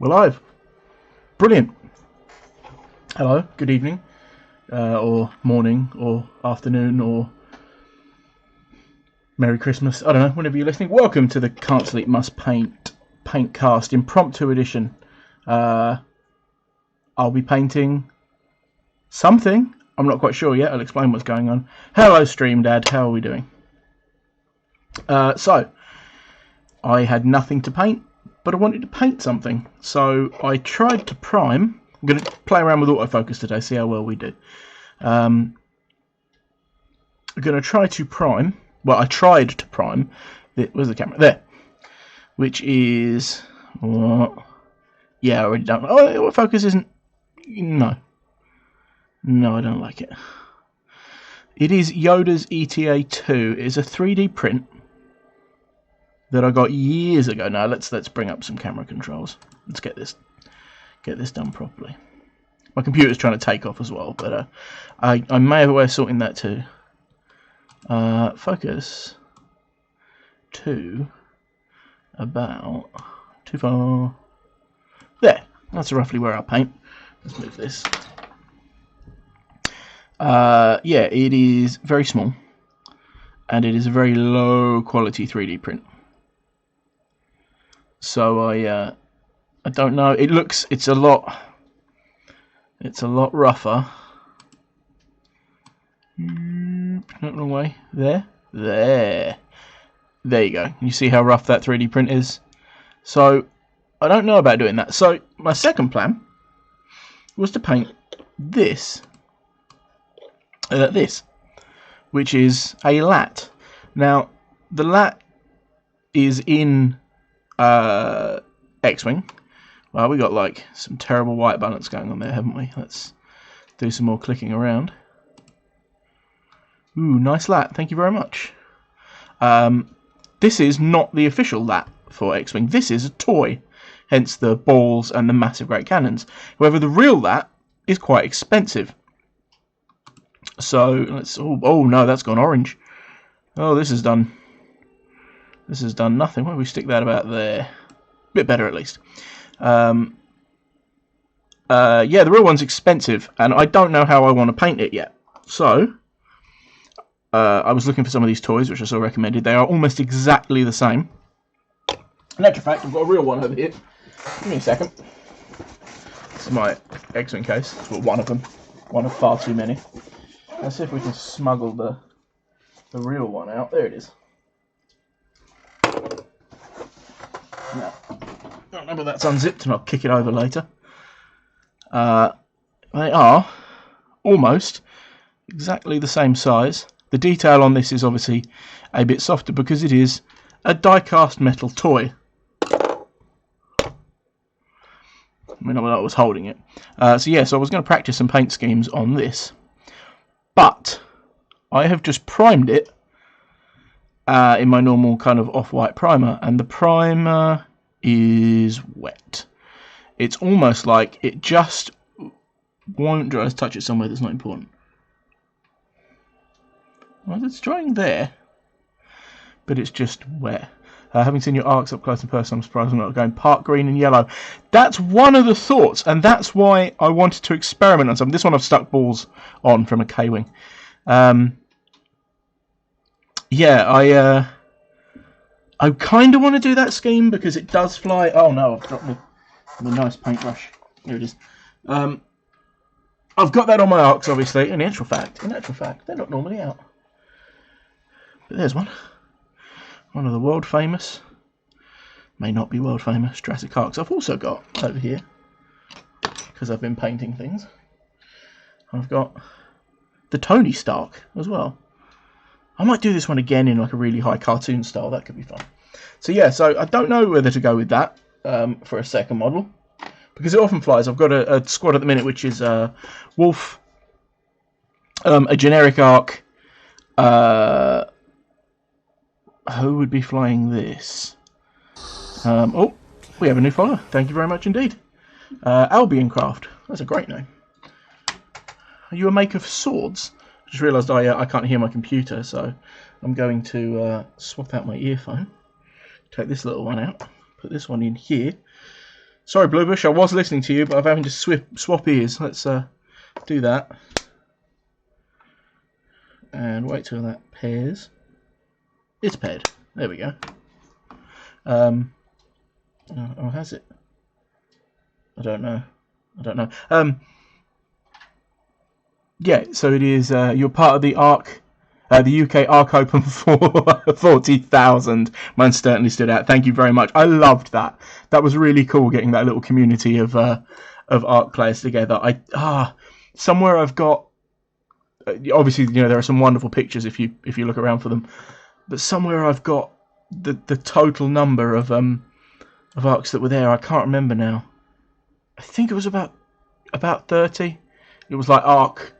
We're live. Brilliant. Hello, good evening, or morning, or afternoon, or Merry Christmas. I don't know, whenever you're listening. Welcome to the Can't Sleep Must Paintcast Impromptu edition. I'll be painting something. I'm not quite sure yet. I'll explain what's going on. Hello, Stream Dad. How are we doing? So, I had nothing to paint, but I wanted to paint something. So, I tried to prime. I'm going to play around with autofocus today, see how well we do. I'm going to try to prime. Well, I tried to prime. Where's the camera? There. Which is... yeah, I already don't... Oh, autofocus isn't... No. No, I don't like it. It is Yoda's ETA 2. It's a 3D print that I got years ago. Now let's bring up some camera controls. Let's get this done properly. My computer's trying to take off as well, but I may have a way of sorting that too. Focus to about too far. There. That's roughly where I'll paint. Let's move this. Yeah, it is very small, and it is a very low quality 3D print. So I don't know. It's a lot rougher. Not the wrong way. There you go. You see how rough that 3D print is. So I don't know about doing that. So my second plan was to paint this, which is a lat. Now the lat is in X-Wing. Well, we got like some terrible white balance going on there, haven't we? Let's do some more clicking around. Ooh, nice lat. Thank you very much. This is not the official lat for X-Wing. This is a toy, hence the balls and the massive great cannons. However, the real lat is quite expensive. So let's. Oh no, that's gone orange. Oh, this has done nothing. Why don't we stick that about there? Bit better at least. Yeah, the real one's expensive, and I don't know how I want to paint it yet. So I was looking for some of these toys, which I saw recommended. They are almost exactly the same. In actual fact, I've got a real one over here. Give me a second. This is my X-Wing case. Well, one of them. One of far too many. Let's see if we can smuggle the real one out. There it is. No. Don't remember that's unzipped, and I'll kick it over later. They are almost exactly the same size. The detail on this is obviously a bit softer because it is a die-cast metal toy. I mean, I was holding it. So yeah, so I was going to practice some paint schemes on this. But I have just primed it in my normal kind of off-white primer, and the primer is wet. It's almost like it just won't dry. Let's touch it somewhere that's not important. Well, it's drying there, but it's just wet. Having seen your arcs up close and personal, I'm surprised I'm not going park green and yellow. That's one of the thoughts, and that's why I wanted to experiment on something. This one I've stuck balls on from a K-Wing. Yeah, I kind of want to do that scheme because it does fly. Oh no, I've dropped the nice paintbrush. Here it is. I've got that on my arcs, obviously. In actual fact, they're not normally out. But there's one. One of the world famous, may not be world famous, Jurassic arcs. I've also got over here, because I've been painting things, I've got the Tony Stark as well. I might do this one again in like a really high cartoon style. That could be fun. So yeah, so I don't know whether to go with that for a second model, because it often flies. I've got a squad at the minute which is Wolf, a generic arc. Who would be flying this? Oh, we have a new follower. Thank you very much indeed. Albion Craft. That's a great name. Are you a maker of swords? I just realised I can't hear my computer, so I'm going to swap out my earphone. Take this little one out. Put this one in here. Sorry, Bluebush, I was listening to you, but I'm having to swap ears. Let's do that. And wait till that pairs. It's paired. There we go. Oh, has it? I don't know. Yeah, so it is. You're part of the ARC. The UK ARC Open for 40,000. Mine certainly stood out. Thank you very much. I loved that. That was really cool, getting that little community of ARC players together. Somewhere I've got. Obviously, there are some wonderful pictures if you look around for them. But somewhere I've got the total number of ARCs that were there. I can't remember now. I think it was about 30. It was like ARC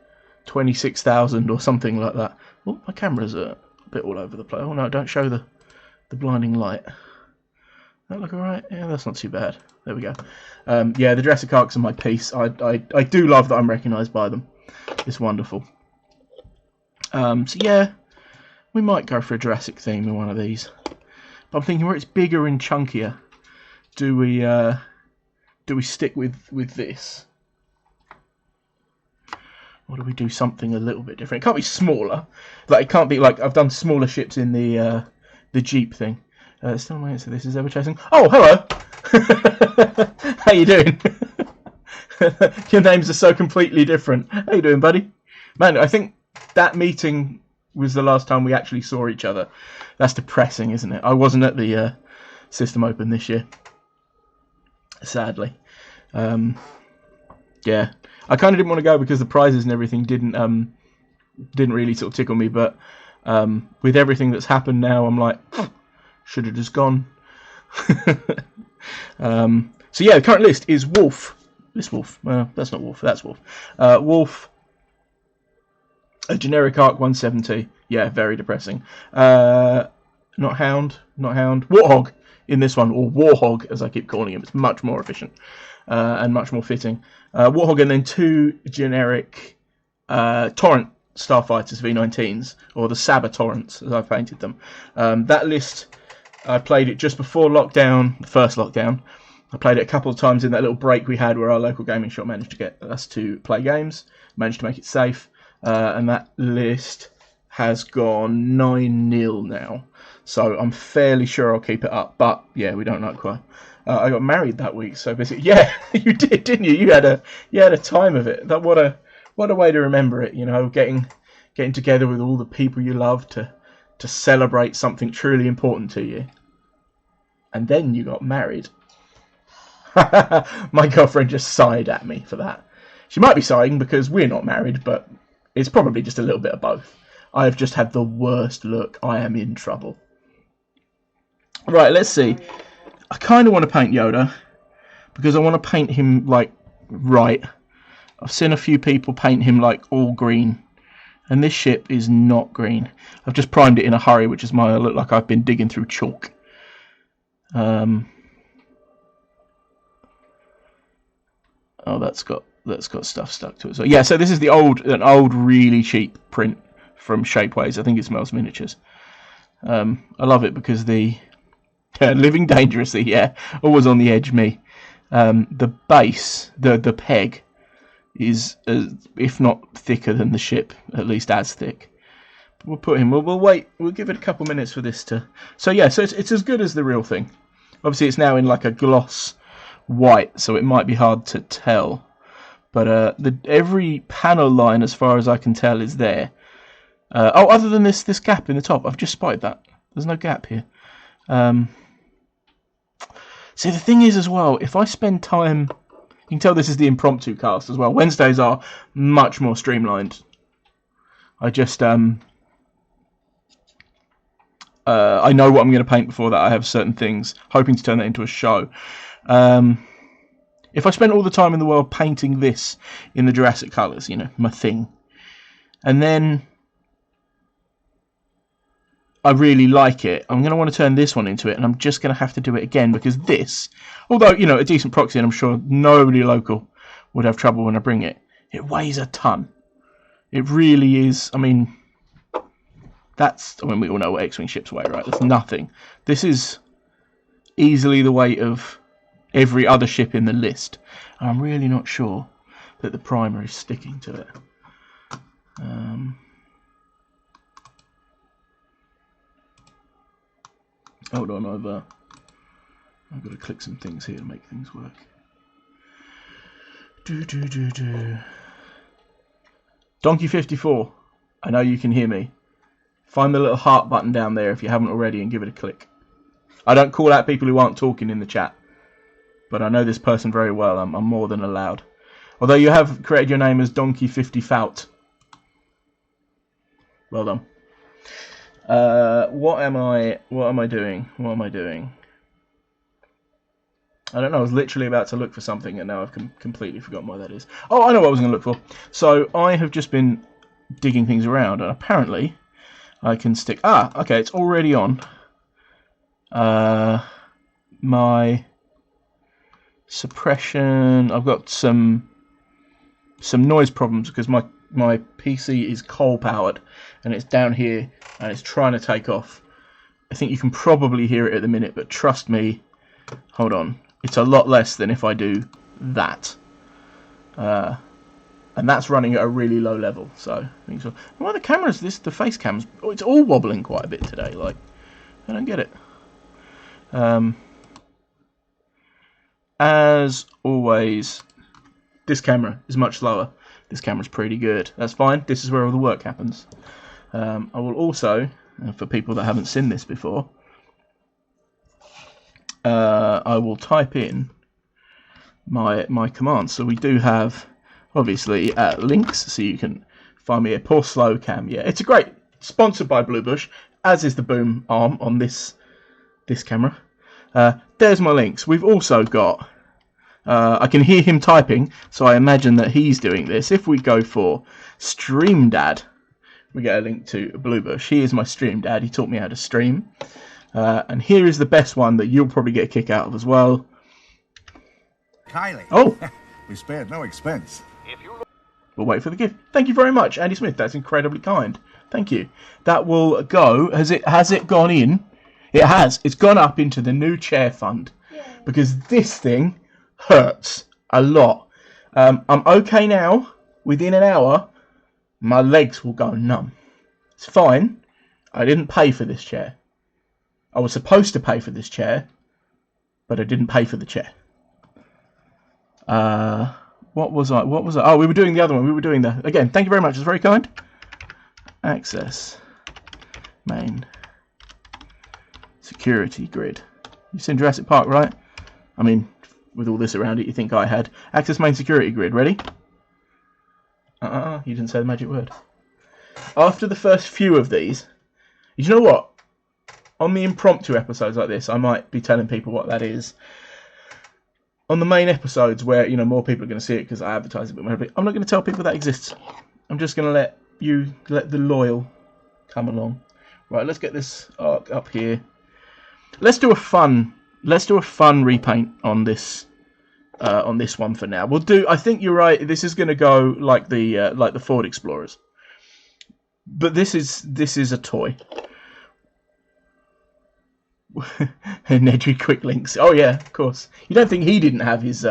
26,000 or something like that. Oh, my camera's a bit all over the place. Oh no, don't show the blinding light. That look alright? Yeah, that's not too bad. There we go. Yeah, the Jurassic ARCs are my piece. I do love that I'm recognised by them. It's wonderful. So yeah, we might go for a Jurassic theme in one of these. But I'm thinking where it's bigger and chunkier, do we stick with this? Or do we do something a little bit different? It can't be smaller. Like, it can't be like I've done smaller ships in the Jeep thing. Still my answer. This is ever chasing. Oh, hello. How you doing? Your names are so completely different. How you doing, buddy? Man, I think that meeting was the last time we actually saw each other. That's depressing, isn't it? I wasn't at the System Open this year, sadly. Yeah. I kind of didn't want to go because the prizes and everything didn't really sort of tickle me, but with everything that's happened now, I'm like, should have just gone. So yeah, the current list is Wolf. This Wolf. That's not Wolf. That's Wolf. Wolf. A generic ARC 170. Yeah, very depressing. Not Hound. Warthog in this one, or Warhog as I keep calling him. It's much more efficient and much more fitting. Warthog, and then 2 generic Torrent Starfighters V19s, or the Saber Torrents as I painted them. That list, I played it just before lockdown, the first lockdown. I played it a couple of times in that little break we had where our local gaming shop managed to get us to play games, managed to make it safe, and that list has gone 9-0 now. So I'm fairly sure I'll keep it up, but yeah, we don't know quite. I got married that week, so basically, yeah, you did, didn't you? You had a time of it. That what a way to remember it. Getting together with all the people you love to celebrate something truly important to you, and then you got married. My girlfriend just sighed at me for that. She might be sighing because we're not married, but it's probably just a little bit of both. I have just had the worst look. I am in trouble. Right, let's see. I kind of want to paint Yoda because I want to paint him like right. I've seen a few people paint him like all green, and this ship is not green. I've just primed it in a hurry, which is why I look like I've been digging through chalk. Oh, that's got stuff stuck to it. So yeah, so this is an old really cheap print from Shapeways. I think it smells miniatures. I love it because the living dangerously, yeah, always on the edge. Me, the base, the peg is if not thicker than the ship, at least as thick. We'll put him. We'll wait. We'll give it a couple minutes for this to. So yeah, so it's as good as the real thing. Obviously, it's now in like a gloss white, so it might be hard to tell. But every panel line, as far as I can tell, is there. Other than this gap in the top, I've just spotted that. There's no gap here. See, the thing is as well, if I spend time... You can tell this is the impromptu cast as well. Wednesdays are much more streamlined. I just... I know what I'm going to paint before that. I have certain things, hoping to turn that into a show. If I spent all the time in the world painting this in the Jurassic colours, my thing, and then I really like it, I'm going to want to turn this one into it, and I'm just going to have to do it again, because this, although, a decent proxy, and I'm sure nobody local would have trouble when I bring it, it weighs a ton. It really is. We all know what X-Wing ships weigh, right? That's nothing. This is easily the weight of every other ship in the list. And I'm really not sure that the primer is sticking to it. Hold on, I've got to click some things here to make things work. Donkey 54, I know you can hear me. Find the little heart button down there if you haven't already and give it a click. I don't call out people who aren't talking in the chat, but I know this person very well. I'm more than allowed. Although you have created your name as Donkey 50 Fout. Well done. What am I doing? I don't know. I was literally about to look for something, and now I've completely forgotten what that is. Oh, I know what I was going to look for. So I have just been digging things around, and apparently I can stick... Ah, okay, it's already on. My suppression... I've got some noise problems because my PC is coal-powered, and it's down here, and it's trying to take off. I think you can probably hear it at the minute, but trust me... Hold on. It's a lot less than if I do that. And that's running at a really low level. So I think so. Why the cameras, the face cams, it's all wobbling quite a bit today. Like, I don't get it. As always, this camera is much slower. This camera's pretty good. That's fine. This is where all the work happens. I will also, for people that haven't seen this before, I will type in my commands. So we do have, obviously, links, so you can find me a poor slow cam. Yeah, it's a great, sponsored by Bluebush, as is the boom arm on this camera. There's my links. We've also got, I can hear him typing, so I imagine that he's doing this. If we go for Stream Dad, we get a link to Bluebush. He is my Stream Dad. He taught me how to stream. And here is the best one that you'll probably get a kick out of as well. Kylie. Oh! We spared no expense. We'll wait for the gift. Thank you very much, Andy Smith. That's incredibly kind. Thank you. That will go... Has it gone in? It has. It's gone up into the new chair fund. Yeah. Because this thing hurts a lot. I'm okay now. Within an hour, my legs will go numb. It's fine. I didn't pay for this chair. I was supposed to pay for this chair, but I didn't pay for the chair. What was I? Oh, we were doing the other one. We were doing the... Again, thank you very much. It's very kind. Access. Main. Security grid. You've seen Jurassic Park, right? I mean, with all this around it, you think I had. Access main security grid. Ready? You didn't say the magic word. After the first few of these... You know what? On the impromptu episodes like this, I might be telling people what that is. On the main episodes where, you know, more people are going to see it because I advertise it, but I'm not going to tell people that exists. I'm just going to let the loyal come along. Right, let's get this arc up here. Let's do a fun repaint on this one for now. I think you're right. This is going to go like the Ford Explorers, but this is a toy. Nedry quick links. Oh yeah, of course. You don't think he didn't have his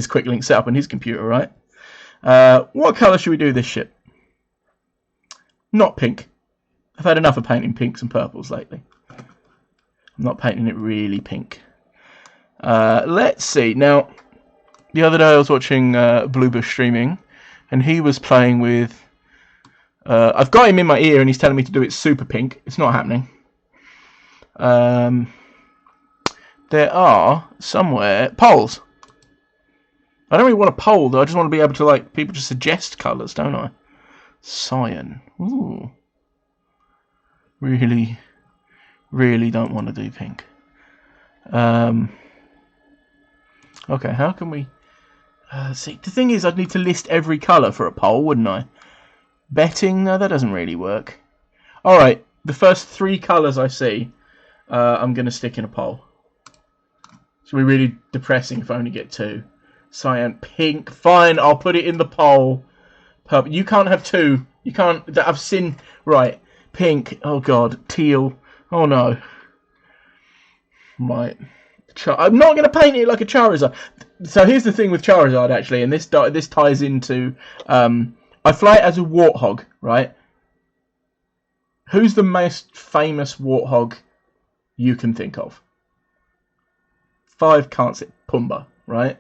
quick link set up on his computer, right? What colour should we do this ship? Not pink. I've had enough of painting pinks and purples lately. I'm not painting it really pink. Let's see. Now, the other day I was watching Bluebush streaming, and he was playing with... I've got him in my ear, and he's telling me to do it super pink. It's not happening. There are somewhere polls. I don't really want a poll though. I just want to be able to, like, people just suggest colours, don't I? Cyan. Ooh. Really don't want to do pink. Okay, how can we see? The thing is, I'd need to list every colour for a poll, wouldn't I? Betting? No, that doesn't really work. Alright, the first 3 colours I see, I'm going to stick in a poll. It's going to be really depressing if I only get 2. Cyan, pink. Fine, I'll put it in the poll. Purple. You can't have 2. You can't... I've seen... Right. Pink. Oh, God. Teal. Oh, no. Right. I'm not going to paint it like a Charizard. So here's the thing with Charizard, actually, and this ties into... I fly it as a Warthog, right? Who's the most famous Warthog you can think of? 5 can't sit. Pumbaa, right?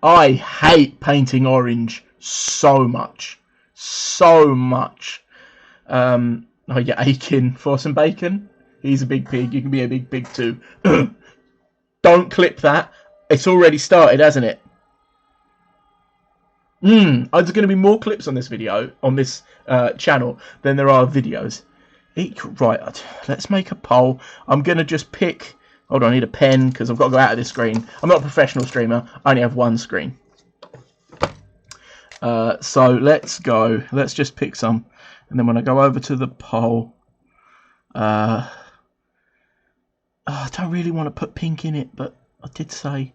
I hate painting orange so much. So much. I get Aiken for some bacon. He's a big pig. You can be a big pig too. Don't clip that. It's already started, hasn't it? There's going to be more clips on this video, on this channel, than there are videos. Right, let's make a poll. I'm going to just pick... Hold on, I need a pen, because I've got to go out of this screen. I'm not a professional streamer. I only have one screen. So let's go. Let's just pick some. And then when I go over to the poll... I don't really want to put pink in it, but I did say...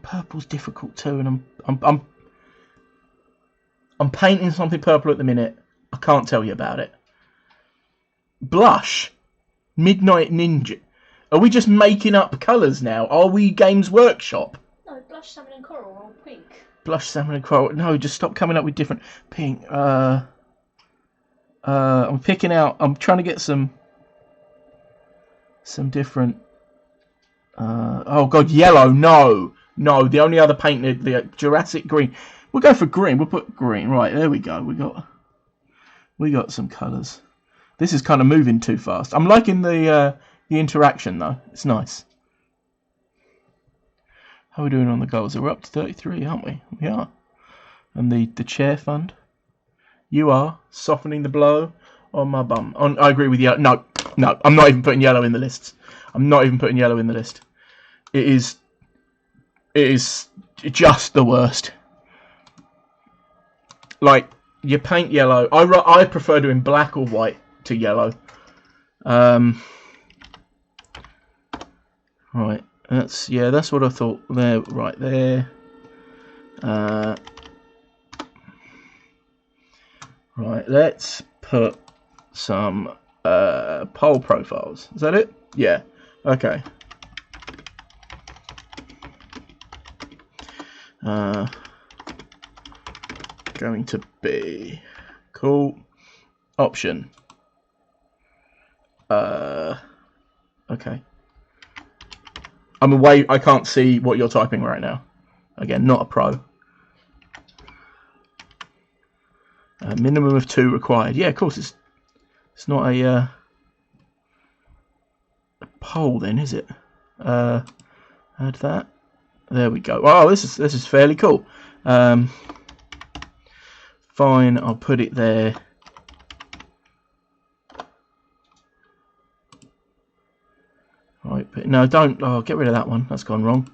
purple's difficult too, and I'm painting something purple at the minute. I can't tell you about it. Blush. Midnight Ninja. Are we just making up colours now? Are we Games Workshop? No, blush, salmon and coral or pink. Blush, salmon and coral. No, just stop coming up with different pink. I'm picking out. I'm trying to get some different. Oh god, yellow. No, the only other paint, the Jurassic green. We'll go for green. We'll put green. Right, there we go. We got some colours. This is kind of moving too fast. I'm liking the interaction though. It's nice. How are we doing on the goals? We're up to 33, aren't we? We are. And the chair fund. You are softening the blow on my bum. I agree with you. No. I'm not even putting yellow in the lists. It is just the worst. Like, you paint yellow. I prefer doing black or white to yellow. Right. That's what I thought. There, right there. Right. Let's put some poll profiles. Is that it? Yeah. Okay. Going to be cool option. Okay. I'm away. I can't see what you're typing right now. Again, not a pro. Minimum of 2 required. Yeah, of course it's not a poll then, is it? Add that. There we go. Oh, this is fairly cool. Fine, I'll put it there. Right, but no, don't. Oh, get rid of that one. That's gone wrong.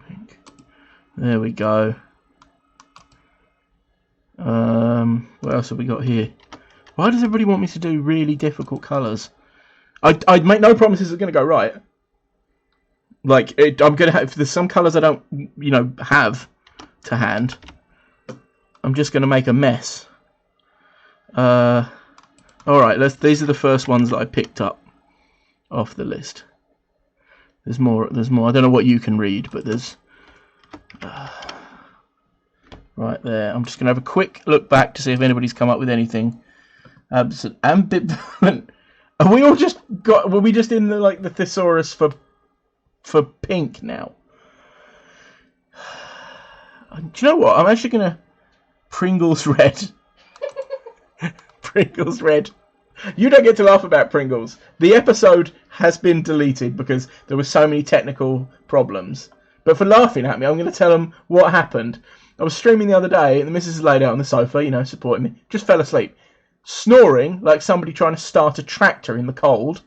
Pink. There we go. What else have we got here? Why does everybody want me to do really difficult colours? I'd make no promises it's going to go right. Like, I'm going to have... If there's some colours I don't, have to hand, I'm just going to make a mess. Alright, these are the first ones that I picked up off the list. There's more. I don't know what you can read, but there's... right there. I'm just going to have a quick look back to see if anybody's come up with anything. Ambivalent. Are we all just got... Were we just in the thesaurus for pink now? Do you know what? I'm actually going to... Pringles red. Pringles red. You don't get to laugh about Pringles. The episode has been deleted because there were so many technical problems. But for laughing at me, I'm going to tell them what happened. I was streaming the other day, and the missus is laid out on the sofa, supporting me. Just fell asleep. Snoring like somebody trying to start a tractor in the cold.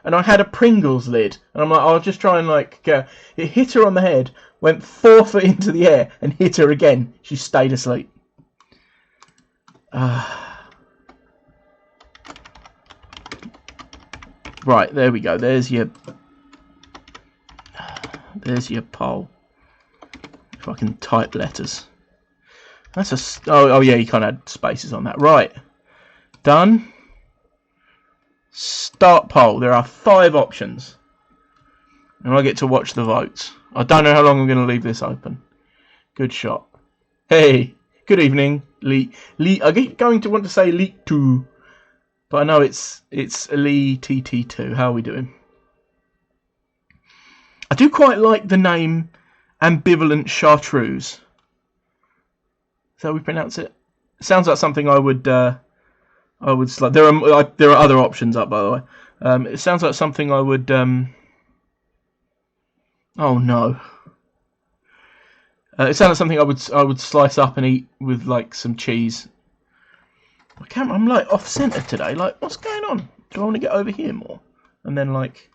And I had a Pringles lid. And I'm like, I'll just try and it hit her on the head, went 4 foot into the air, and hit her again. She stayed asleep. Right, there we go. There's your poll. If I can type letters. That's oh yeah, you can't add spaces on that. Right. Done. Start poll. There are 5 options. And I get to watch the votes. I don't know how long I'm going to leave this open. Good shot. Hey, good evening. I keep going to want to say Leak 2. But I know it's Lee TT2. How are we doing? I do quite like the name Ambivalent Chartreuse. Is that how we pronounce it? Sounds like something I would select. There are other options up, by the way. It sounds like something I would. Oh no! It sounds like something I would slice up and eat with like some cheese. I'm like off center today. Like, what's going on? Do I want to get over here more? And then like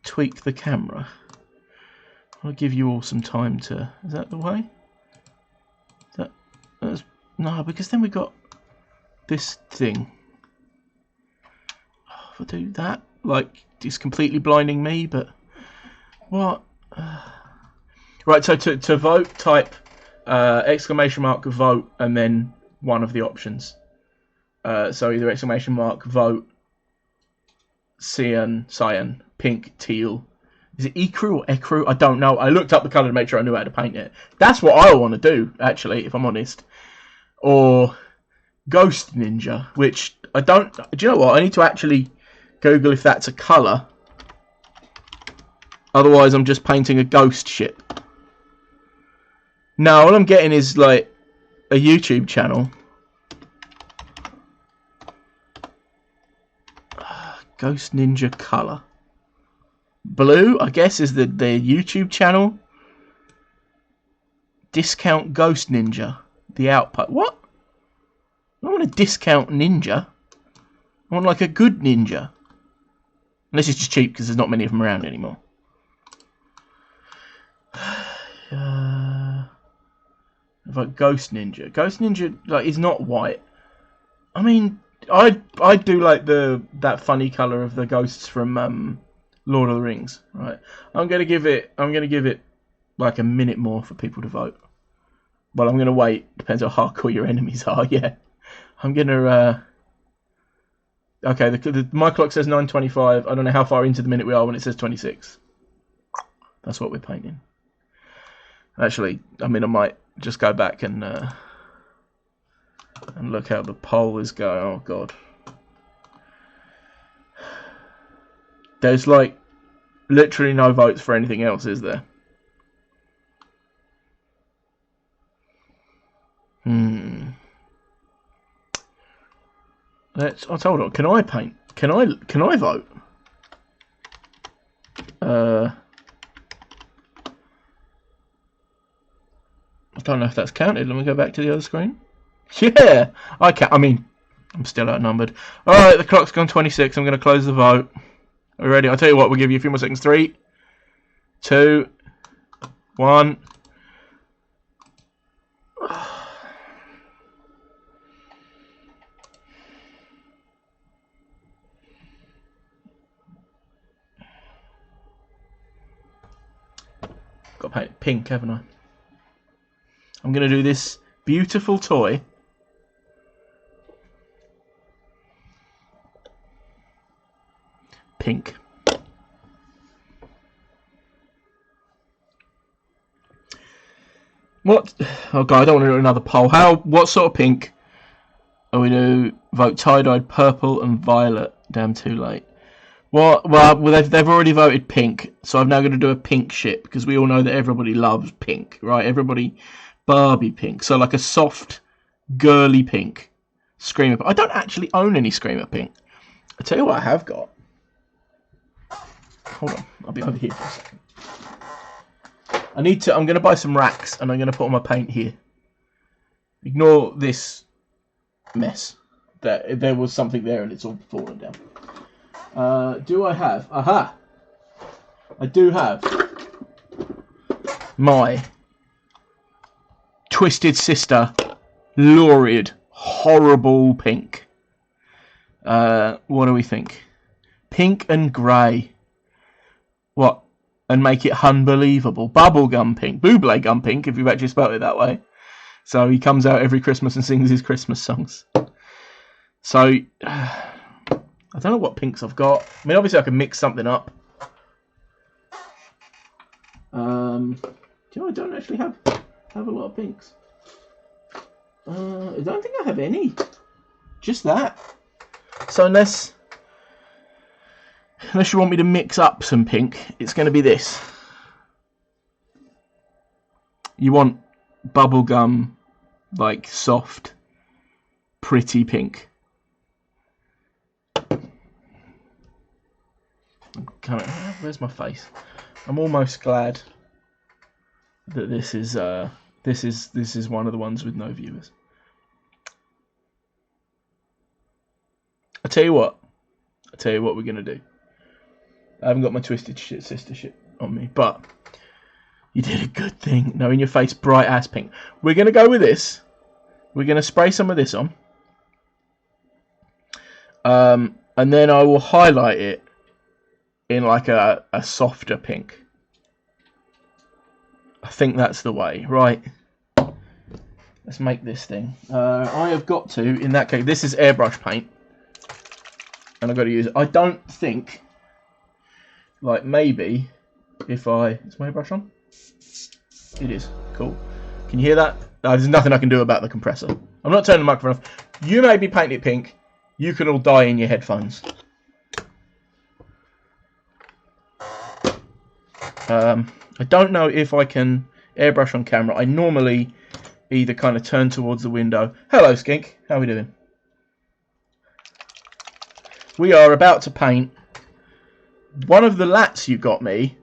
tweak the camera. I'll give you all some time to. Is that the way? No, because then we got this thing. If I do that, like, it's completely blinding me, but what? Right, so to vote, type exclamation mark vote and then one of the options. So either exclamation mark vote, cyan, pink, teal. Is it ecru or ecru? I don't know. I looked up the colour to make sure I knew how to paint it. That's what I want to do, actually, if I'm honest. Or Ghost Ninja, which I don't... Do you know what? I need to actually Google if that's a colour. Otherwise, I'm just painting a ghost ship. No, all I'm getting is, like, a YouTube channel. Ghost Ninja colour. Blue, I guess, is the YouTube channel. Discount Ghost Ninja. The output. What? I don't want a discount ninja. I want like a good ninja. Unless it's just cheap because there's not many of them around anymore. Like Ghost Ninja. Ghost Ninja like is not white. I mean, I do like that funny colour of the ghosts from Lord of the Rings. Right. I'm gonna give it like a minute more for people to vote. Well, I'm going to wait. Depends how hardcore your enemies are, yeah. I'm going to... Okay, my clock says 9:25. I don't know how far into the minute we are when it says 26. That's what we're painting. Actually, I mean, I might just go back and look how the poll is going. Oh, God. There's, like, literally no votes for anything else, is there? Hold on. Can I paint? Can I vote? I don't know if that's counted. Let me go back to the other screen. Yeah, I can. I mean, I'm still outnumbered. All right, the clock's gone 26. I'm going to close the vote. Are we ready? I'll tell you what. We'll give you a few more seconds. 3, 2, 1. Got to paint it pink, haven't I? I'm going to do this beautiful toy. Pink. What? Oh god, I don't want to do another poll. What sort of pink are we do? Vote tie-dyed purple and violet. Damn, too late. What? Well, they've already voted pink, so I'm now going to do a pink ship because we all know that everybody loves pink, right? Everybody, Barbie pink. So like a soft, girly pink. Screamer. I don't actually own any Screamer pink. I tell you what, I have got. Hold on, I'll be over here for a second. I'm going to buy some racks and I'm going to put all my paint here. Ignore this mess. There was something there and it's all fallen down. Do I have? Aha! I do have my Twisted Sister lurid, horrible pink. What do we think? Pink and grey. What? And make it unbelievable. Bubblegum pink. Buble gum pink, if you've actually spelled it that way. So he comes out every Christmas and sings his Christmas songs. So, I don't know what pinks I've got. I mean, obviously I can mix something up. Do you know, I don't actually have a lot of pinks. I don't think I have any. Just that. So unless you want me to mix up some pink, it's going to be this. You want bubblegum, like soft, pretty pink. Where's my face? I'm almost glad that this is one of the ones with no viewers. I tell you what we're gonna do. I haven't got my Twisted Sister shit on me, but you did a good thing. No, in your face, bright ass pink. We're gonna go with this. We're gonna spray some of this on, and then I will highlight it in like a softer pink. I think that's the way, right? Let's make this thing. I have got to, in that case, this is airbrush paint. And I've got to use it. I don't think, like maybe, if I... Is my airbrush on? It is. Cool. Can you hear that? There's nothing I can do about the compressor. I'm not turning the microphone off. You may be painting it pink. You can all die in your headphones. I don't know if I can airbrush on camera. I normally either kind of turn towards the window. Hello, Skink. How are we doing? We are about to paint one of the lats you got me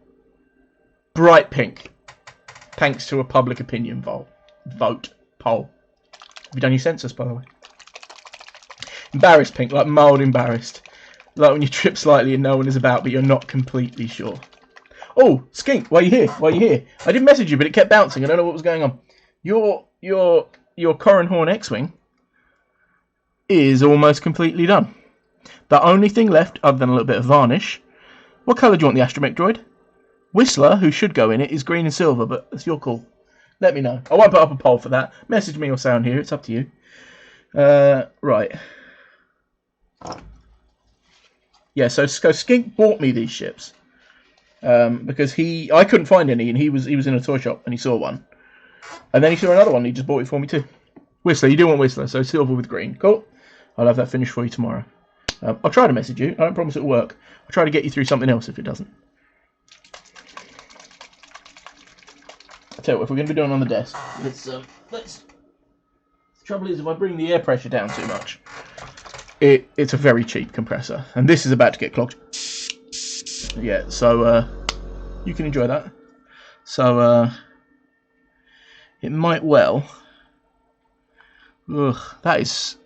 bright pink, thanks to a public opinion poll. Have you done your census, by the way? Embarrassed pink, like mild embarrassed. Like when you trip slightly and no one is about, but you're not completely sure. Oh, Skink, why are you here? I did message you, but it kept bouncing. I don't know what was going on. Your Corran Horn X-Wing is almost completely done. The only thing left, other than a little bit of varnish... What colour do you want the astromech droid? Whistler, who should go in it, is green and silver, but it's your call. Let me know. I won't put up a poll for that. Message me or sound here, it's up to you. Right. Yeah, so Skink bought me these ships. Because I couldn't find any, and he was in a toy shop and he saw one, and then he saw another one. And he just bought it for me too. Whistler, you do want Whistler, so silver with green. Cool. I'll have that finished for you tomorrow. I'll try to message you. I don't promise it'll work. I'll try to get you through something else if it doesn't. I tell you what, if we're going to be doing it on the desk, let's. The trouble is, if I bring the air pressure down too much, it's a very cheap compressor, and this is about to get clogged. Yeah, so you can enjoy that. So it might well. Ugh, that is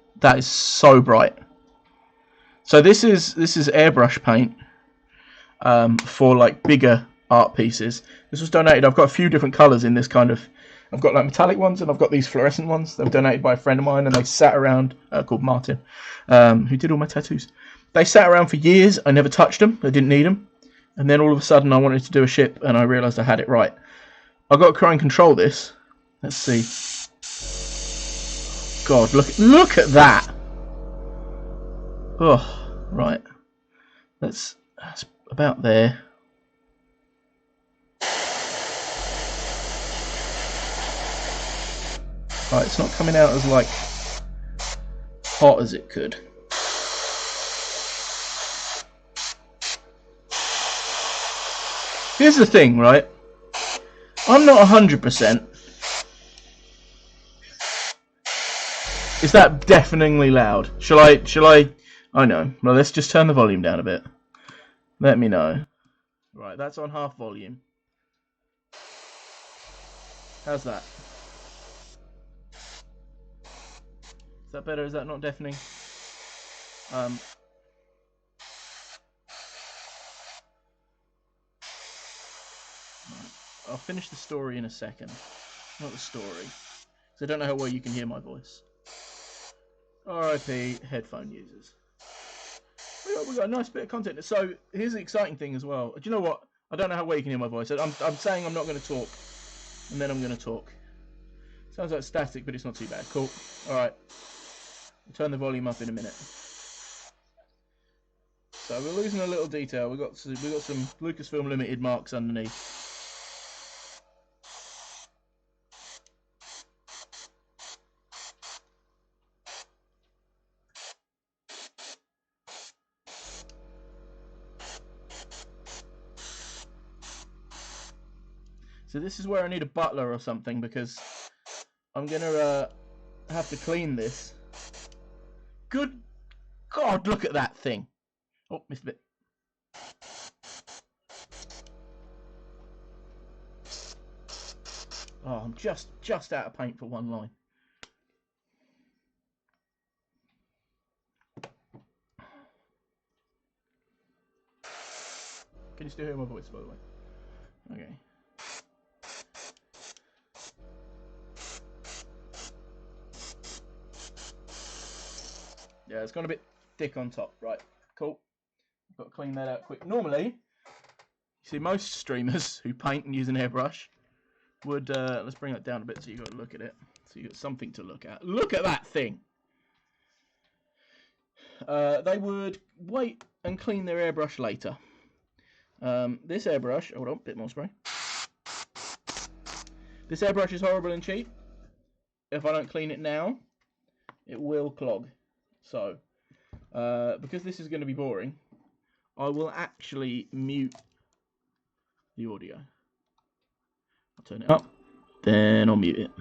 so bright. So this is airbrush paint for like bigger art pieces. This was donated. I've got a few different colours in this kind of. I've got like metallic ones and I've got these fluorescent ones. They were donated by a friend of mine, and they sat around called Martin, who did all my tattoos. They sat around for years. I never touched them. I didn't need them. And then all of a sudden I wanted to do a ship and I realised I had it right. I've got to try and control this. Let's see. God, look at that. Oh, right. That's about there. Right, it's not coming out as like hot as it could. Here's the thing, right? I'm not 100%. Is that deafeningly loud? Shall I? Oh no. Well, let's just turn the volume down a bit. Let me know. Right, that's on half volume. How's that? Is that better? Is that not deafening? I'll finish the story in a second. Not the story. Because I don't know how well you can hear my voice. RIP headphone users. We got a nice bit of content. So here's the exciting thing as well. Do you know what? I don't know how well you can hear my voice. I'm saying I'm not going to talk. And then I'm going to talk. Sounds like static, but it's not too bad. Cool. Alright. I'll turn the volume up in a minute. So we're losing a little detail. We've got some Lucasfilm Limited marks underneath. So this is where I need a butler or something, because I'm gonna have to clean this. Good God, look at that thing! Oh, missed a bit. Oh, I'm just out of paint for one line. Can you still hear my voice, by the way? Okay. Yeah, it's gone a bit thick on top. Right, cool. I've got to clean that out quick. Normally, you see most streamers who paint and use an airbrush would, let's bring that down a bit so you got to look at it. So you got something to look at. Look at that thing! They would wait and clean their airbrush later. This airbrush, hold on, bit more spray. This airbrush is horrible and cheap. If I don't clean it now, it will clog. So, because this is going to be boring, I will actually mute the audio. I'll turn it up, then I'll mute it.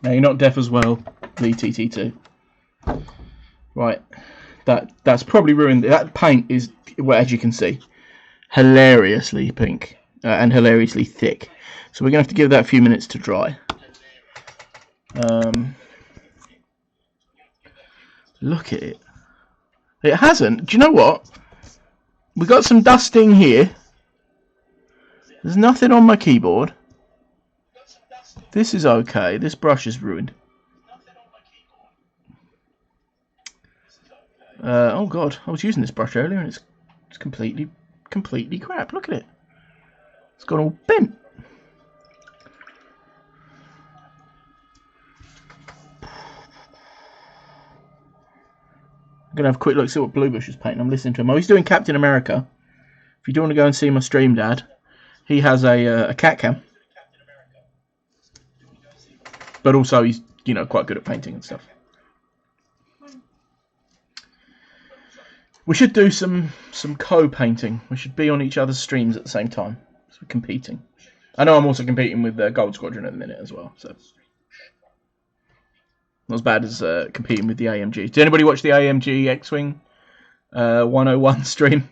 Now you're not deaf as well, VTT2. Right, that's probably ruined. That paint is, well, as you can see, hilariously pink and hilariously thick. So we're gonna have to give that a few minutes to dry. Look at it. It hasn't. Do you know what? We got some dusting here. There's nothing on my keyboard. This is okay. This brush is ruined. Oh god, I was using this brush earlier and it's completely crap. Look at it. It's gone all bent. I'm gonna have a quick look, see what Bluebush is painting. I'm listening to him. Oh, he's doing Captain America. If you do want to go and see my stream, Dad, he has a cat cam. But also he's, you know, quite good at painting and stuff. We should do some co-painting. We should be on each other's streams at the same time. So we're competing. I know I'm also competing with Gold Squadron at the minute as well. So not as bad as competing with the AMG. Did anybody watch the AMG X-Wing 101 stream?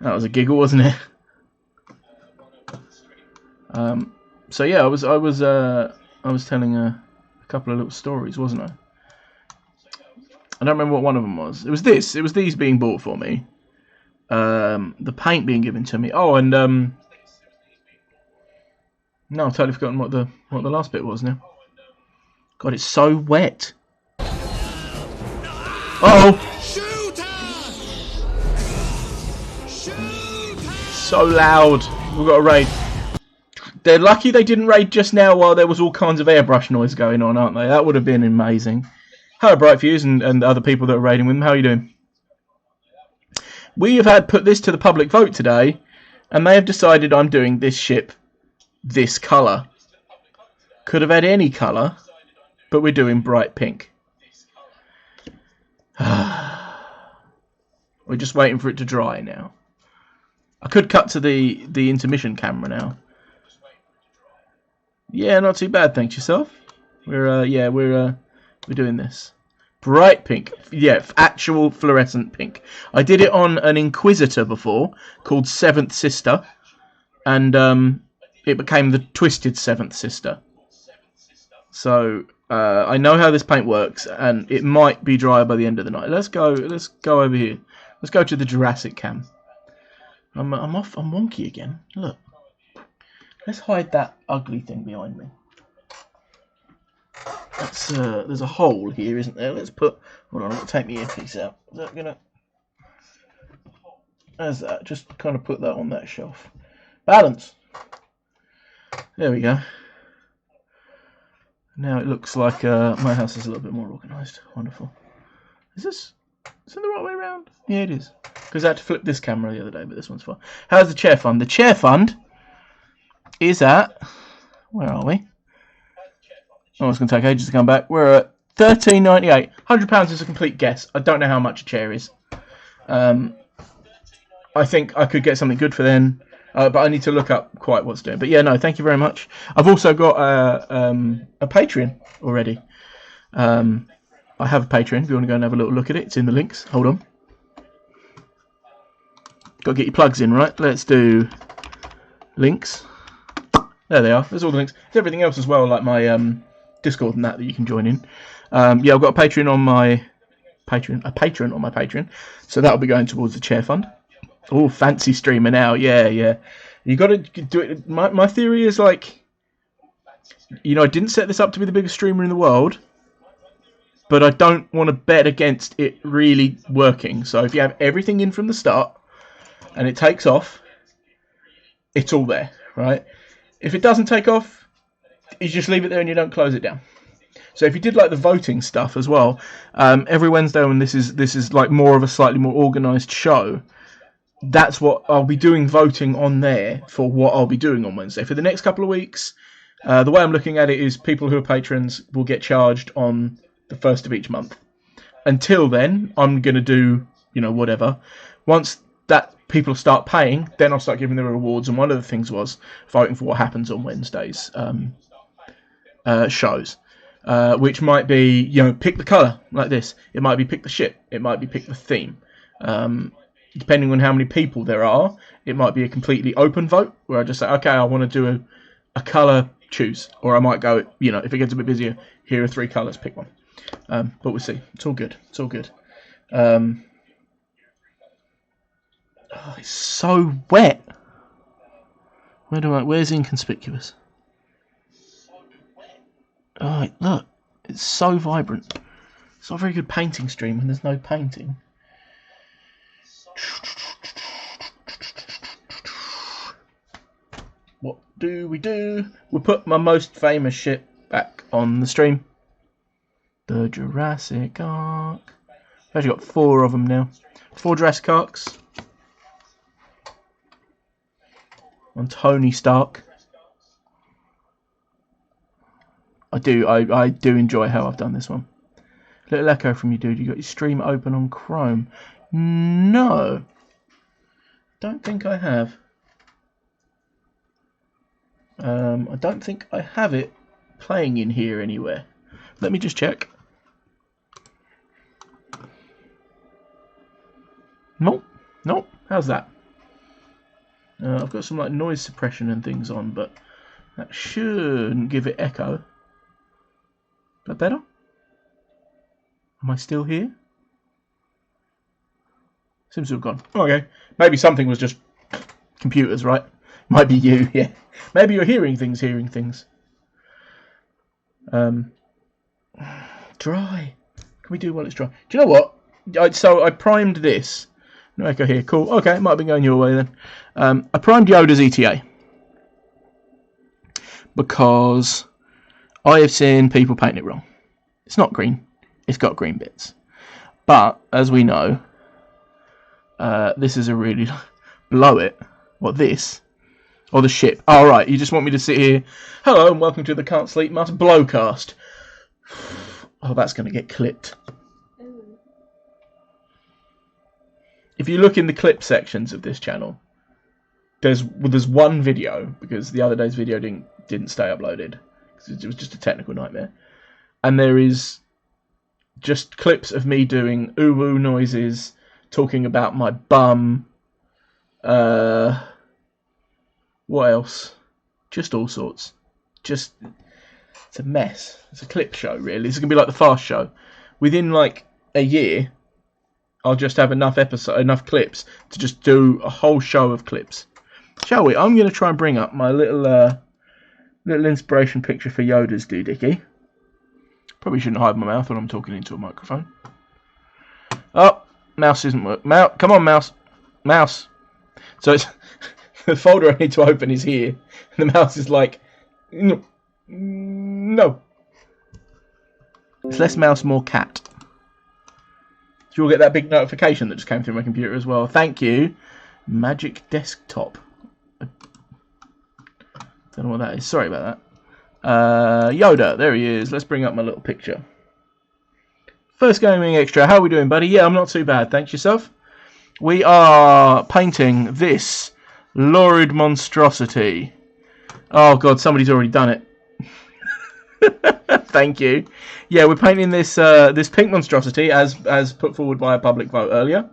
That was a giggle, wasn't it? So yeah, I was telling a couple of little stories, wasn't I? I don't remember what one of them was. It was this. It was these being bought for me. The paint being given to me. Oh, and no, I've totally forgotten what the last bit was now. God, it's so wet. Uh oh. So loud. We've got a raid. They're lucky they didn't raid just now while there was all kinds of airbrush noise going on, aren't they? That would have been amazing. Hello, Brightfuse and the other people that are raiding with them. How are you doing? We have had put this to the public vote today, and they have decided I'm doing this ship this colour. Could have had any colour, but we're doing bright pink. We're just waiting for it to dry now. I could cut to the intermission camera now. Yeah, not too bad, thanks yourself. We're doing this. Bright pink. Yeah, actual fluorescent pink. I did it on an Inquisitor before called Seventh Sister, and it became the Twisted Seventh Sister. So I know how this paint works, and it might be dry by the end of the night. Let's go over here. Let's go to the Jurassic cam. I'm wonky again. Look. Let's hide that ugly thing behind me. There's a hole here, isn't there? Let's put... Hold on, I'm going to take my earpiece out. Is that going to... How's that? Just kind of put that on that shelf. Balance. There we go. Now it looks like my house is a little bit more organised. Wonderful. Is it the right way around? Yeah, it is. Because I had to flip this camera the other day, but this one's fine. How's the chair fund? The chair fund is at... Where are we? Oh, it's going to take ages to come back. We're at £13.98. £100 is a complete guess. I don't know how much a chair is. I think I could get something good for then, but I need to look up quite what's doing. But yeah, no, thank you very much. I've also got a Patreon already. I have a Patreon. If you want to go and have a little look at it, it's in the links. Hold on. Got to get your plugs in, right? Let's do links. There they are. There's all the links. There's everything else as well, like my Discord and that you can join in. Yeah, I've got a Patreon on my patron on my Patreon, so that'll be going towards the chair fund. Oh, fancy streamer now. Yeah. You got to do it. My theory is like, I didn't set this up to be the biggest streamer in the world, but I don't want to bet against it really working. So if you have everything in from the start and it takes off, it's all there, right? If it doesn't take off, you just leave it there and you don't close it down. So if you did like the voting stuff as well, every Wednesday when this is like more of a slightly more organised show, that's what I'll be doing, voting on there for what I'll be doing on Wednesday. For the next couple of weeks, the way I'm looking at it is people who are patrons will get charged on the first of each month. Until then, I'm going to do, whatever. Once that people start paying, then I'll start giving them rewards. And one of the things was voting for what happens on Wednesdays shows, which might be, pick the colour like this. It might be pick the ship. It might be pick the theme. Depending on how many people there are, it might be a completely open vote where I just say, okay, I want to do a colour, choose. Or I might go, if it gets a bit busier, here are 3 colours, pick one. But we'll see. It's all good. It's all good. It's so wet. Where's inconspicuous? Oh, look. It's so vibrant. It's not a very good painting stream when there's no painting. What do? We put my most famous ship back on the stream. The Jurassic Ark. I've actually got 4 of them now. 4 Jurassic Arks. On Tony Stark. I do enjoy how I've done this one. Little echo from you, dude. You got your stream open on Chrome. No. Don't think I have. I don't think I have it playing in here anywhere. Let me just check. Nope. How's that? I've got some like noise suppression and things on, but that shouldn't give it echo. Is that better? Am I still here? Seems to have gone. Okay. Maybe something was just computers, right? Might be you, yeah. Maybe you're hearing things. Dry. Can we do while it's dry? Do you know what? So I primed this No echo here. Cool. Okay, might have been going your way then. I primed Yoda's ETA because I have seen people paint it wrong. It's not green. It's got green bits. But, as we know, this is a really... Blow it. What, this? Or the ship? Oh, right. You just want me to sit here. Hello, and welcome to the Can't Sleep Must Blowcast. Oh, that's going to get clipped. If you look in the clip sections of this channel, there's one video, because the other day's video didn't stay uploaded, because it was just a technical nightmare. And there is just clips of me doing ooh-woo noises, talking about my bum. What else? Just all sorts. It's a mess. It's a clip show, really. This is going to be like the Fast Show. Within, like, a year, I'll just have enough clips to just do a whole show of clips. Shall we? I'm going to try and bring up my little inspiration picture for Yoda's doohickey. Probably shouldn't hide my mouth when I'm talking into a microphone. Oh, mouse isn't working. Come on, mouse. Mouse. So it's the folder I need to open is here. And the mouse is like, no. It's less mouse, more cat. So you'll get that big notification that just came through my computer as well. Thank you. Magic Desktop. I don't know what that is. Sorry about that. Yoda, there he is. Let's bring up my little picture. First Gaming Extra. How are we doing, buddy? Yeah, I'm not too bad. Thanks, yourself. We are painting this lurid monstrosity. Oh, God, somebody's already done it. Thank you. Yeah, we're painting this this pink monstrosity as put forward by a public vote earlier.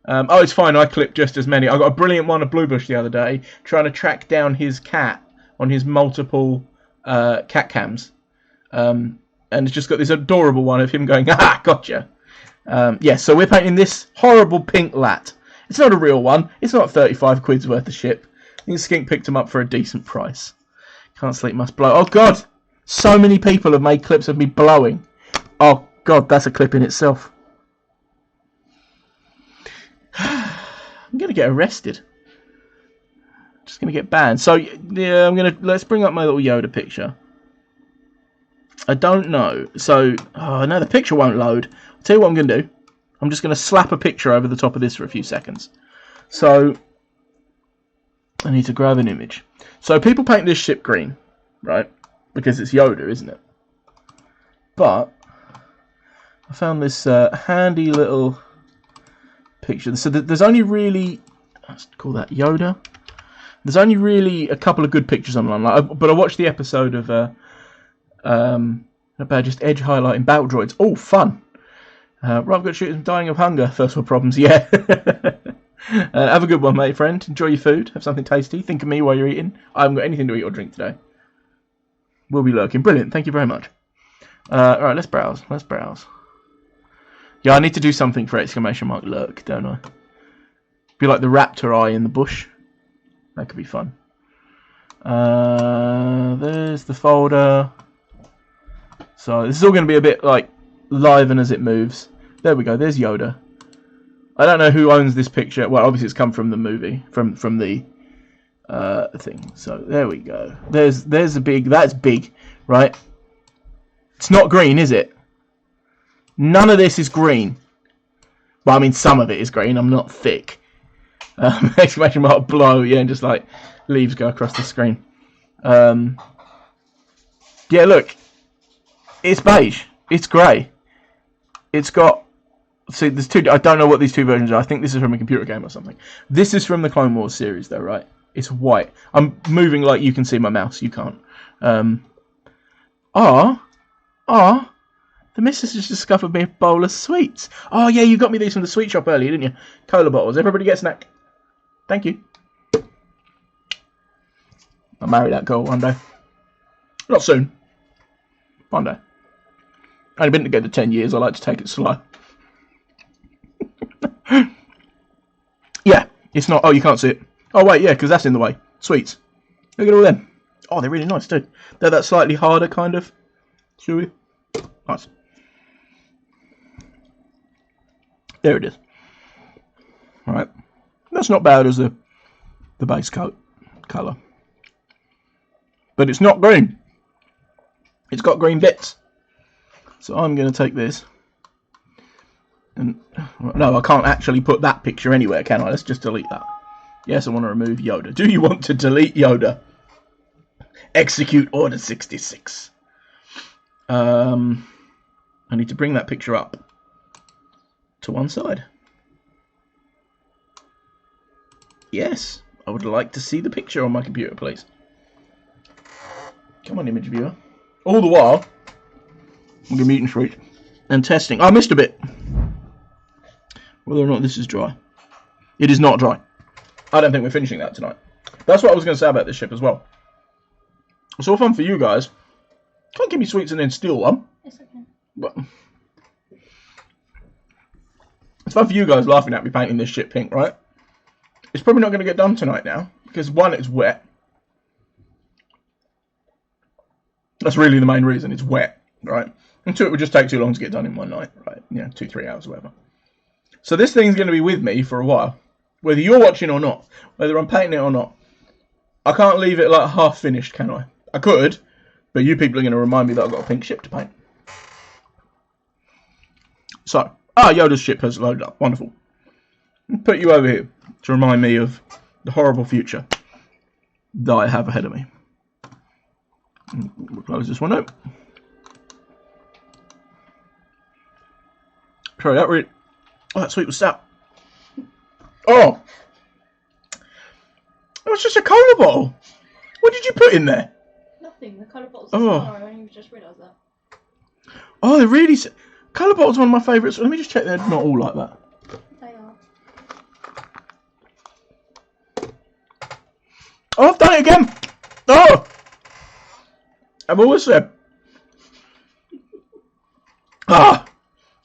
Oh, it's fine. I clipped just as many. I got a brilliant one of Bluebush the other day trying to track down his cat on his multiple cat cams. And it's just got this adorable one of him going, ah, gotcha. Yeah, so we're painting this horrible pink lat. It's not a real one. It's not 35 quid's worth of ship. I think Skink picked them up for a decent price. Can't Sleep Must Blow. Oh, God. So many people have made clips of me blowing. Oh, God, that's a clip in itself. I'm going to get arrested. Just going to get banned. So, yeah, let's bring up my little Yoda picture. I don't know. So, oh, no, the picture won't load. I'll tell you what I'm going to do. I'm just going to slap a picture over the top of this for a few seconds. So, I need to grab an image. So, people paint this ship green, right? Because it's Yoda, isn't it? But I found this handy little picture. So there's only really, let's call that Yoda. There's only really a couple of good pictures online. But I watched the episode of about just edge highlighting battle droids. Oh, fun! Right, I've got shooters dying of hunger. First world problems. Yeah. Have a good one, mate, friend. Enjoy your food. Have something tasty. Think of me while you're eating. I haven't got anything to eat or drink today. We'll be lurking. Brilliant. Thank you very much. Alright, let's browse. Yeah, I need to do something for exclamation mark lurk, don't I? Be like the raptor eye in the bush. That could be fun. There's the folder. So this is all going to be a bit like liven as it moves. There we go. There's Yoda. I don't know who owns this picture. Well, obviously it's come from the movie, from the thing. So there we go. There's a big. That's big, right? It's not green, is it? None of this is green. Well, I mean, some of it is green. I'm not thick. Exclamation mark blow. Yeah, and just like leaves go across the screen. Yeah, look. It's beige. It's grey. It's got. See, there's two. I don't know what these two versions are. I think this is from a computer game or something. This is from the Clone Wars series, though, right? It's white. I'm moving like you can see my mouse. You can't. The missus has discovered me a bowl of sweets. Oh, yeah, you got me these from the sweet shop earlier, didn't you? Cola bottles. Everybody get a snack. Thank you. I'll marry that girl one day. Not soon. One day. I've been together 10 years. I like to take it slow. Yeah, it's not. Oh, you can't see it. Oh, wait, yeah, because that's in the way. Sweets. Look at all them. Oh, they're really nice, too. They're that slightly harder kind of. Chewy. Nice. There it is. Right, that's not bad as the base coat colour, but it's not green. It's got green bits. So I'm going to take this, and no, I can't actually put that picture anywhere, can I? Let's just delete that. Yes, I want to remove Yoda. Do you want to delete Yoda? Execute Order 66. I need to bring that picture up to one side. Yes, I would like to see the picture on my computer, please. Come on, image viewer. All the while, I'm going to be eating fruit and testing. I missed a bit. Whether or not this is dry. It is not dry. I don't think we're finishing that tonight. That's what I was going to say about this ship as well. It's all fun for you guys. Can't give me sweets and then steal one. It's okay. But it's fun for you guys laughing at me painting this ship pink, right? It's probably not going to get done tonight now. Because one, it's wet. That's really the main reason. It's wet, right? And two, it would just take too long to get done in one night, right? Yeah, 2-3 hours or whatever. So this thing's going to be with me for a while. Whether you're watching or not. Whether I'm painting it or not. I can't leave it like half finished, can I? I could, but you people are going to remind me that I've got a pink ship to paint. So, Yoda's ship has loaded up. Wonderful. I'll put you over here to remind me of the horrible future that I have ahead of me. We'll close this one out. Sorry, that really... Oh, that sweet was stout. Oh! It was just a cola bottle. What did you put in there? Nothing. The colour bottles are smaller. I only just realised that. Oh, they're really... Colour bottles are one of my favourites. Let me just check they're not all like that. They are. Oh, I've done it again! Oh! I've always said... I've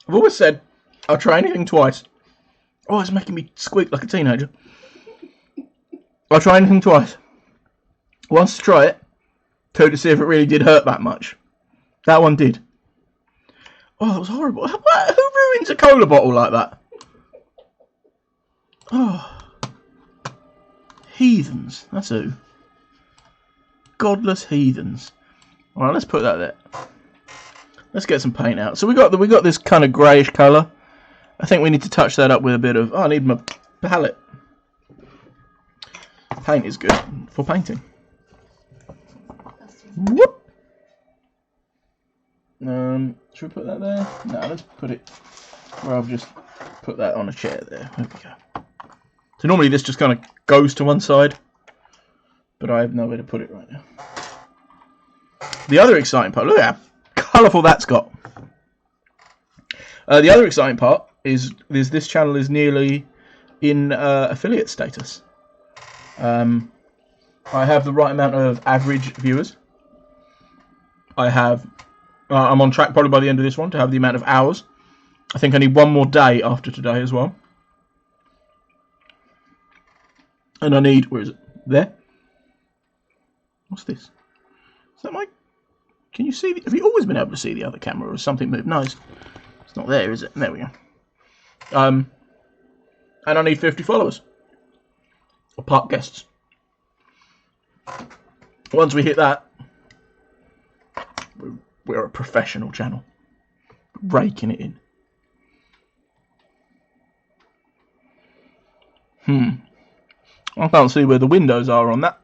always said I'll try anything twice. Oh, it's making me squeak like a teenager. I'll try anything twice. Once to try it. Two to see if it really did hurt that much. That one did. Oh, that was horrible. Who ruins a cola bottle like that? Oh. Heathens. That's who. Godless heathens. Alright, let's put that there. Let's get some paint out. So we got this kind of greyish colour. I think we need to touch that up with a bit of... Oh, I need my palette. Paint is good for painting. Whoop! Should we put that there? No, let's put it where I've just put that on a chair there. There we go. So normally this just kind of goes to one side, but I have nowhere to put it right now. The other exciting part, look at how colourful that's got. The other exciting part is this channel is nearly in affiliate status. I have the right amount of average viewers. I'm on track probably by the end of this one to have the amount of hours. I think I need one more day after today as well. And I need... Where is it? There? What's this? Is that my... Can you see... Have you always been able to see the other camera or has something moved? No, it's not there, is it? There we go. And I need 50 followers. Or park guests. Once we hit that, we're a professional channel. Raking it in. I can't see where the windows are on that.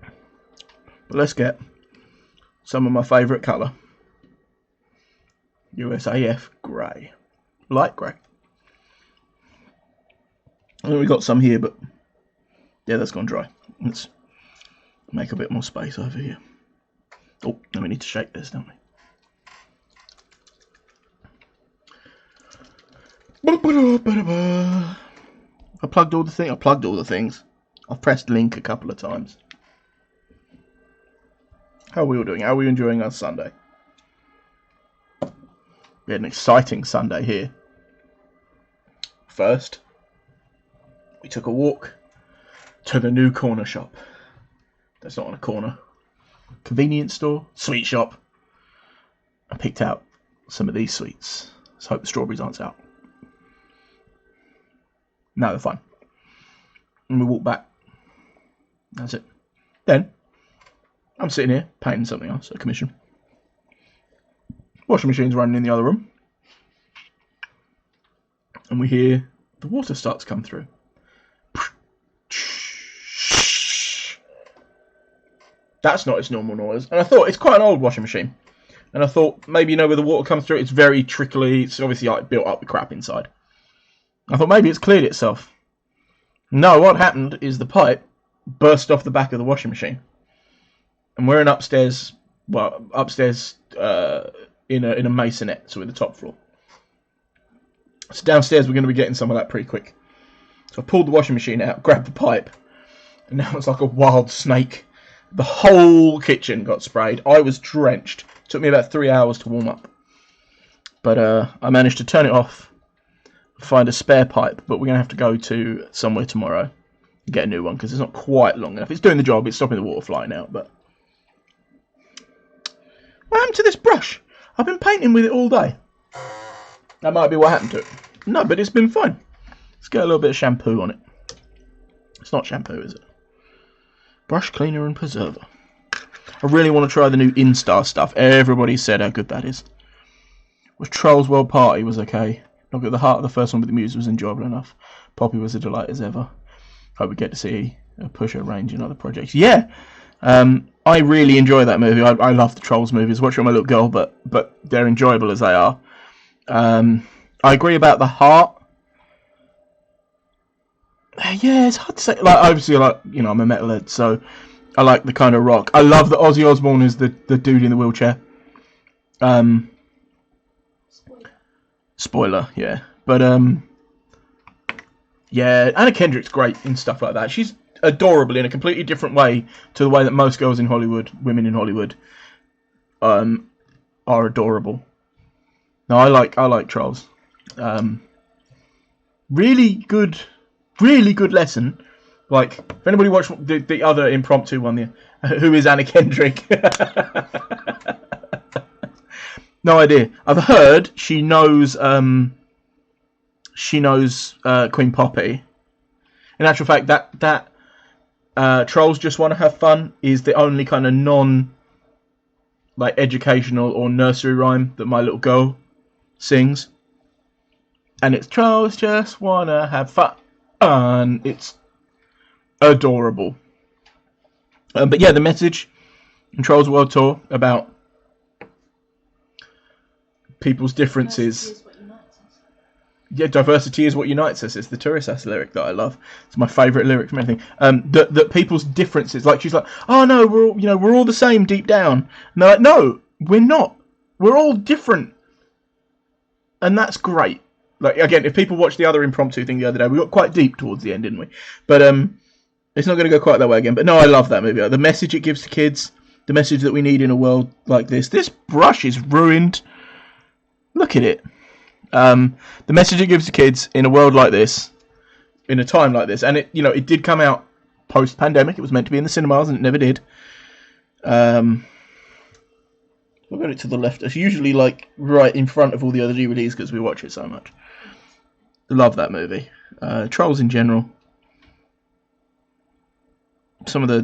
But let's get some of my favourite colour. USAF grey. Light grey. And then we got some here, but yeah, that's gone dry. Let's make a bit more space over here. Oh, then we need to shake this, don't we? I plugged all the things. I've pressed link a couple of times. How are we all doing? How are we enjoying our Sunday? We had an exciting Sunday here. First, we took a walk to the new corner shop. That's not on a corner. Convenience store, sweet shop. I picked out some of these sweets. Let's hope the strawberries aren't out. No, they're fine. And we walk back. That's it. Then, I'm sitting here painting something else, a commission. Washing machine's running in the other room. And we hear the water start to come through. That's not its normal noise. And I thought, it's quite an old washing machine. And I thought, maybe, where the water comes through, it's very trickly. It's obviously like built up with crap inside. I thought maybe it's cleared itself. No, what happened is the pipe burst off the back of the washing machine. And we're in upstairs in a masonette, so we're the top floor. So downstairs we're going to be getting some of that pretty quick. So I pulled the washing machine out, grabbed the pipe, and now it's like a wild snake. The whole kitchen got sprayed. I was drenched. It took me about 3 hours to warm up. But I managed to turn it off, find a spare pipe, but we're going to have to go to somewhere tomorrow and get a new one because it's not quite long enough. It's doing the job. It's stopping the water flying out, but... What happened to this brush? I've been painting with it all day. That might be what happened to it. No, but it's been fine. Let's get a little bit of shampoo on it. It's not shampoo, is it? Brush cleaner and preserver. I really want to try the new Instar stuff. Everybody said how good that is. Was Trolls World Party was okay. Not good. The heart of the first one with the muse was enjoyable enough. Poppy was a delight as ever. Hope we get to see a push her range in other projects. Yeah! I really enjoy that movie. I love the Trolls movies. Watch it with my little girl, but they're enjoyable as they are. I agree about the heart. Yeah, it's hard to say. Like, obviously, I'm a metalhead, so I like the kind of rock. I love that Ozzy Osbourne is the dude in the wheelchair. Spoiler, yeah. But yeah, Anna Kendrick's great in stuff like that. She's adorable in a completely different way to the way that most girls in Hollywood, women in Hollywood, are adorable. No, I like Trolls. Really good lesson. Like, if anybody watched the other Impromptu one, who is Anna Kendrick? No idea. I've heard she knows Queen Poppy. In actual fact, that Trolls Just Want to Have Fun is the only kind of educational or nursery rhyme that my little girl sings. And it's Trolls Just Want to Have Fun. It's adorable. But yeah, the message in Trolls World Tour about people's differences. Yeah, diversity is what unites us. It's the Tourist Ass lyric that I love. It's my favourite lyric from anything. That people's differences, like she's like, oh no, we're all the same deep down. And they're like, no, we're not. We're all different, and that's great. Like, again, if people watched the other Impromptu thing the other day, we got quite deep towards the end, didn't we? But it's not going to go quite that way again. But no, I love that movie. The message it gives to kids, the message that we need in a world like this. This brush is ruined. Look at it. The message it gives to kids in a world like this, in a time like this, and it did come out post-pandemic. It was meant to be in the cinemas, and it never did. I've got it to the left. It's usually like right in front of all the other DVDs because we watch it so much. Love that movie. Trolls in general. Some of the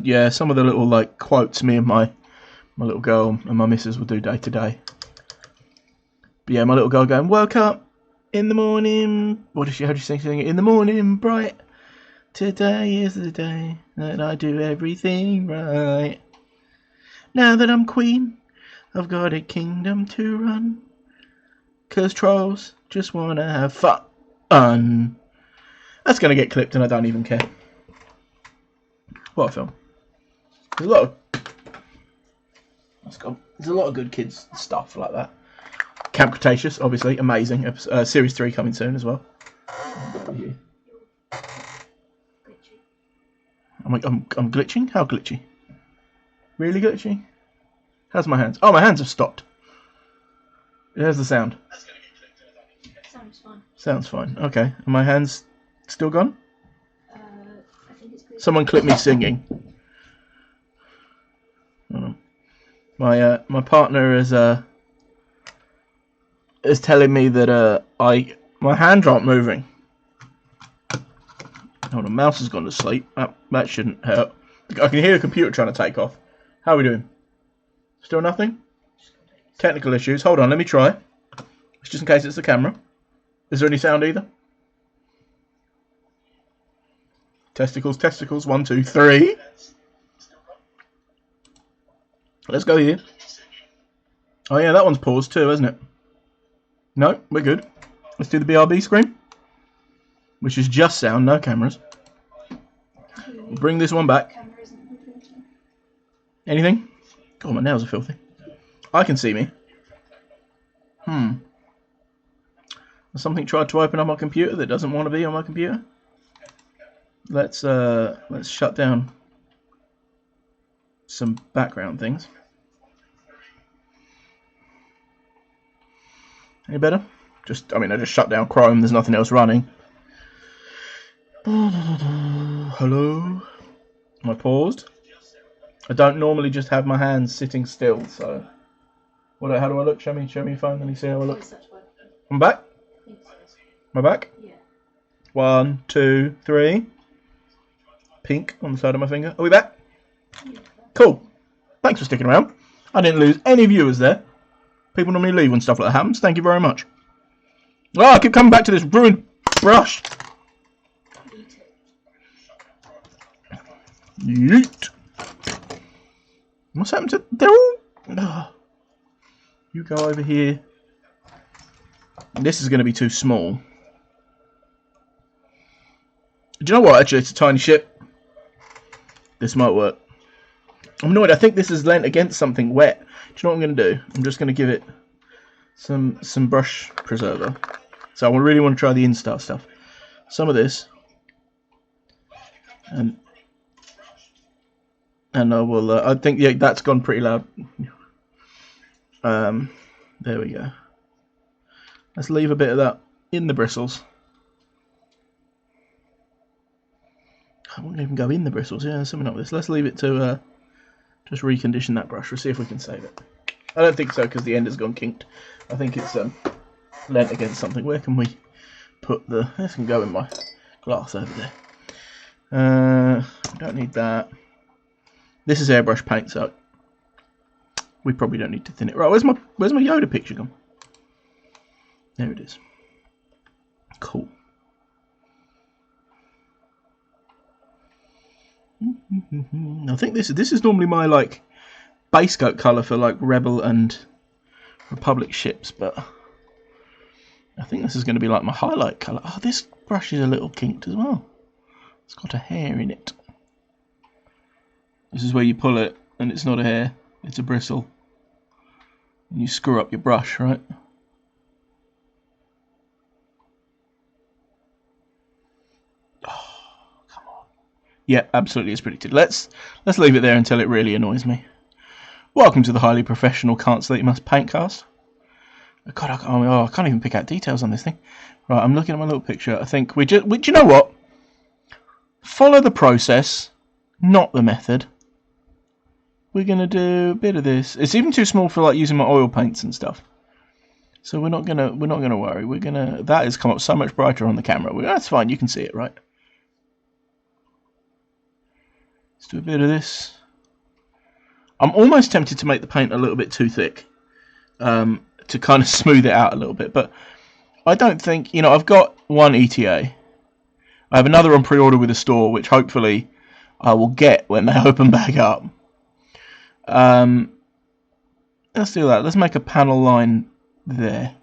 little like quotes me and my little girl and my missus will do day to day. But yeah, my little girl going, woke up in the morning. How do you sing it? In the morning, bright. Today is the day that I do everything right. Now that I'm queen, I've got a kingdom to run. 'Cause trolls just wanna have fun. That's gonna get clipped and I don't even care. What a film. There's a lot of good kids stuff like that. Camp Cretaceous, obviously, amazing. Series 3 coming soon as well. I'm glitching? How glitchy? Really glitchy? How's my hands? Oh, my hands have stopped. There's the sound. Sounds fine. Sounds fine. Okay. Are my hands still gone? I think it's good. Someone clip me singing. My partner is telling me that my hands aren't moving. Hold on, mouse has gone to sleep. That shouldn't hurt. I can hear the computer trying to take off. How are we doing? Still nothing? Technical issues. Hold on, let me try. Just in case it's the camera. Is there any sound either? Testicles, testicles. 1, 2, 3. Let's go here. Oh yeah, that one's paused too, isn't it? No, we're good. Let's do the BRB screen, which is just sound, no cameras. We'll bring this one back. Anything? God, my nails are filthy. I can see me. Has something tried to open up my computer that doesn't want to be on my computer? Let's shut down some background things. Any better? I just shut down Chrome. There's nothing else running. Hello. Am I paused? I don't normally just have my hands sitting still, so. How do I look? Show me your phone. Let me see how I look. I'm back. Am I back? Yeah. 1, 2, 3. Pink on the side of my finger. Are we back? Yeah. Cool. Thanks for sticking around. I didn't lose any viewers there. People normally leave when stuff like that happens. Thank you very much. Oh, I keep coming back to this ruined brush. Yeet. What's happened to... They're all... Oh. You go over here. This is going to be too small. Do you know what? Actually, it's a tiny ship. This might work. I'm annoyed. I think this is lent against something wet. Do you know what I'm going to do? I'm just going to give it some brush preserver. So I really want to try the Insta stuff. Some of this. And I will... I think, yeah, that's gone pretty loud. There we go. Let's leave a bit of that in the bristles. I won't even go in the bristles. Yeah, something like this. Let's leave it to just recondition that brush. We'll see if we can save it. I don't think so because the end has gone kinked. I think it's lent against something. Where can we put the... This can go in my glass over there. Don't need that. This is airbrush paint, so we probably don't need to thin it. Right, where's my Yoda picture gone? There it is. Cool. I think this is normally my like base coat colour for like Rebel and Republic ships, but I think this is going to be like my highlight colour. Oh, this brush is a little kinked as well. It's got a hair in it. This is where you pull it and it's not a hair, it's a bristle. And you screw up your brush, right? Yeah, absolutely as predicted. Let's leave it there until it really annoys me. Welcome to the highly professional Can't Sleep Must Paintcast. God, I can't even pick out details on this thing. Right, I'm looking at my little picture. I think do you know what? Follow the process, not the method. We're gonna do a bit of this. It's even too small for like using my oil paints and stuff. So we're not gonna worry. That has come up so much brighter on the camera. That's fine. You can see it, right? Let's do a bit of this. I'm almost tempted to make the paint a little bit too thick to kind of smooth it out a little bit, but I don't think, I've got one ETA. I have another on pre-order with a store, which hopefully I will get when they open back up. Let's do that. Let's make a panel line there.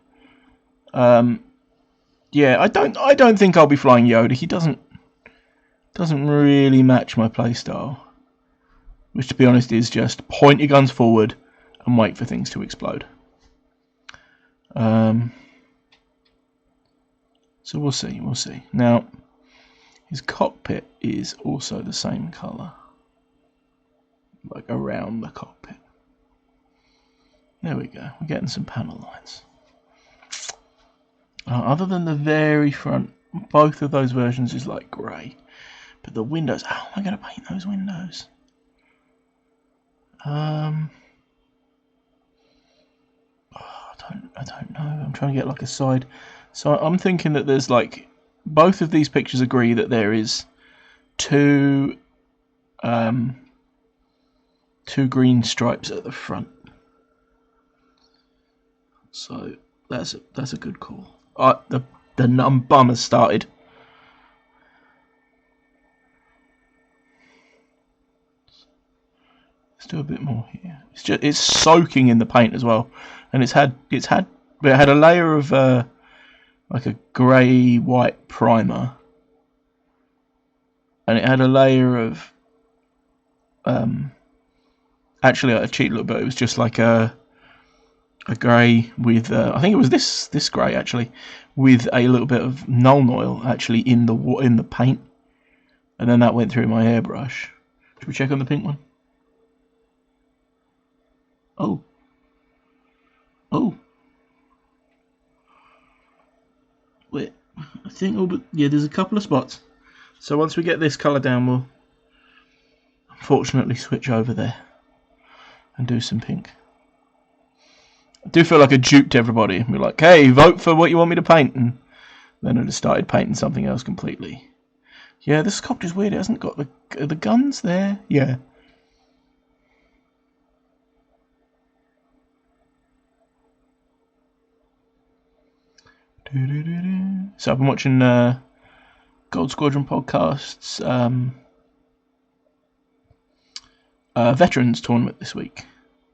Yeah, I don't think I'll be flying Yoda. He doesn't really match my playstyle, which to be honest is just point your guns forward and wait for things to explode. So we'll see. Now, his cockpit is also the same colour, like around the cockpit. There we go. We're getting some panel lines. Other than the very front, both of those versions is like grey. But the windows, how am I going to paint those windows? I don't know. I'm trying to get like a side. So I'm thinking that there's like, both of these pictures agree that there is two green stripes at the front. So that's a good call. The numb bum has started. Let's do a bit more here. It's soaking in the paint as well, and it had a layer of like a grey white primer, and it had a layer of actually I cheated a little bit. It was just like a grey with I think it was this grey actually with a little bit of Nuln Oil actually in the paint, and then that went through my airbrush. Should we check on the pink one? Oh. Wait, I think there's a couple of spots. So once we get this colour down, we'll unfortunately switch over there and do some pink. I do feel like I duped everybody. We're like, hey, vote for what you want me to paint, and then I just started painting something else completely. Yeah, this sculpture's weird. It hasn't got the guns there. Yeah. So I've been watching Gold Squadron podcasts veterans tournament this week.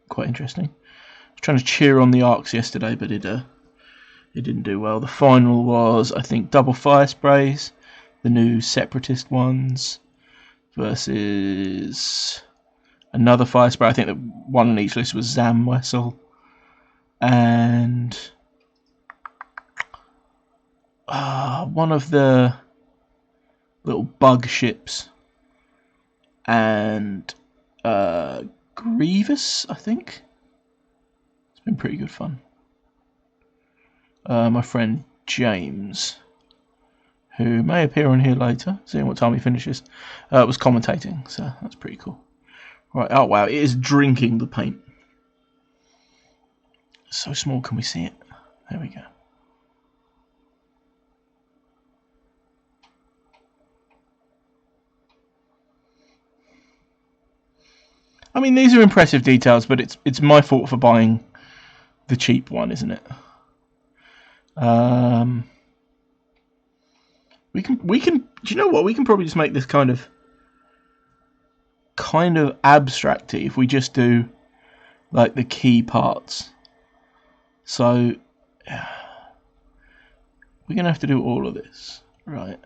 Quite interesting. I was trying to cheer on the arcs yesterday, but it didn't do well. The final was, I think, double fire sprays, the new separatist ones, versus another fire spray. I think that one on each list was Zam Wessel, and one of the little bug ships, and Grievous, I think. It's been pretty good fun. My friend James, who may appear on here later, seeing what time he finishes, was commentating, so that's pretty cool. Right, oh wow, it is drinking the paint. So small, can we see it? There we go. I mean, these are impressive details, but it's my fault for buying the cheap one, isn't it? We can. Do you know what? We can probably just make this kind of abstracty if we just do like the key parts. So we're gonna have to do all of this, right?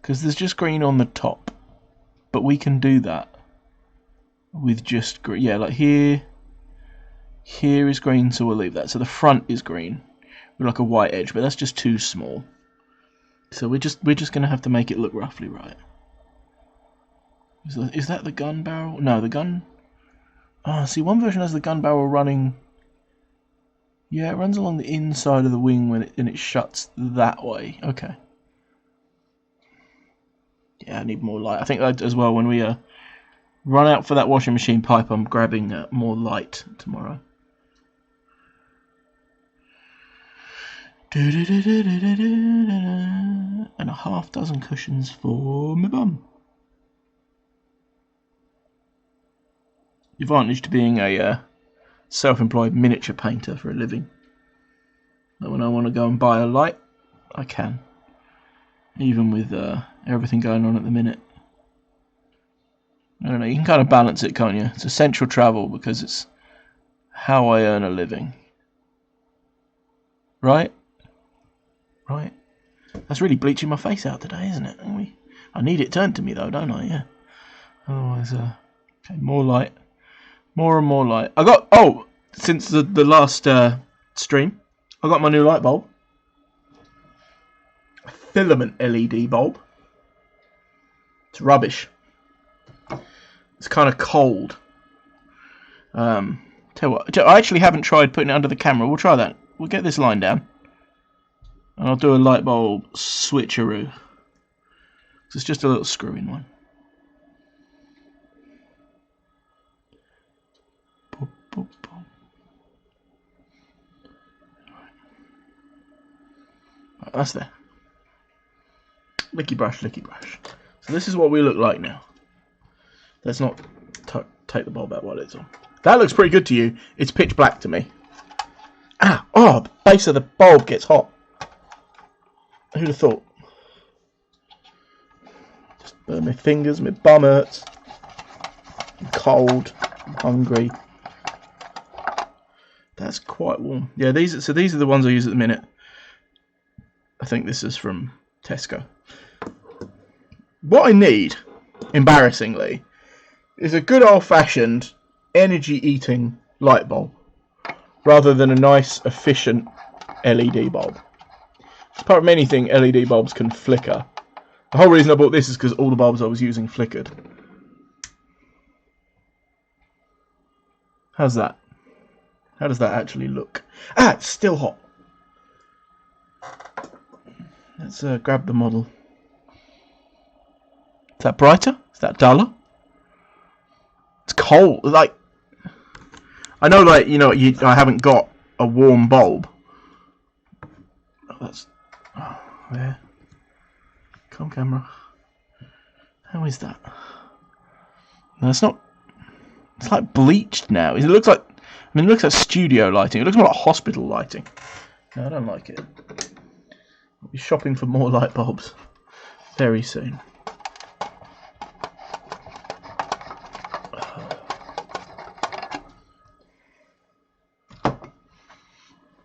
Because there's just green on the top. But we can do that with just green. Yeah, like here is green, so we'll leave that. So the front is green with like a white edge, but that's just too small. So we're just gonna have to make it look roughly right. Is that the gun barrel? No, the gun. Ah, see, one version has the gun barrel running. Yeah, it runs along the inside of the wing and it shuts that way. Okay. Yeah, I need more light. I think as well, when we run out for that washing machine pipe, I'm grabbing more light tomorrow. And a half dozen cushions for my bum. The advantage to being a self-employed miniature painter for a living. That when I want to go and buy a light, I can. Even with everything going on at the minute. I don't know, you can kind of balance it, can't you? It's essential travel because it's how I earn a living. Right? Right. That's really bleaching my face out today, isn't it? I need it turned to me though, don't I? Yeah. Otherwise, okay, more light. More and more light. Since the last stream, I got my new light bulb. Filament LED bulb. It's rubbish. It's kind of cold. Tell you what, I actually haven't tried putting it under the camera. We'll try that. We'll get this line down, and I'll do a light bulb switcheroo. It's just a little screw-in one. Boop, boop, boop. Right, that's there. Licky brush, licky brush. So this is what we look like now. Let's not take the bulb out while it's on. That looks pretty good to you. It's pitch black to me. Ah! Oh, the base of the bulb gets hot. Who'd have thought? Just burn my fingers, my bum hurts. I'm cold. I'm hungry. That's quite warm. Yeah, these are the ones I use at the minute. I think this is from Tesco. What I need, embarrassingly, is a good old-fashioned energy-eating light bulb, rather than a nice, efficient LED bulb. Apart from anything, LED bulbs can flicker. The whole reason I bought this is because all the bulbs I was using flickered. How's that? How does that actually look? Ah, it's still hot. Let's grab the model. Is that brighter? Is that duller? It's cold. Like, I know, like, you know, I haven't got a warm bulb. Oh, that's there. Come, camera. How is that? No, it's not. It's like bleached now. It looks like. I mean, it looks like studio lighting. It looks more like hospital lighting. No, I don't like it. I'll be shopping for more light bulbs very soon.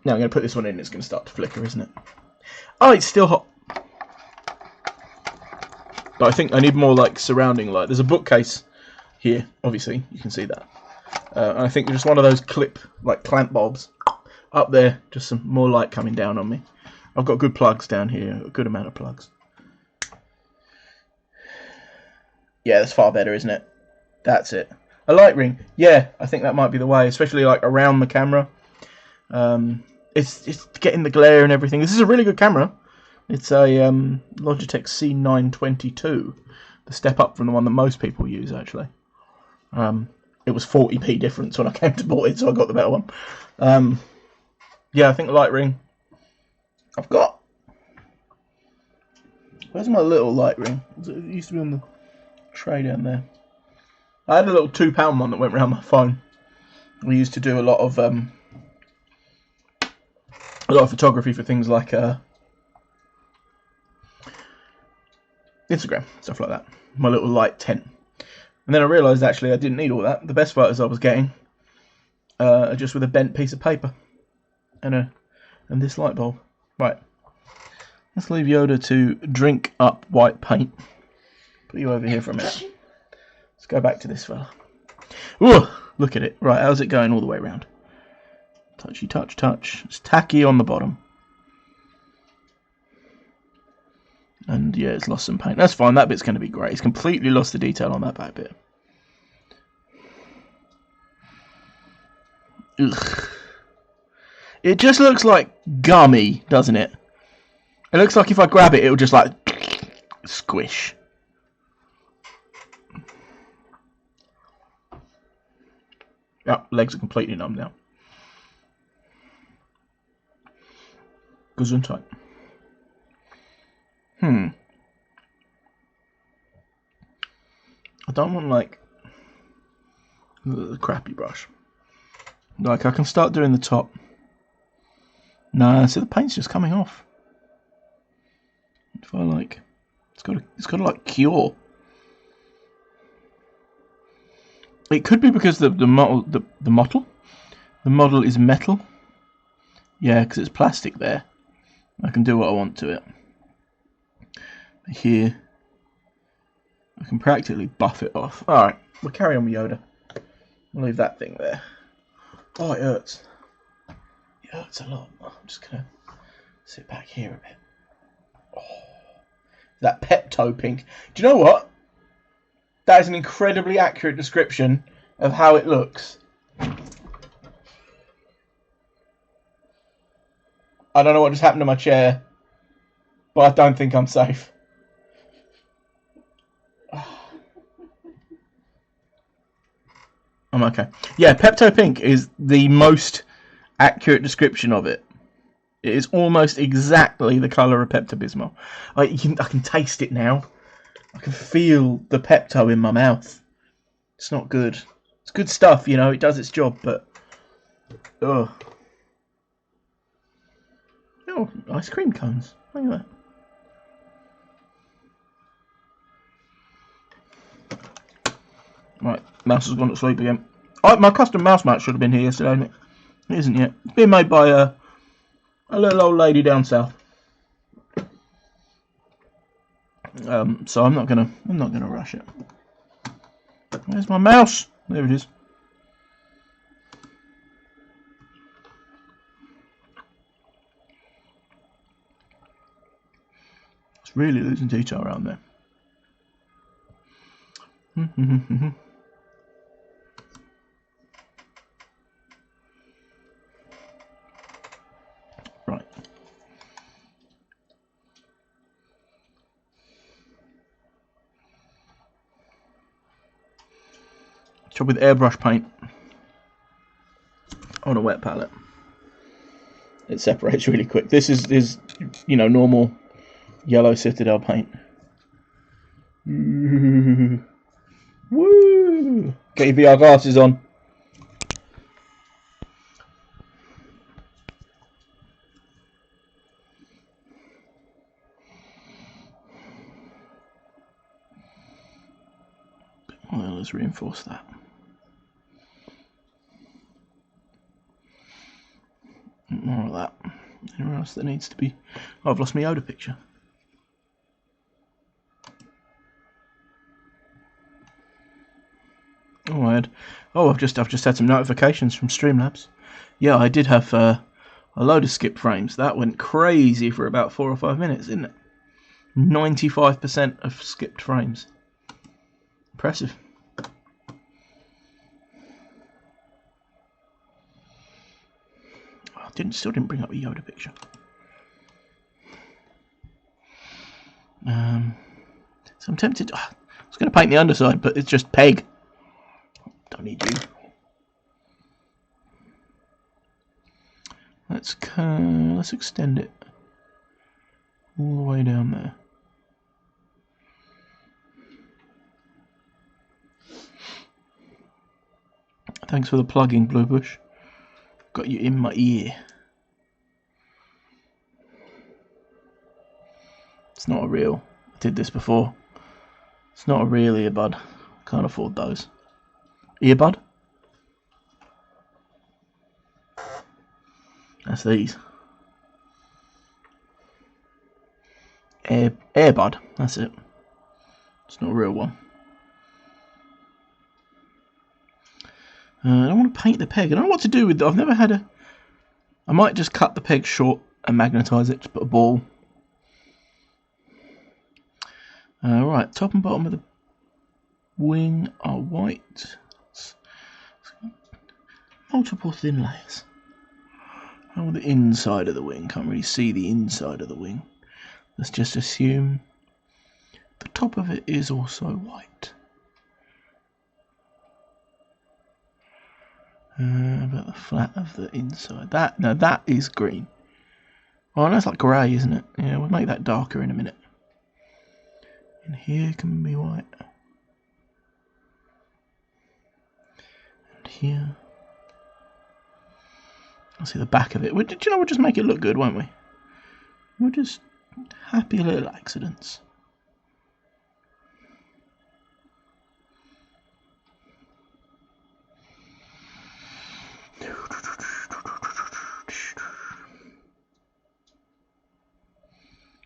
Now I'm going to put this one in. It's going to start to flicker, isn't it? Oh, it's still hot. But I think I need more like surrounding light. There's a bookcase here. Obviously, you can see that. And I think just one of those clamp bulbs up there. Just some more light coming down on me. I've got good plugs down here. A good amount of plugs. Yeah, that's far better, isn't it? That's it. A light ring. Yeah, I think that might be the way, especially like around the camera. It's getting the glare and everything. This is a really good camera. It's a Logitech C922, the step up from the one that most people use, actually. It was 40p difference when I came to buy it, so I got the better one. Yeah, I think the light ring. I've got. Where's my little light ring? It used to be on the tray down there. I had a little £2 one that went around my phone. We used to do a lot of photography for things like Instagram, stuff like that. My little light tent. And then I realised actually I didn't need all that. The best photos I was getting are just with a bent piece of paper and this light bulb. Right. Let's leave Yoda to drink up white paint. Put you over here for a minute. Let's go back to this fella. Ooh, look at it. Right, how's it going all the way around? Touchy, touch, touch. It's tacky on the bottom. And yeah, it's lost some paint. That's fine. That bit's going to be great. It's completely lost the detail on that back bit. Ugh. It just looks like gummy, doesn't it? It looks like if I grab it, it'll just like squish. Yep, legs are completely numb now. Gesundheit. I don't want like the crappy brush. Like I can start doing the top. Nah, see the paint's just coming off. If I like, it's got to like cure. It could be because the model is metal. Yeah, because it's plastic there. I can do what I want to it. Here, I can practically buff it off. Alright, we'll carry on with Yoda. We'll leave that thing there. Oh, it hurts. It hurts a lot. I'm just going to sit back here a bit. Oh, that Pepto pink. Do you know what? That is an incredibly accurate description of how it looks. I don't know what just happened to my chair, but I don't think I'm safe. I'm okay. Yeah, Pepto Pink is the most accurate description of it. It is almost exactly the colour of Pepto-Bismol. I can taste it now. I can feel the Pepto in my mouth. It's not good. It's good stuff, you know. It does its job, but ugh. Oh, ice cream cones. Look at that. Right, mouse has gone to sleep again. My custom mouse mat should have been here yesterday, it isn't yet. It's been made by a little old lady down south. So I'm not gonna rush it. Where's my mouse? There it is. It's really losing detail around there. Right. Job with airbrush paint on a wet palette. It separates really quick. This is normal yellow Citadel paint. Woo! Get your VR glasses on. Well, let's reinforce that. More of that. Anywhere else that needs to be? Oh, I've lost my Yoda picture. I've just had some notifications from Streamlabs. Yeah, I did have a load of skipped frames. That went crazy for about 4 or 5 minutes, didn't it? 95% of skipped frames. Impressive. Still didn't bring up a Yoda picture. So I'm tempted. I was going to paint the underside, but it's just peg. Don't need you. Let's extend it all the way down there. Thanks for the plugging, Bluebush. Got you in my ear. It's not a real. I did this before. It's not a real earbud. Can't afford those. Earbud? That's these. Airbud. That's it. It's not a real one. I don't want to paint the peg. I don't know what to do with that. I've never had a... I might just cut the peg short and magnetise it to put a ball. Right, top and bottom of the wing are white. Multiple thin layers. Oh, the inside of the wing. Can't really see the inside of the wing. Let's just assume the top of it is also white. About the flat of the inside. That is green. Oh, that's like grey, isn't it? Yeah, we'll make that darker in a minute. And here can be white. And here. I'll see the back of it. Do you know, we'll just make it look good, won't we? We're just happy little accidents.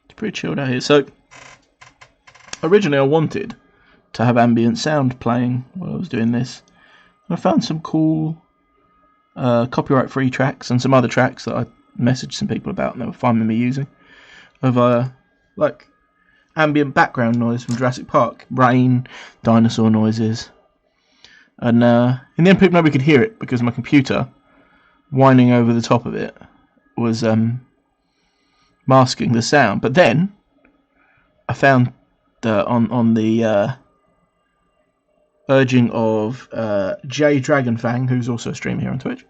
It's pretty chilled out here. So, originally I wanted to have ambient sound playing while I was doing this. I found some cool copyright-free tracks and some other tracks that I messaged some people about and they were fine with me using. Of like ambient background noise from Jurassic Park, rain, dinosaur noises. And in the end, nobody could hear it because my computer, whining over the top of it, was masking the sound. But then I found on the urging of Jay Dragonfang, who's also a streamer here on Twitch,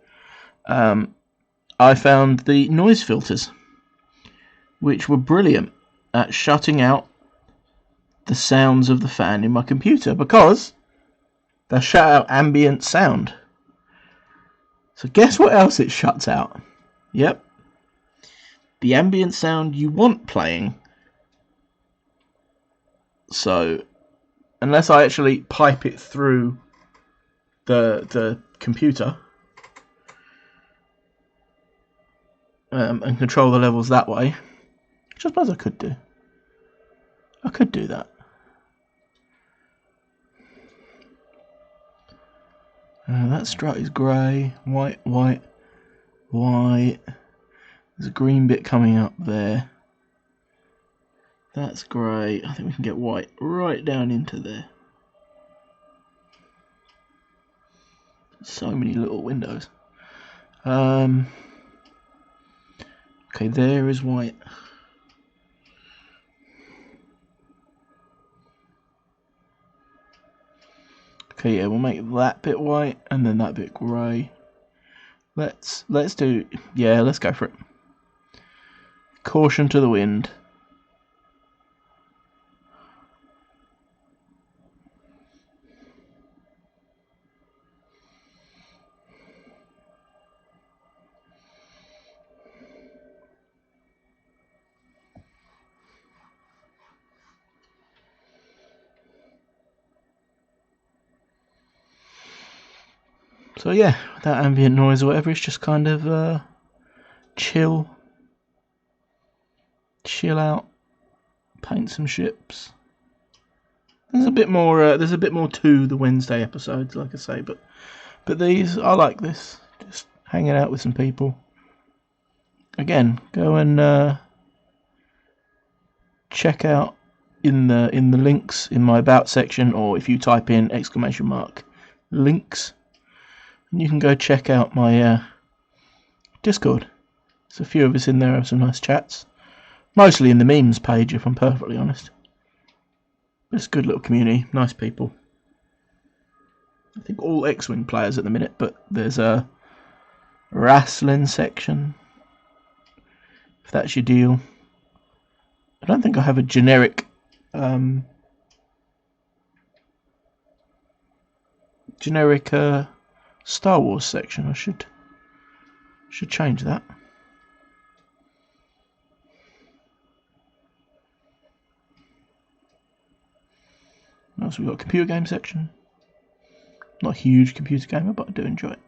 I found the noise filters, which were brilliant at shutting out the sounds of the fan in my computer, because they shut out ambient sound. So guess what else it shuts out? Yep, the ambient sound you want playing. So unless I actually pipe it through the computer and control the levels that way, which I suppose I could do. I could do that. That strut is grey, white, white, white. There's a green bit coming up there. That's grey. I think we can get white right down into there. So many little windows. Okay, there is white. Okay, yeah, we'll make that bit white and then that bit grey. Let's do, yeah, let's go for it. Caution to the wind. So yeah, that ambient noise or whatever, it's just kind of chill out, paint some ships. There's a bit more. There's a bit more to the Wednesday episodes, like I say, but these, I like this. Just hanging out with some people. Again, go and check out in the links in my about section, or if you type in !links. You can go check out my Discord. There's a few of us in there, have some nice chats. Mostly in the memes page, if I'm perfectly honest. It's a good little community, nice people. I think all X-Wing players at the minute, but there's a wrestling section, if that's your deal. I don't think I have a generic Star Wars section. I should change that. Also, we've got a computer game section. Not a huge computer gamer, but I do enjoy it.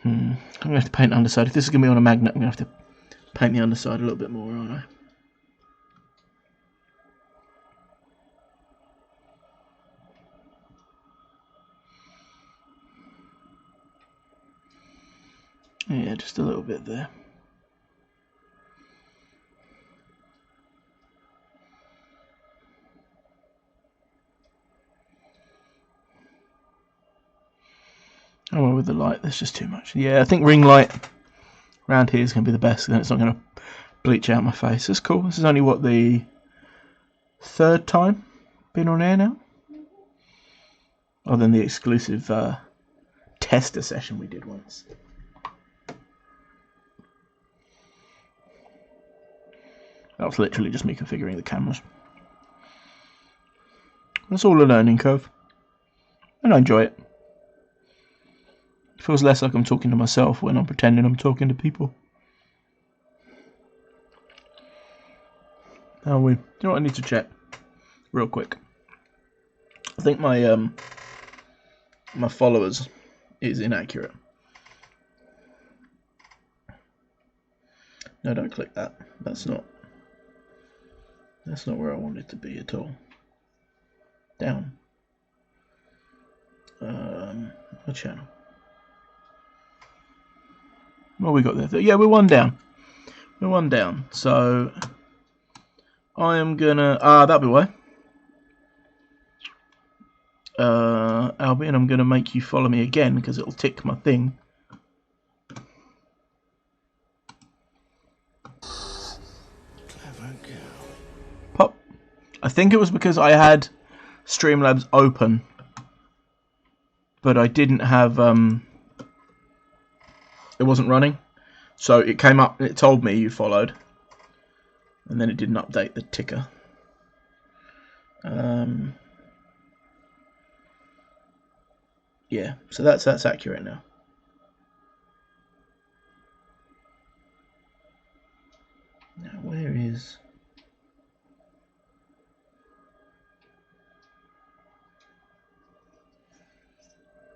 I'm going to have to paint the underside. If this is going to be on a magnet, I'm going to have to paint the underside a little bit more, aren't I? Yeah, just a little bit there. Oh, well, with the light, there's just too much. Yeah, I think ring light around here is going to be the best, then it's not going to bleach out my face. That's cool. This is only, what, the third time been on air now? Other than the exclusive tester session we did once. That was literally just me configuring the cameras. That's all a learning curve. And I enjoy it. It feels less like I'm talking to myself when I'm pretending I'm talking to people. Now you know what I need to check real quick. I think my my followers is inaccurate. No, don't click that. That's not where I want it to be at all. Down. A channel. What we got there? Yeah, we're one down. We're one down. So I am gonna. That'll be why. Albion, I'm gonna make you follow me again because it'll tick my thing. Clever girl. Pop. I think it was because I had Streamlabs open, but I didn't have it wasn't running. So it came up, it told me you followed. And then it didn't update the ticker. Yeah, so that's accurate now. Now where is...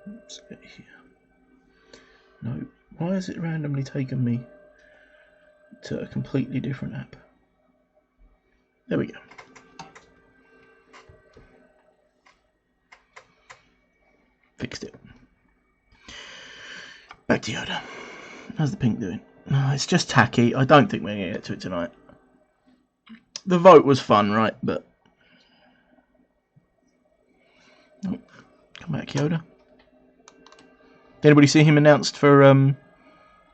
Let's get here. No, why is it randomly taken me to a completely different app? There we go. Fixed it. Back to Yoda. How's the pink doing? No, it's just tacky. I don't think we're going to get to it tonight. The vote was fun, right? But... Oh, come back, Yoda. Anybody see him announced for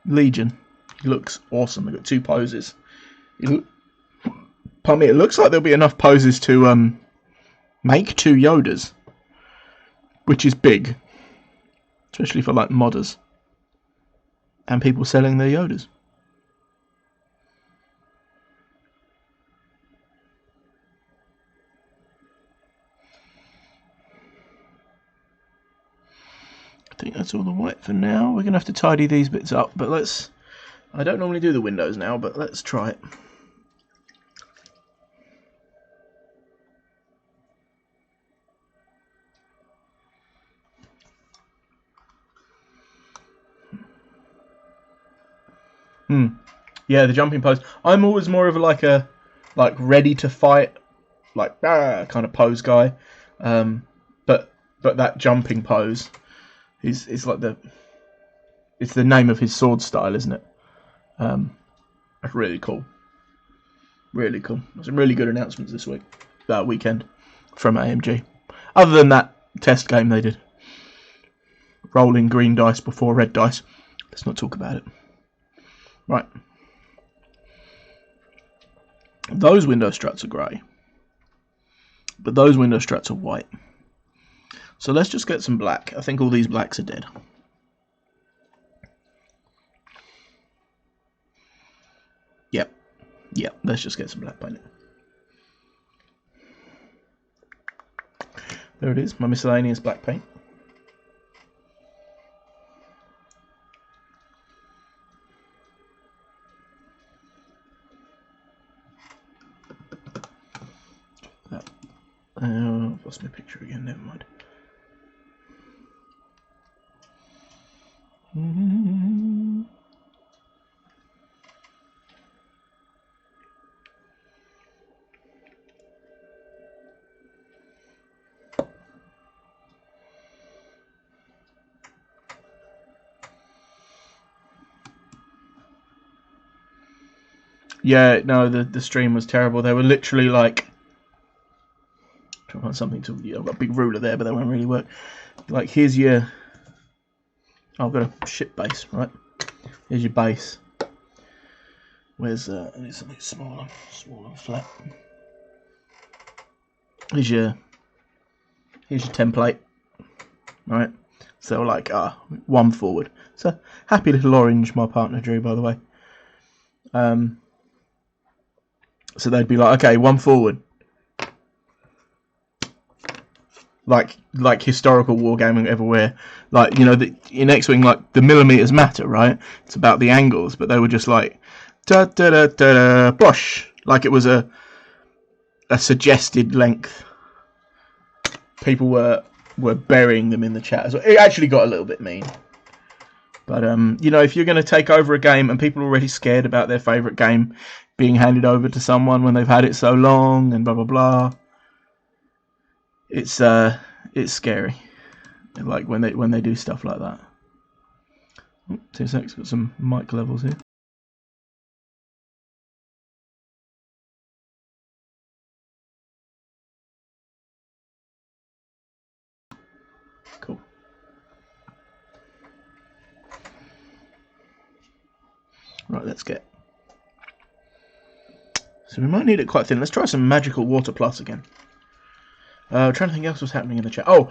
Legion? He looks awesome. They've got 2 poses. Pardon me, it looks like there'll be enough poses to make 2 Yodas. Which is big. Especially for like modders. And people selling their Yodas. I think that's all the white for now. We're going to have to tidy these bits up, but let's... I don't normally do the windows now, but let's try it. Yeah, the jumping pose. I'm always more of a ready to fight, kind of pose guy. But that jumping pose is like it's the name of his sword style, isn't it? That's really cool. Really cool. Some really good announcements this weekend from AMG. Other than that test game they did, rolling green dice before red dice. Let's not talk about it. Right. Those window struts are grey, but those window struts are white. So let's just get some black. I think all these blacks are dead. Yep, let's just get some black paint. There it is, my miscellaneous black paint. I've lost my picture again, never mind. Yeah, no, the stream was terrible. They were literally like... Trying to find something to... I've got a big ruler there, but that won't really work. Like, here's your... Oh, I've got a ship base, right? Here's your base. Where's... I need something smaller and flat. Here's your template. Right? So, like, 1 forward. It's a happy little orange my partner drew, by the way. So they'd be like, okay, 1 forward. Like historical wargaming everywhere. Like, you know, in X-Wing, like, the millimeters matter, right? It's about the angles, but they were just like, da-da-da-da-da, bosh. Like it was a suggested length. People were burying them in the chat as well. It actually got a little bit mean. But, you know, if you're going to take over a game and people are already scared about their favourite game being handed over to someone when they've had it so long and blah, blah, blah, it's scary. Like when they do stuff like that. Oh, 2 seconds, got some mic levels here. Cool. Right, let's get... So we might need it quite thin. Let's try some magical water plus again. Trying to think else was happening in the chat. Oh,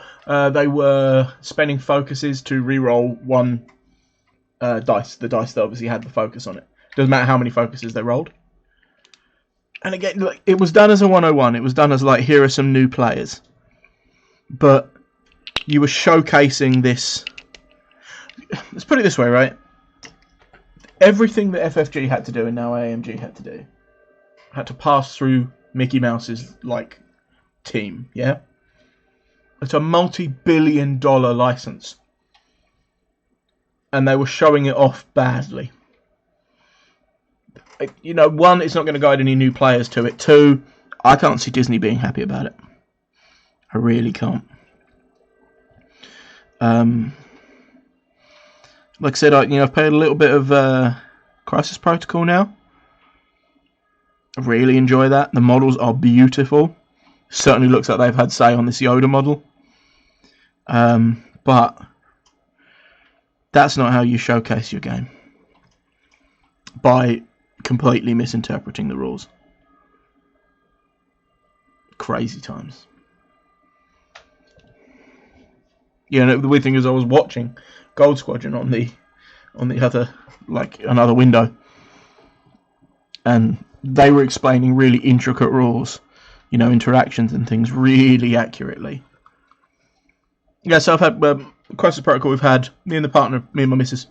they were spending focuses to re-roll one dice, the dice that obviously had the focus on it. Doesn't matter how many focuses they rolled. And again, like, it was done as a 101. It was done as like, here are some new players. But you were showcasing this. Let's put it this way, right? Everything that FFG had to do and now AMG had to do had to pass through Mickey Mouse's like team, yeah? It's a multi-billion-dollar license. And they were showing it off badly. You know, one, it's not going to guide any new players to it. Two, I can't see Disney being happy about it. I really can't. Like I said, I've played a little bit of Crisis Protocol now. I really enjoy that. The models are beautiful. Certainly looks like they've had say on this Yoda model. But that's not how you showcase your game. By completely misinterpreting the rules. Crazy times. Yeah, and the weird thing is I was watching Gold Squadron on the other, like, another window. And they were explaining really intricate rules, you know, interactions and things really accurately. Yeah, so I've had Crisis Protocol. We've had me and my missus.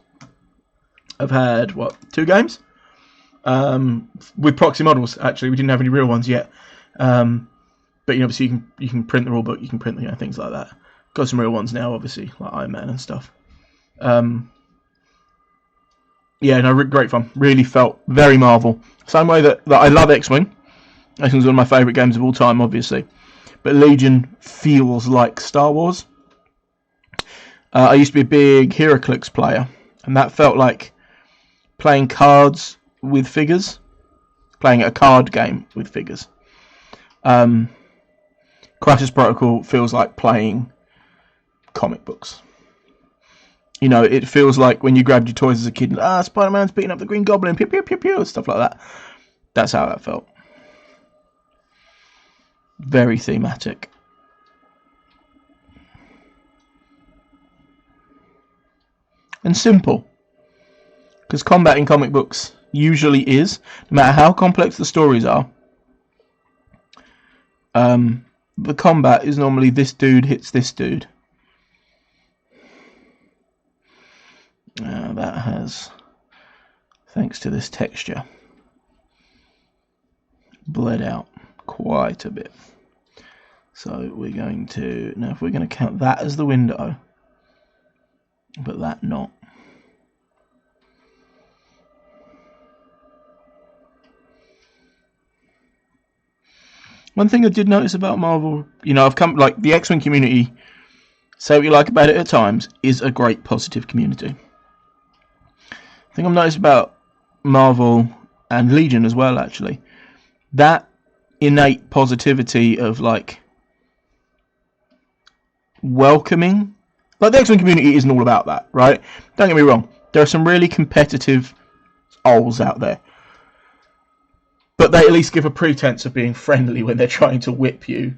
I've had 2 games with proxy models. Actually, we didn't have any real ones yet. But you know, obviously you can print the rule book, you can print things like that. Got some real ones now, obviously, like Iron Man and stuff. Yeah, no, great fun. Really felt very Marvel. Same way that I love X-Wing. X-Wing's one of my favourite games of all time, obviously. But Legion feels like Star Wars. I used to be a big HeroClix player, and that felt like playing cards with figures. Playing a card game with figures. Crisis Protocol feels like playing comic books. You know, it feels like when you grabbed your toys as a kid, Spider-Man's beating up the Green Goblin, pew pew pew pew, stuff like that. That's how that felt. Very thematic. And simple. Because combat in comic books usually is, no matter how complex the stories are, the combat is normally this dude hits this dude. That has, thanks to this texture, bled out quite a bit. So we're going to, now if we're going to count that as the window, but that not. One thing I did notice about Marvel, you know, I've come, like, the X-Wing community, say what you like about it at times, is a great positive community. The thing I've noticed about Marvel and Legion as well, actually, that innate positivity of, like, welcoming, like, the X-Wing community isn't all about that, right? Don't get me wrong, there are some really competitive owls out there. But they at least give a pretense of being friendly when they're trying to whip you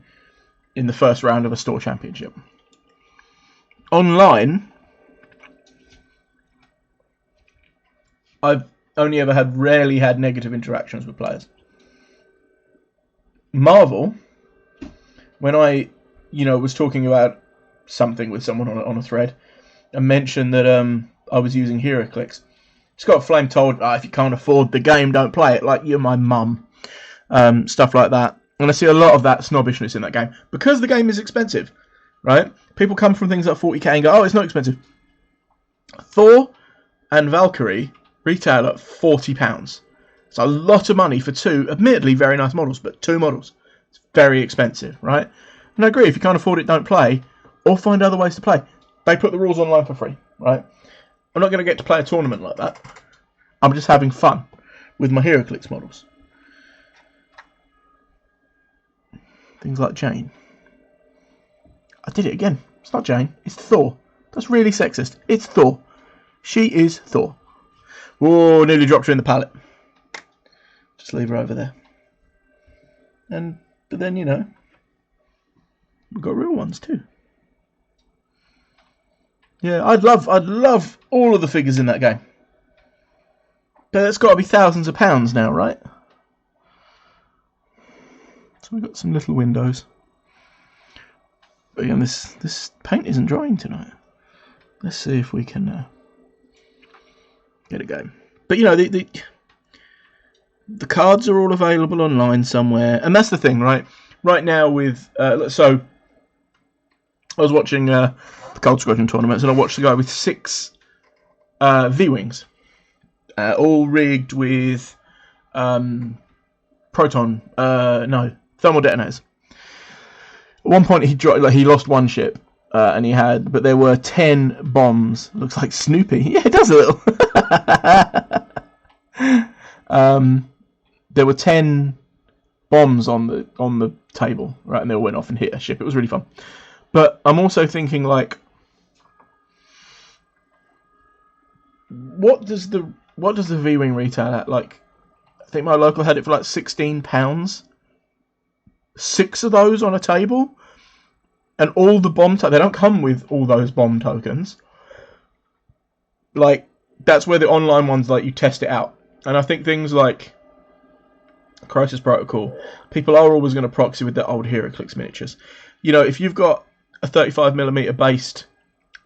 in the first round of a store championship. Online, I've only ever rarely had negative interactions with players. Marvel, when I, was talking about something with someone on a thread, and mentioned that I was using HeroClix, Scott Flame told, if you can't afford the game, don't play it. Like, you're my mum. Stuff like that. And I see a lot of that snobbishness in that game. Because the game is expensive, right? People come from things like 40k and go, it's not expensive. Thor and Valkyrie retail at £40. It's a lot of money for 2, admittedly very nice models, but 2 models. It's very expensive, right? And I agree, if you can't afford it, don't play, or find other ways to play. They put the rules online for free, right? I'm not going to get to play a tournament like that. I'm just having fun with my HeroClix models. Things like Jane. I did it again. It's not Jane. It's Thor. That's really sexist. It's Thor. She is Thor. Whoa, nearly dropped her in the pallet. Just leave her over there. But then, we've got real ones too. Yeah, I'd love all of the figures in that game. But it's got to be thousands of pounds now, right? So we've got some little windows. But again, this paint isn't drying tonight. Let's see if we can get it going. But you know, the cards are all available online somewhere, and that's the thing, right? Right now with so I was watching the Cold Squadron tournaments, and I watched the guy with 6 V-wings, all rigged with thermal detonators. At one point, he lost one ship, and but there were 10 bombs. Looks like Snoopy. Yeah, it does a little. There were 10 bombs on the table, right, and they all went off and hit a ship. It was really fun. But I'm also thinking, like, what does the V-wing retail at? Like, I think my local had it for like £16. 6 of those on a table, and all the bomb they don't come with all those bomb tokens. Like, that's where the online ones, like, you test it out. And I think things like Crisis Protocol, people are always going to proxy with their old HeroClix miniatures. You know, if you've got a 35mm based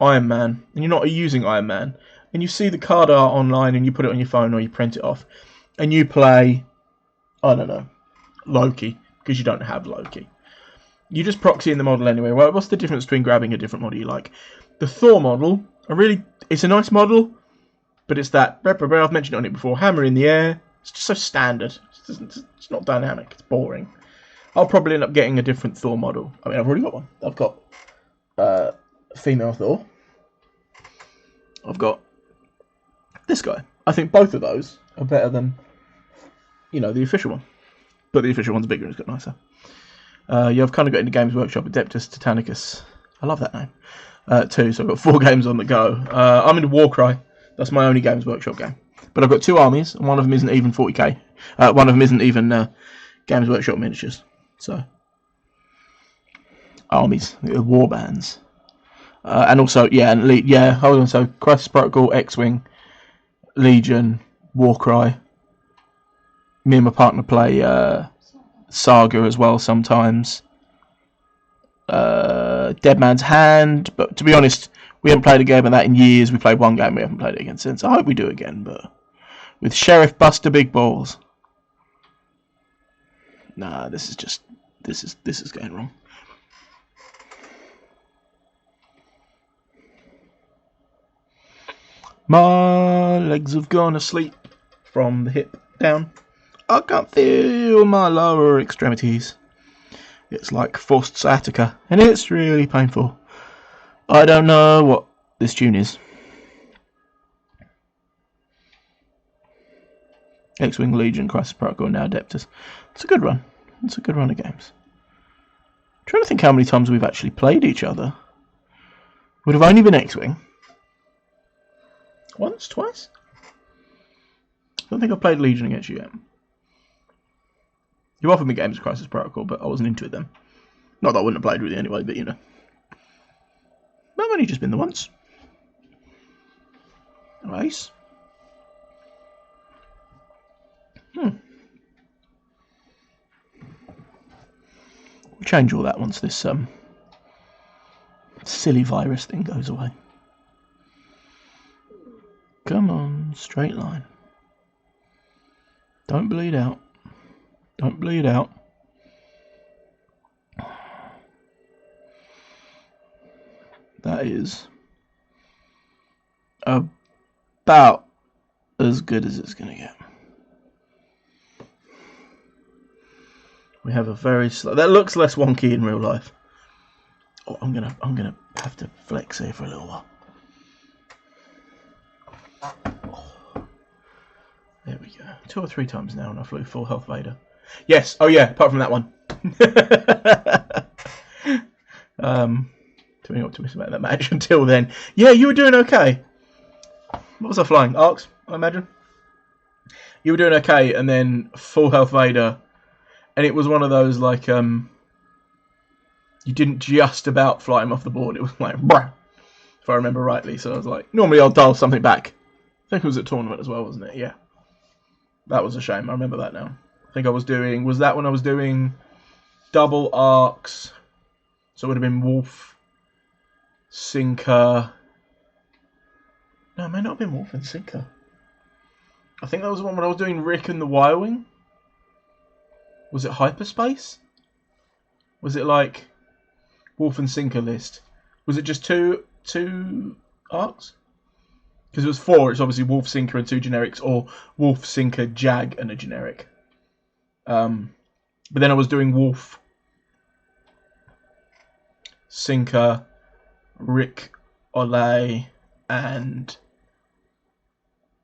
Iron Man, and you're not using Iron Man, and you see the card art online and you put it on your phone or you print it off, and you play, I don't know, Loki, because you don't have Loki. You just proxy in the model anyway. Well, what's the difference between grabbing a different model you like? The Thor model, it's a nice model, but it's that, I've mentioned it on it before, hammer in the air. It's just so standard. It's not dynamic. It's boring. I'll probably end up getting a different Thor model. I mean, I've already got one. I've got female Thor. I've got this guy. I think both of those are better than, the official one. But the official one's bigger and it's got nicer. Yeah, I've kind of got into Games Workshop Adeptus Titanicus. I love that name. 2, so I've got 4 games on the go. I'm into Warcry. That's my only Games Workshop game. But I've got 2 armies, and one of them isn't even 40k. One of them isn't even Games Workshop miniatures. So, armies, war bands. And also, hold on. So, Crisis Protocol, X-Wing, Legion, Warcry. Me and my partner play Saga as well sometimes. Dead Man's Hand, but to be honest, we haven't played a game of that in years. We played one game, we haven't played it again since. I hope we do again, but with Sheriff Buster Big Balls. Nah, this is going wrong. My legs have gone asleep from the hip down. I can't feel my lower extremities. It's like forced sciatica, and it's really painful. I don't know what this tune is. X-Wing, Legion, Crisis Protocol, now Adeptus. It's a good run. It's a good run of games. I'm trying to think how many times we've actually played each other. Would have only been X-Wing. Once? Twice? I don't think I've played Legion against you yet. You offered me games of Crisis Protocol, but I wasn't into it then. Not that I wouldn't have played with you anyway, but I've only just been the once. Nice. We'll change all that once this silly virus thing goes away. Come on, straight line. Don't bleed out. Don't bleed out. That is about as good as it's going to get. We have a very slow. That looks less wonky in real life. Oh, I'm gonna have to flex here for a little while. Oh, there we go. 2 or 3 times now, and I flew full health Vader. Yes. Oh yeah. Apart from that one. Feeling optimistic about that match until then. Yeah, you were doing okay. What was I flying? Arcs, I imagine. You were doing okay, and then full health Vader, and it was one of those like you didn't just about fly him off the board. It was like bruh. if I remember rightly. So I was like, normally I'll dial something back. I think it was a tournament as well, wasn't it? Yeah. That was a shame. I remember that now. I think I was doing... Was that when I was doing double arcs? So it would have been Wolf, Sinker... No, it may not have been Wolf and Sinker. I think that was the one when I was doing Rick and the Y-Wing. Was it Hyperspace? Was it like Wolf and Sinker list? Was it just two arcs? Because it was 4, it's obviously Wolf, Sinker and 2 generics, or Wolf, Sinker, Jag and a generic. But then I was doing Wolf, Sinker, Rick, Olay, and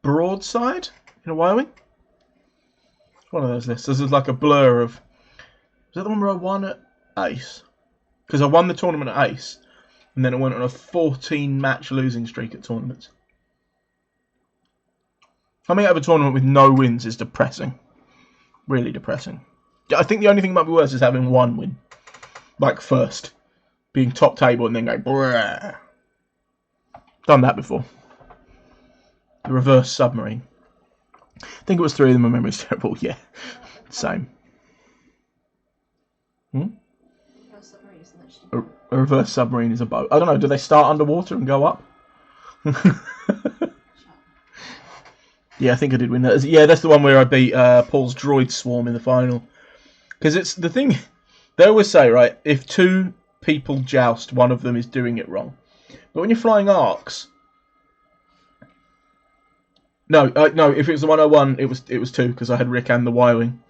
Broadside in a Y-Wing. One of those lists. This is like a blur of... Was that the one where I won at Ace? Because I won the tournament at Ace, and then I went on a 14-match losing streak at tournaments. Coming out of a tournament with no wins is depressing. Really depressing. I think the only thing that might be worse is having one win. Like first. Being top table and then go, brrr. Done that before. The reverse submarine. I think it was 3 of them. My memory's terrible. Yeah. Same. A reverse submarine is a boat. I don't know. Do they start underwater and go up? Yeah, I think I did win that. Yeah, that's the one where I beat Paul's droid swarm in the final. Because it's the thing... They always say, right, if 2 people joust, one of them is doing it wrong. But when you're flying arcs... No, if it was the 101, it was 2, because I had Rick and the Y-Wing.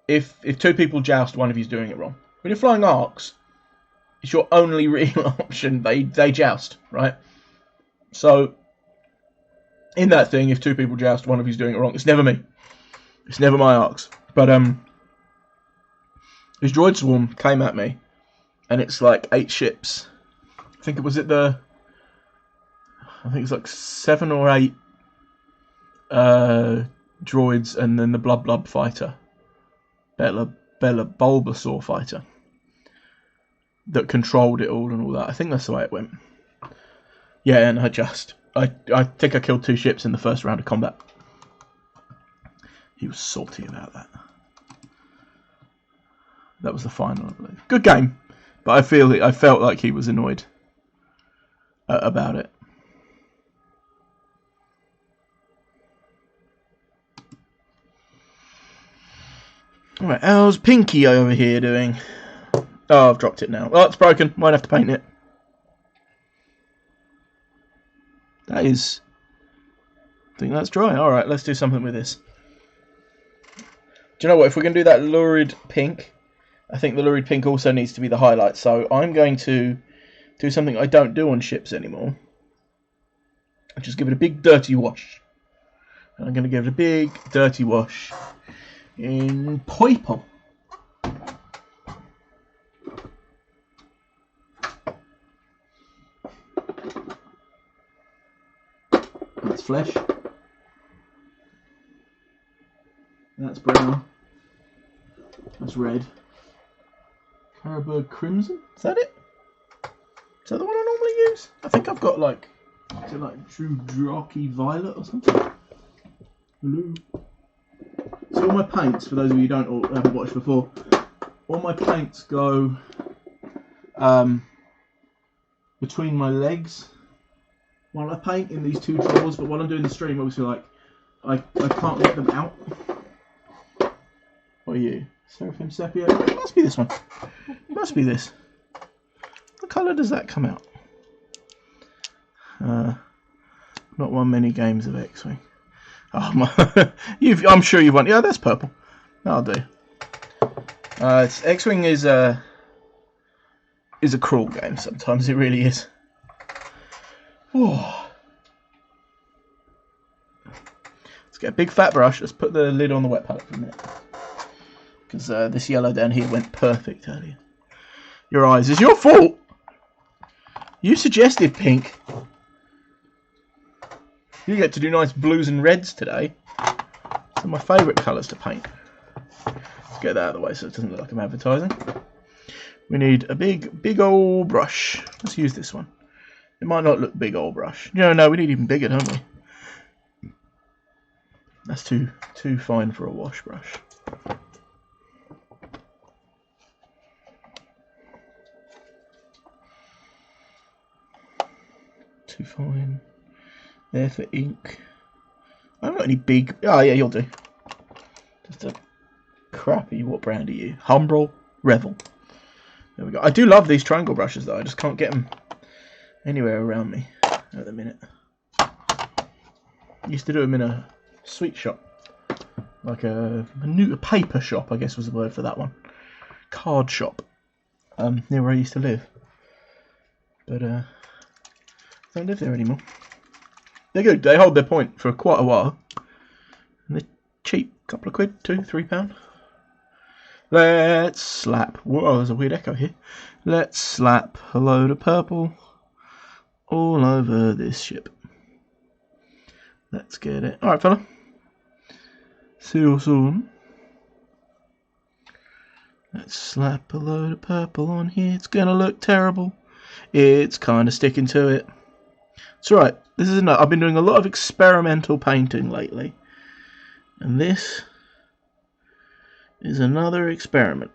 If 2 people joust, one of you's doing it wrong. When you're flying arcs, it's your only real option. They joust, right? So... In that thing, if 2 people joust, one of you's doing it wrong. It's never me. It's never my arcs. But his droid swarm came at me, and it's like 8 ships. I think it was like 7 or 8 droids, and then the Blub fighter, Bella Bulbasaur fighter, that controlled it all and all that. I think that's the way it went. Yeah, and I think I killed 2 ships in the first round of combat. He was salty about that. That was the final, I believe. Good game, but I felt like he was annoyed about it. Alright, how's Pinky over here doing? Oh, I've dropped it now. Oh, it's broken. Might have to paint it. That is... I think that's dry. Alright, let's do something with this. Do you know what? If we're going to do that lurid pink, I think the lurid pink also needs to be the highlight. So I'm going to do something I don't do on ships anymore. I'll just give it a big dirty wash. And I'm going to give it a big dirty wash in purple. That's flesh. That's brown. That's red. Caribou Crimson? Is that it? Is that the one I normally use? I think I've got like... Is it like Draki Violet or something? Hello. So all my paints, for those of you who don't or haven't watched before, all my paints go between my legs while I paint in these 2 drawers, but while I'm doing the stream, obviously, like, I can't get them out. What are you? Seraphim Sepia? It must be this one. It must be this. What colour does that come out? Not won many games of X-Wing. Oh my! I'm sure you've won. Yeah, that's purple. That'll do. X-Wing is a cruel game. Sometimes it really is. Let's get a big fat brush. Let's put the lid on the wet palette for a minute, because this yellow down here went perfect earlier. Your eyes. It's your fault. You suggested pink. You get to do nice blues and reds today. They're my favourite colours to paint. Let's get that out of the way so it doesn't look like I'm advertising. We need a big old brush. Let's use this one. It might not look big old brush. No, we need even bigger, don't we? That's too fine for a wash brush. Too fine. There for ink. I haven't got any big... Oh, yeah, you'll do. Just a crappy... What brand are you? Humbrol Revel. There we go. I do love these triangle brushes, though. I just can't get them anywhere around me at the minute. Used to do them in a sweet shop. Like a paper shop, I guess was the word for that one. Card shop. Near where I used to live. But, don't live there anymore. They're good. They hold their point for quite a while. And they're cheap. Couple of quid, £2-3. Let's slap. Whoa, there's a weird echo here. Let's slap a load of purple all over this ship. Let's get it. Alright, fella. See you soon. Let's slap a load of purple on here. It's gonna look terrible. It's kind of sticking to it. It's right. This is I've been doing a lot of experimental painting lately, and this is another experiment.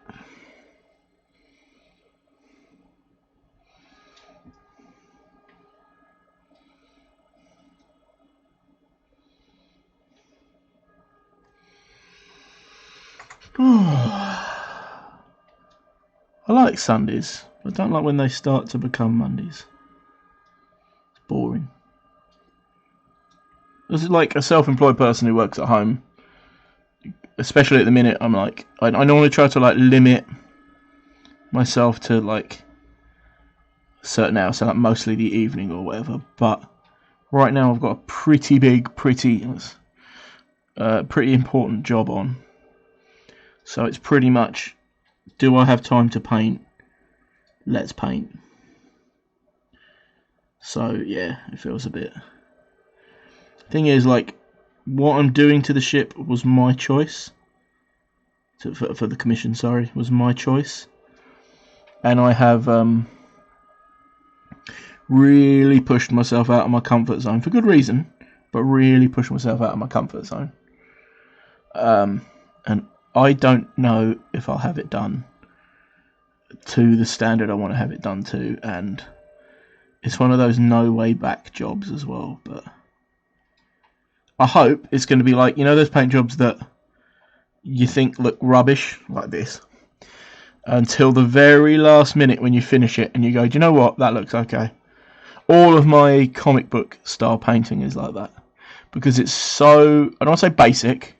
I like Sundays. I don't like when they start to become Mondays. It's boring. This is like a self-employed person who works at home. Especially at the minute, I'm like, I normally try to like limit myself to like certain hours, so like mostly the evening or whatever. But right now I've got a pretty big, pretty important job on. So it's pretty much, do I have time to paint? Let's paint. So yeah, it feels a bit. Thing is, like, what I'm doing to the ship was my choice. For the commission, sorry, was my choice. And I have really pushed myself out of my comfort zone for good reason, but really pushed myself out of my comfort zone. And I don't know if I'll have it done to the standard I want to have it done to, and it's one of those no way back jobs as well. But I hope it's going to be like, you know, those paint jobs that you think look rubbish, like this, until the very last minute when you finish it and you go, do you know what, that looks okay. All of my comic book style painting is like that, because it's so, I don't want to say basic,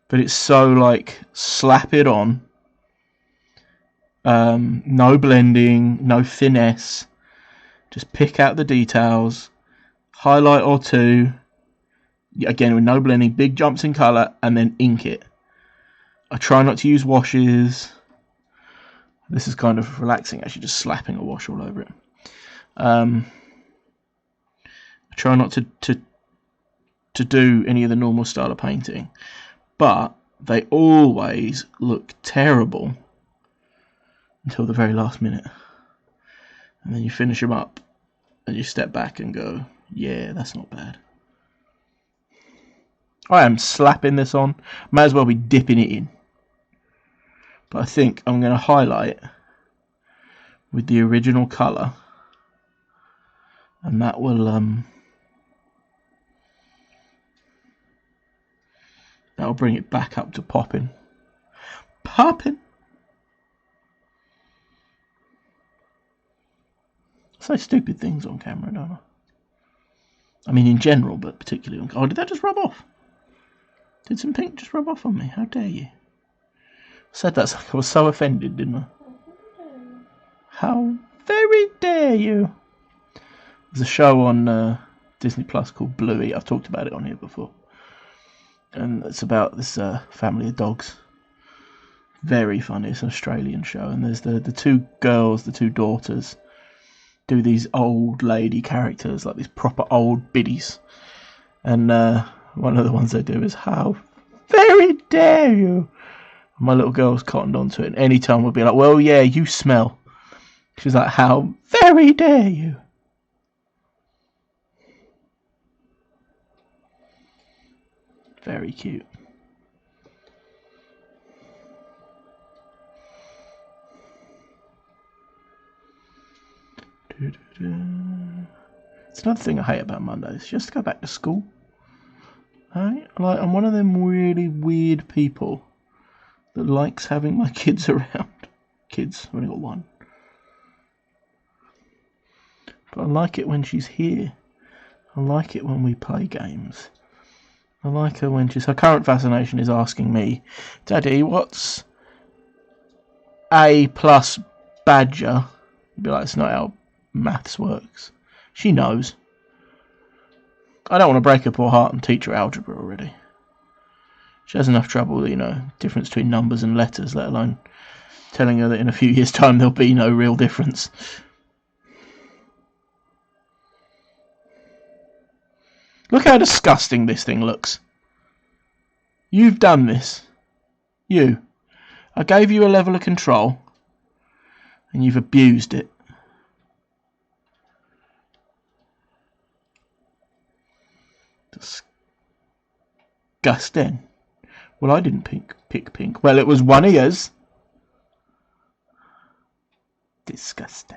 but it's so like slap it on, no blending, no finesse, just pick out the details, highlight or two, again with no blending, big jumps in colour, and then ink it. I try not to use washes. This is kind of relaxing, actually, just slapping a wash all over it. I try not to do any of the normal style of painting, but they always look terrible until the very last minute. And then you finish them up and you step back and go, yeah, that's not bad. I am slapping this on. May as well be dipping it in. But I think I'm going to highlight with the original colour. And that will that'll bring it back up to popping. Popping! I say stupid things on camera, don't I? I mean in general, but particularly on... Oh, did that just rub off? Did some pink just rub off on me? How dare you? I said that like I was so offended, didn't I? How very dare you? There's a show on Disney Plus called Bluey. I've talked about it on here before. And it's about this family of dogs. Very funny. It's an Australian show. And there's the two girls, the two daughters, do these old lady characters, like these proper old biddies. And one of the ones they do is, how very dare you? My little girl's cottoned onto it, and any time we'll be like, well, yeah, you smell. She's like, how very dare you? Very cute. It's another thing I hate about Mondays. Just to go back to school. Right? Like, I'm one of them really weird people that likes having my kids around. Kids, I've only got one. But I like it when she's here. I like it when we play games. I like her when her current fascination is asking me, Daddy, what's A plus badger? I'd be like, it's not how maths works. She knows. I don't want to break her poor heart and teach her algebra already. She has enough trouble, difference between numbers and letters, let alone telling her that in a few years' time there'll be no real difference. Look how disgusting this thing looks. You've done this. You. I gave you a level of control, and you've abused it. Disgusting. Well, I didn't pick pink. Well, it was one of yours. Disgusting.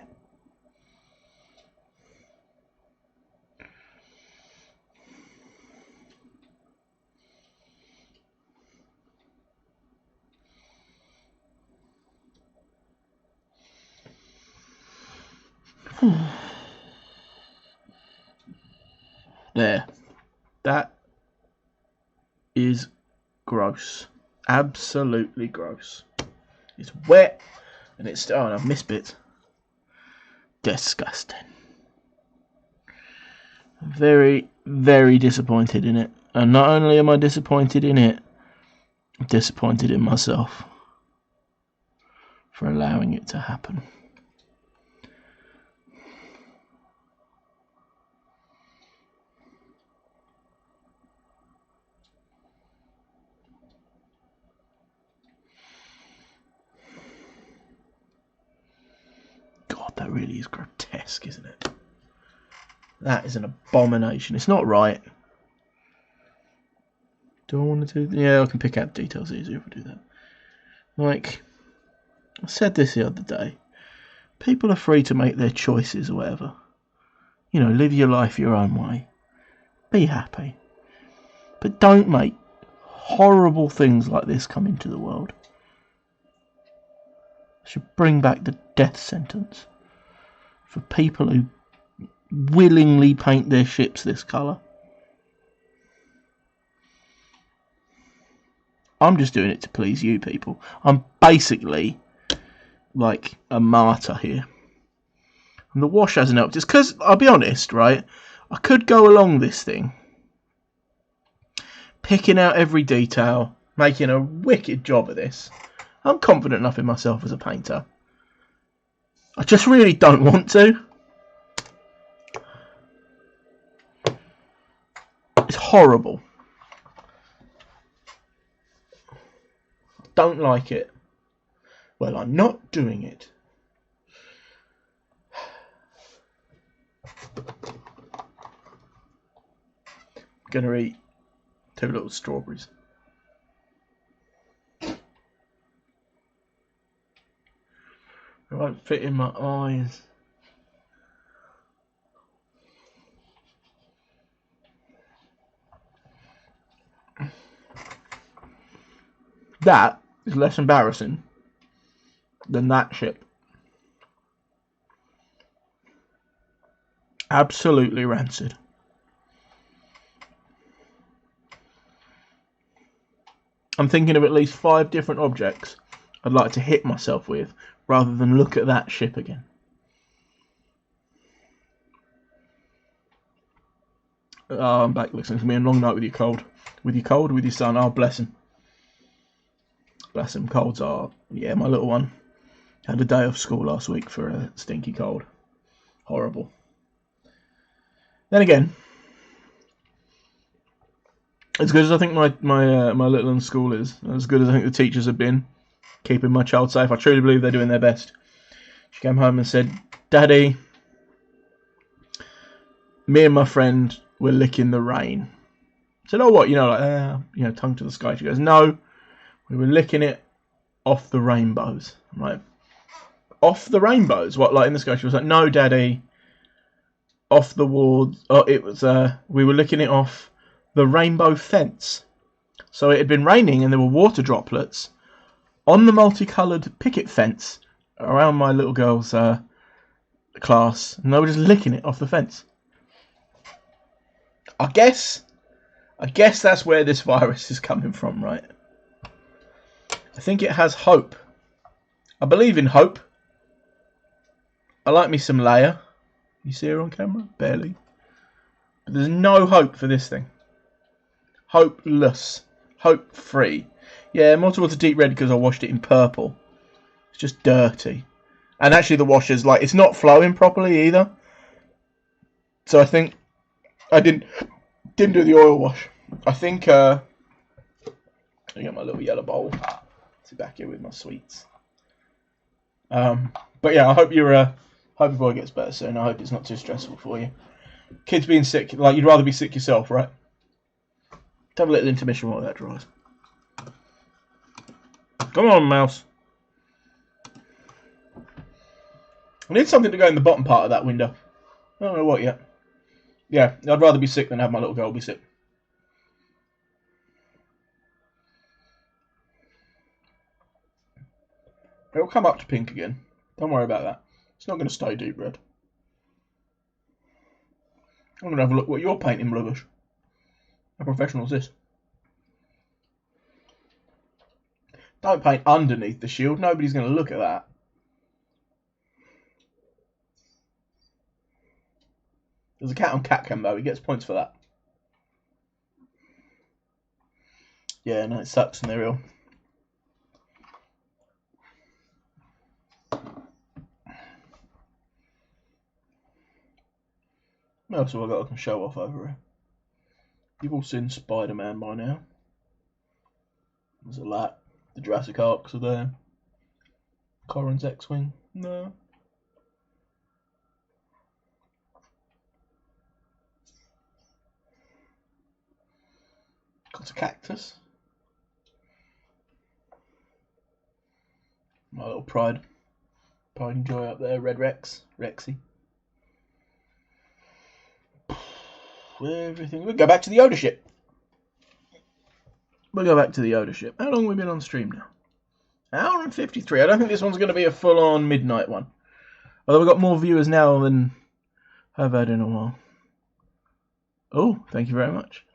There. That is gross. Absolutely gross. It's wet and it's... Oh, and I've missed bits. Disgusting. I'm very, very disappointed in it. And not only am I disappointed in it, I'm disappointed in myself for allowing it to happen. God, that really is grotesque, isn't it? That is an abomination. It's not right. Do I want to do... Yeah, I can pick out the details easier if I do that. Like, I said this the other day. People are free to make their choices or whatever. Live your life your own way. Be happy. But don't make horrible things like this come into the world. I should bring back the death sentence for people who willingly paint their ships this colour. I'm just doing it to please you people. I'm basically like a martyr here. And the wash hasn't helped. It's because, I'll be honest, right? I could go along this thing, picking out every detail, making a wicked job of this. I'm confident enough in myself as a painter. I just really don't want to. It's horrible. Don't like it. Well, I'm not doing it. I'm gonna eat 2 little strawberries. It won't fit in my eyes. That is less embarrassing than that ship. Absolutely rancid. I'm thinking of at least 5 different objects I'd like to hit myself with rather than look at that ship again. Oh, I'm back. Listen, it's going to be a long night with your cold. With your cold, with your son. Oh, bless him. Bless him. Colds are... Yeah, my little one had a day off school last week for a stinky cold. Horrible. Then again, As good as I think my little one school is, as good as I think the teachers have been keeping my child safe, I truly believe they're doing their best. She came home and said, "Daddy, me and my friend were licking the rain." I said, "Oh, what? Like, tongue to the sky." She goes, "No, we were licking it off the rainbows." I'm like, "Off the rainbows? What, like in the sky?" She was like, "No, Daddy, off the wards. Oh, it was. We were licking it off the rainbow fence." So it had been raining and there were water droplets on the multicoloured picket fence around my little girl's class, and they were just licking it off the fence. I guess that's where this virus is coming from, right? I think it has hope. I believe in hope. I like me some Leia. You see her on camera? Barely. But there's no hope for this thing. Hopeless. Hope-free. Yeah, more towards a deep red because I washed it in purple. It's just dirty. And actually the washer's like, it's not flowing properly either. So I think I didn't do the oil wash. I think I got my little yellow bowl. Sit back here with my sweets. But yeah, I hope your boy gets better soon. I hope it's not too stressful for you. Kids being sick, like you'd rather be sick yourself, right? Let's have a little intermission while that dries. Come on, mouse. I need something to go in the bottom part of that window. I don't know what yet. Yeah, I'd rather be sick than have my little girl be sick. It'll come up to pink again. Don't worry about that. It's not going to stay deep red. I'm going to have a look what you're painting, Bluish. How professional is this? Don't paint underneath the shield. Nobody's going to look at that. There's a cat on cat cam though. He gets points for that. Yeah, no, it sucks and they're ill. What else have I got I can show off over here? You've all seen Spider-Man by now. There's a lot. The Jurassic Arcs are there. Corran's X-Wing. No. Got a cactus. My little pride and joy up there. Red Rexy. Everything. We'll go back to the Yoda ship. How long have we been on stream now? Hour and 53. I don't think this one's going to be a full-on midnight one. Although we've got more viewers now than I've had in a while. Oh, thank you very much.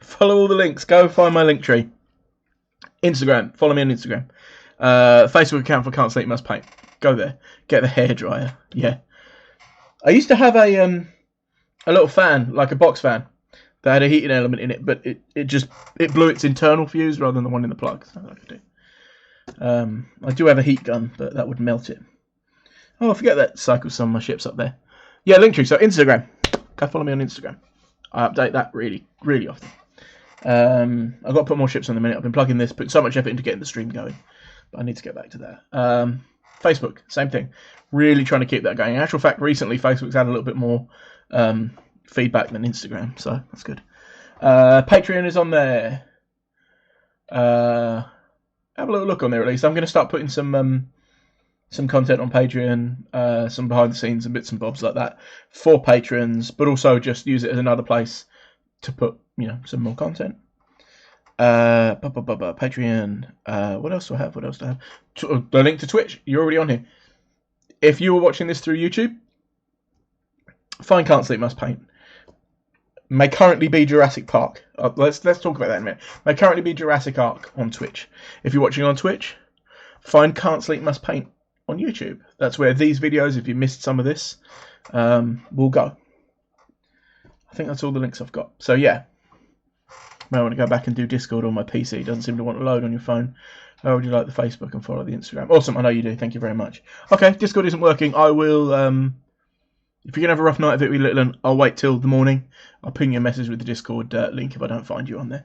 Follow all the links. Go find my link tree. Instagram. Follow me on Instagram. Facebook account for Can't Sleep Must Paint. Go there. Get the hairdryer. Yeah. I used to have a little fan, like a box fan, that had a heating element in it, but it blew its internal fuse rather than the one in the plug. So I could do. I do have a heat gun, but that would melt it. Oh, I forget that cycle some of my ships up there. Yeah, Linktree. So Instagram. Go follow me on Instagram. I update that really, really often. I've got to put more ships on the minute. I've been plugging this, putting so much effort into getting the stream going, but I need to get back to that. Facebook, same thing. Really trying to keep that going. In actual fact, recently Facebook's had a little bit more feedback than Instagram, so that's good. Patreon is on there. Have a little look on there at least. I'm going to start putting some content on Patreon, some behind the scenes and bits and bobs like that for patrons, but also just use it as another place to put, some more content. Patreon. What else do I have? The link to Twitch. You're already on here. If you were watching this through YouTube, find Can't Sleep Must Paint. May currently be Jurassic Park. Let's talk about that in a minute. May currently be Jurassic Arc on Twitch. If you're watching on Twitch, find Can't Sleep Must Paint on YouTube. That's where these videos, if you missed some of this, will go. I think that's all the links I've got. So yeah, may want to go back and do Discord on my PC. It doesn't seem to want to load on your phone. How would you like the Facebook and follow the Instagram? Awesome, I know you do. Thank you very much. Okay, Discord isn't working. I will If you're going to have a rough night of it with little one, I'll wait till the morning. I'll ping you a message with the Discord link if I don't find you on there.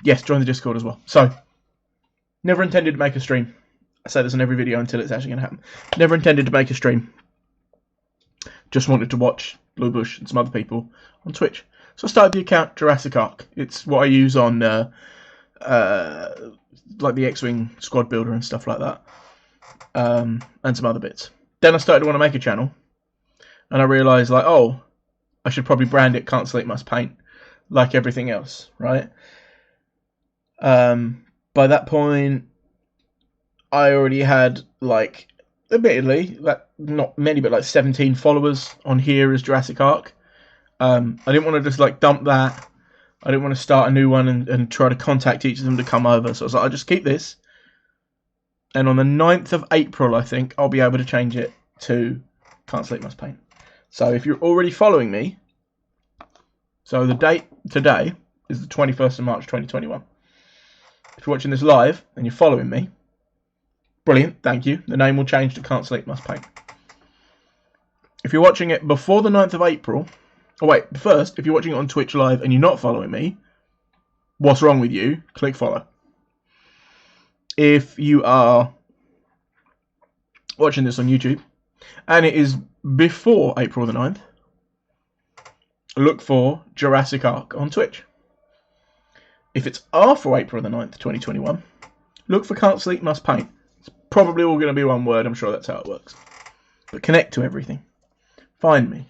Yes, join the Discord as well. So, never intended to make a stream. I say this in every video until it's actually going to happen. Never intended to make a stream. Just wanted to watch Blue Bush and some other people on Twitch. So I started the account Jurassic Ark. It's what I use on like the X-Wing squad builder and stuff like that. And some other bits. Then I started to want to make a channel. And I realised, like, oh, I should probably brand it Can't Sleep Must Paint, like everything else, right? By that point, I already had, like, admittedly, like, not many, but like 17 followers on here as Jurassic Ark. I didn't want to just, like, dump that. I didn't want to start a new one and try to contact each of them to come over. So I was like, I'll just keep this. And on the 9th of April, I think, I'll be able to change it to Can't Sleep Must Paint. So if you're already following me, so the date today is the 21st of March 2021. If you're watching this live and you're following me, brilliant, thank you. The name will change to Can't Sleep Must Paint. If you're watching it before the 9th of April, oh wait, first, if you're watching it on Twitch live and you're not following me, what's wrong with you? Click follow. If you are watching this on YouTube and it is before April the 9th, look for Jurassic Ark on Twitch. If it's after April the 9th, 2021, look for Can't Sleep Must Paint. It's probably all going to be one word, I'm sure that's how it works. But connect to everything. Find me.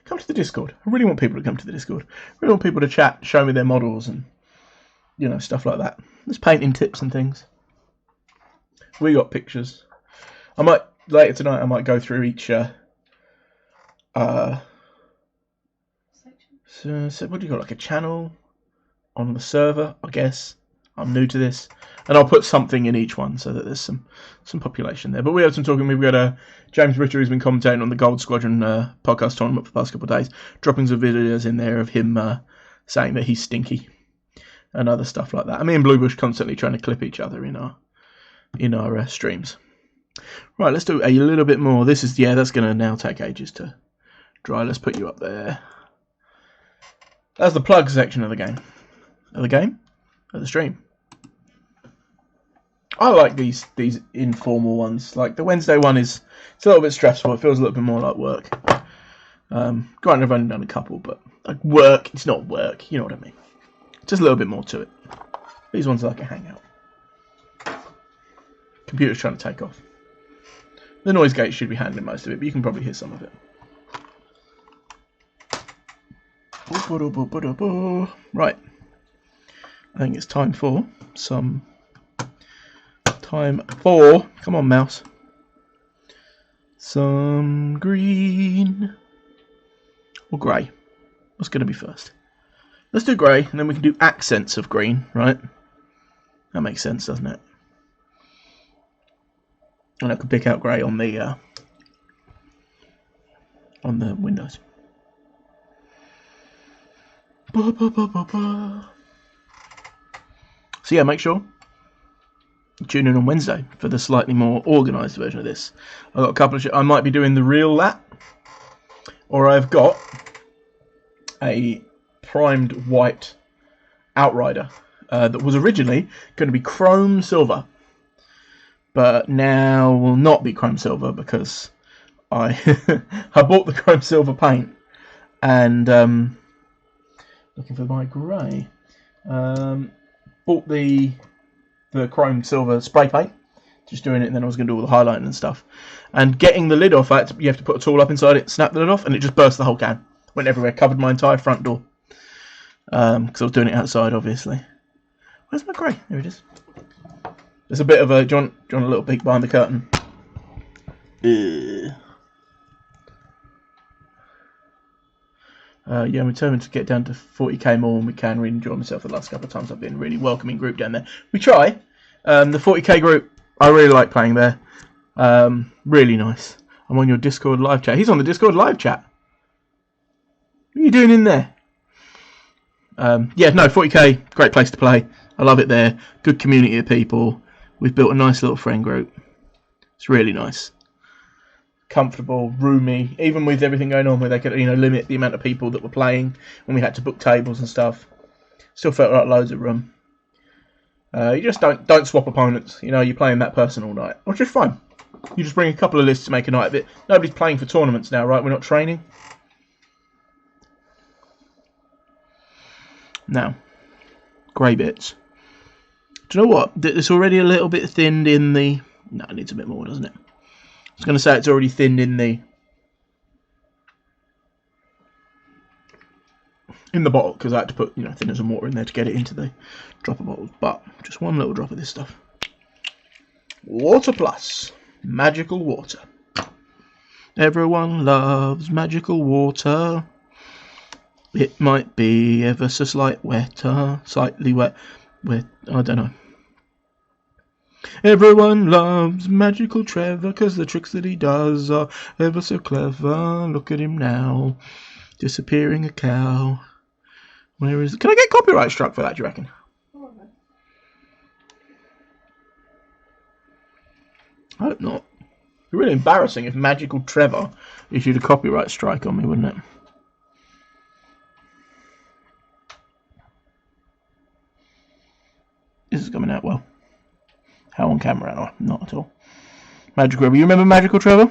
Come to the Discord. I really want people to come to the Discord. I really want people to chat, show me their models and, you know, stuff like that. There's painting tips and things. We got pictures. I might, later tonight, I might go through each so what do you got, like a channel on the server, I guess. I'm new to this. And I'll put something in each one so that there's some population there. But we had some talking. We've got James Ritter, who's been commentating on the Gold Squadron podcast tournament for the past couple of days, dropping some videos in there of him saying that he's stinky and other stuff like that. And me and Bluebush constantly trying to clip each other in our streams. Right, let's do a little bit more. This is, yeah, that's going to now take ages to dry. Let's put you up there. That's the plug section of the game. Of the stream. I like these informal ones. Like the Wednesday one it's a little bit stressful. It feels a little bit more like work. Granted, I've only done a couple, but like work, it's not work. You know what I mean? Just a little bit more to it. These ones are like a hangout. Computer's trying to take off. The noise gate should be handling most of it, but you can probably hear some of it. Right. I think it's time for come on, mouse. Some green or grey. What's going to be first? Let's do grey, and then we can do accents of green, right? That makes sense, doesn't it? And I can pick out grey on the windows. So yeah, make sure you tune in on Wednesday for the slightly more organised version of this. I've got a couple of I might be doing the real lap, or I've got a primed white Outrider that was originally going to be chrome silver, but now will not be chrome silver because I I bought the chrome silver paint and looking for my grey. Bought the chrome silver spray paint, just doing it, and then I was going to do all the highlighting and stuff. And getting the lid off, you have to put a tool up inside it, snap the lid off, and it just burst the whole can. Went everywhere, covered my entire front door. Because I was doing it outside, obviously. Where's my grey? There it is. There's a bit of a... Do you want a little peek behind the curtain? Yeah, I'm determined to get down to 40k more when we can. Really enjoy myself the last couple of times. I've been a really welcoming group down there. We try. The 40k group, I really like playing there. Really nice. I'm on your Discord live chat. He's on the Discord live chat. What are you doing in there? Yeah, no, 40k, great place to play. I love it there. Good community of people. We've built a nice little friend group. It's really nice. comfortable, roomy, even with everything going on where they could, limit the amount of people that were playing when we had to book tables and stuff. Still felt like loads of room. You just don't swap opponents. You're playing that person all night, which is fine. You just bring a couple of lists to make a night of it. Nobody's playing for tournaments now, right? We're not training. Now, grey bits. Do you know what? It's already a little bit thinned in the... No, it needs a bit more, doesn't it? I was going to say it's already thinned in the bottle, because I had to put thinners and water in there to get it into the dropper bottles. But just one little drop of this stuff. Water Plus. Magical water. Everyone loves magical water. It might be ever so slightly wet. I don't know. Everyone loves magical Trevor, because the tricks that he does are ever so clever. Look at him now, disappearing a cow. Where is it? Can I get copyright struck for that, do you reckon? I hope not. It'd be really embarrassing if Magical Trevor issued a copyright strike on me, wouldn't it? This is coming out well. How on camera? No, not at all. Magical Trevor. You remember Magical Trevor?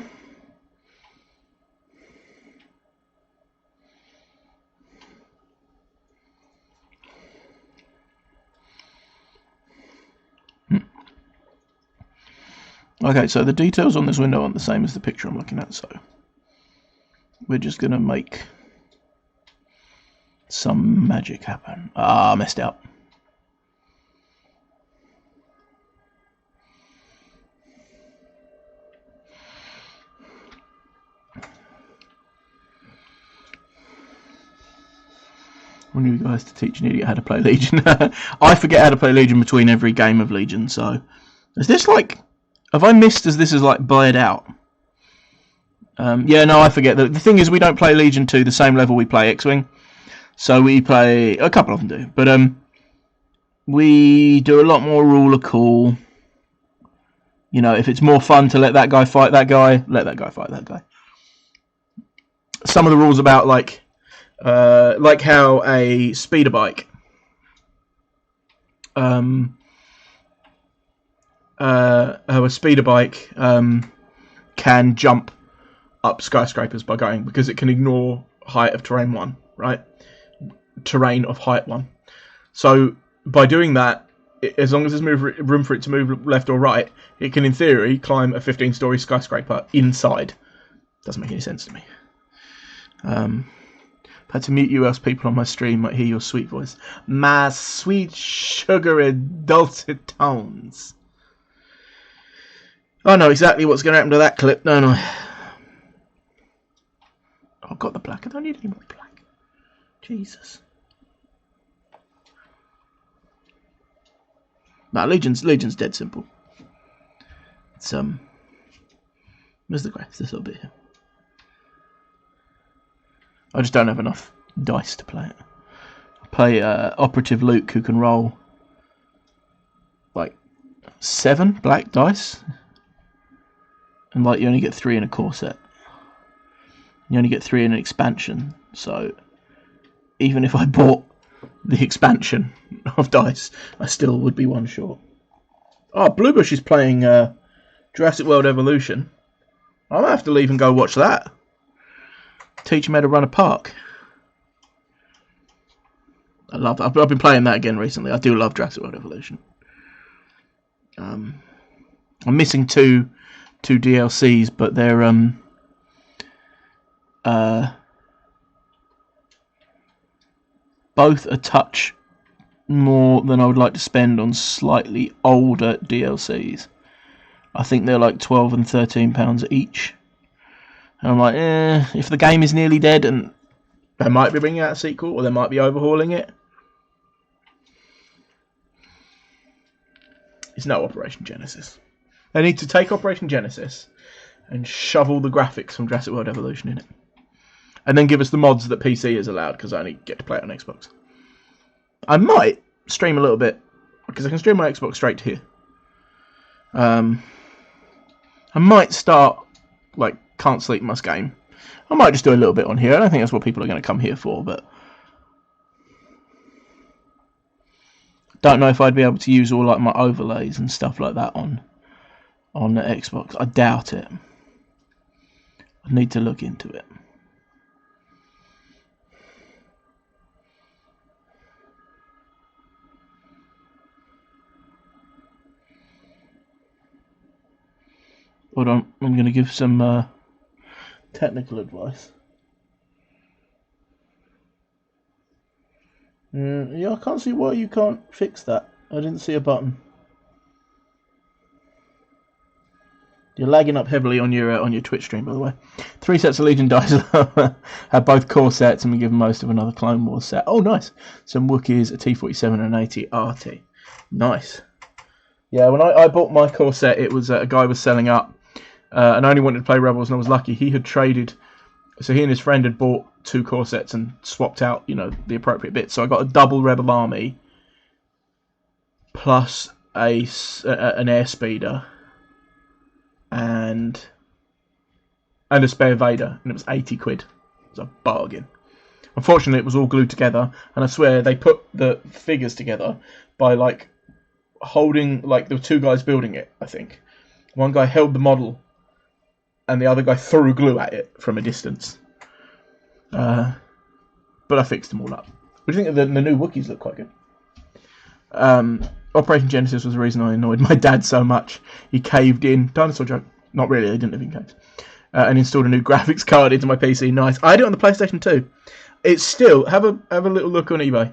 Okay, so the details on this window aren't the same as the picture I'm looking at, so we're just going to make some magic happen. Ah, messed up. I want you guys to teach an idiot how to play Legion. I forget how to play Legion between every game of Legion, so... Is this like... Have I missed as this is like blurred out? Yeah, no, I forget. The thing is, we don't play Legion 2 the same level we play X-Wing. So we play... A couple of them do. But we do a lot more rule of cool. If it's more fun to let that guy fight that guy, let that guy fight that guy. Some of the rules about like how a speeder bike can jump up skyscrapers by going, because it can ignore height of terrain 1, right? Terrain of height 1. So by doing that, as long as there's room for it to move left or right, it can in theory climb a 15-story skyscraper inside. Doesn't make any sense to me. Had to mute you, else people on my stream might hear your sweet voice. My sweet, sugary, dulcet tones. I know exactly what's going to happen to that clip, don't I? I've got the black. I don't need any more black. Jesus. Nah, Legion's dead simple. It's where's the grey? It's this little bit here. I just don't have enough dice to play it. I play Operative Luke, who can roll like 7 black dice, and like you only get 3 in a core set. You only get 3 in an expansion, so even if I bought the expansion of dice, I still would be 1 short. Oh, Bluebush is playing Jurassic World Evolution. I might have to leave and go watch that. Teach him how to run a park. I love that. I've been playing that again recently. I do love Jurassic World Evolution. I'm missing two DLCs, but they're both a touch more than I would like to spend on slightly older DLCs. I think they're like £12 and £13 each. And I'm like, if the game is nearly dead, and they might be bringing out a sequel, or they might be overhauling it, it's no Operation Genesis. They need to take Operation Genesis and shovel the graphics from Jurassic World Evolution in it. And then give us the mods that PC is allowed, because I only get to play it on Xbox. I might stream a little bit, because I can stream my Xbox straight to here. I might start like can't sleep must game. I might just do a little bit on here. I don't think that's what people are going to come here for, but don't know if I'd be able to use all like my overlays and stuff like that on the Xbox. I doubt it. I need to look into it. Hold on, I'm going to give some technical advice. Yeah, I can't see why you can't fix that. I didn't see a button. You're lagging up heavily on your Twitch stream, by the way. 3 sets of Legion dice have both core sets, and we give most of another Clone Wars set. Oh, nice. Some Wookiees, a T-47 and an AT-RT. Nice. Yeah, when I bought my core set, it was a guy was selling up. And I only wanted to play Rebels, and I was lucky. He had traded, so he and his friend had bought 2 core sets and swapped out, the appropriate bits. So I got a double Rebel Army plus an airspeeder and a spare Vader, and it was 80 quid. It was a bargain. Unfortunately, it was all glued together, and I swear they put the figures together by holding, there were 2 guys building it, I think. One guy held the model, and the other guy threw glue at it from a distance. But I fixed them all up. What do you think of the new Wookiees? Look quite good. Operation Genesis was the reason I annoyed my dad so much. He caved in. Dinosaur joke. Not really, they didn't live in caves. And installed a new graphics card into my PC. Nice. I had it on the PlayStation 2. It's still, have a little look on eBay.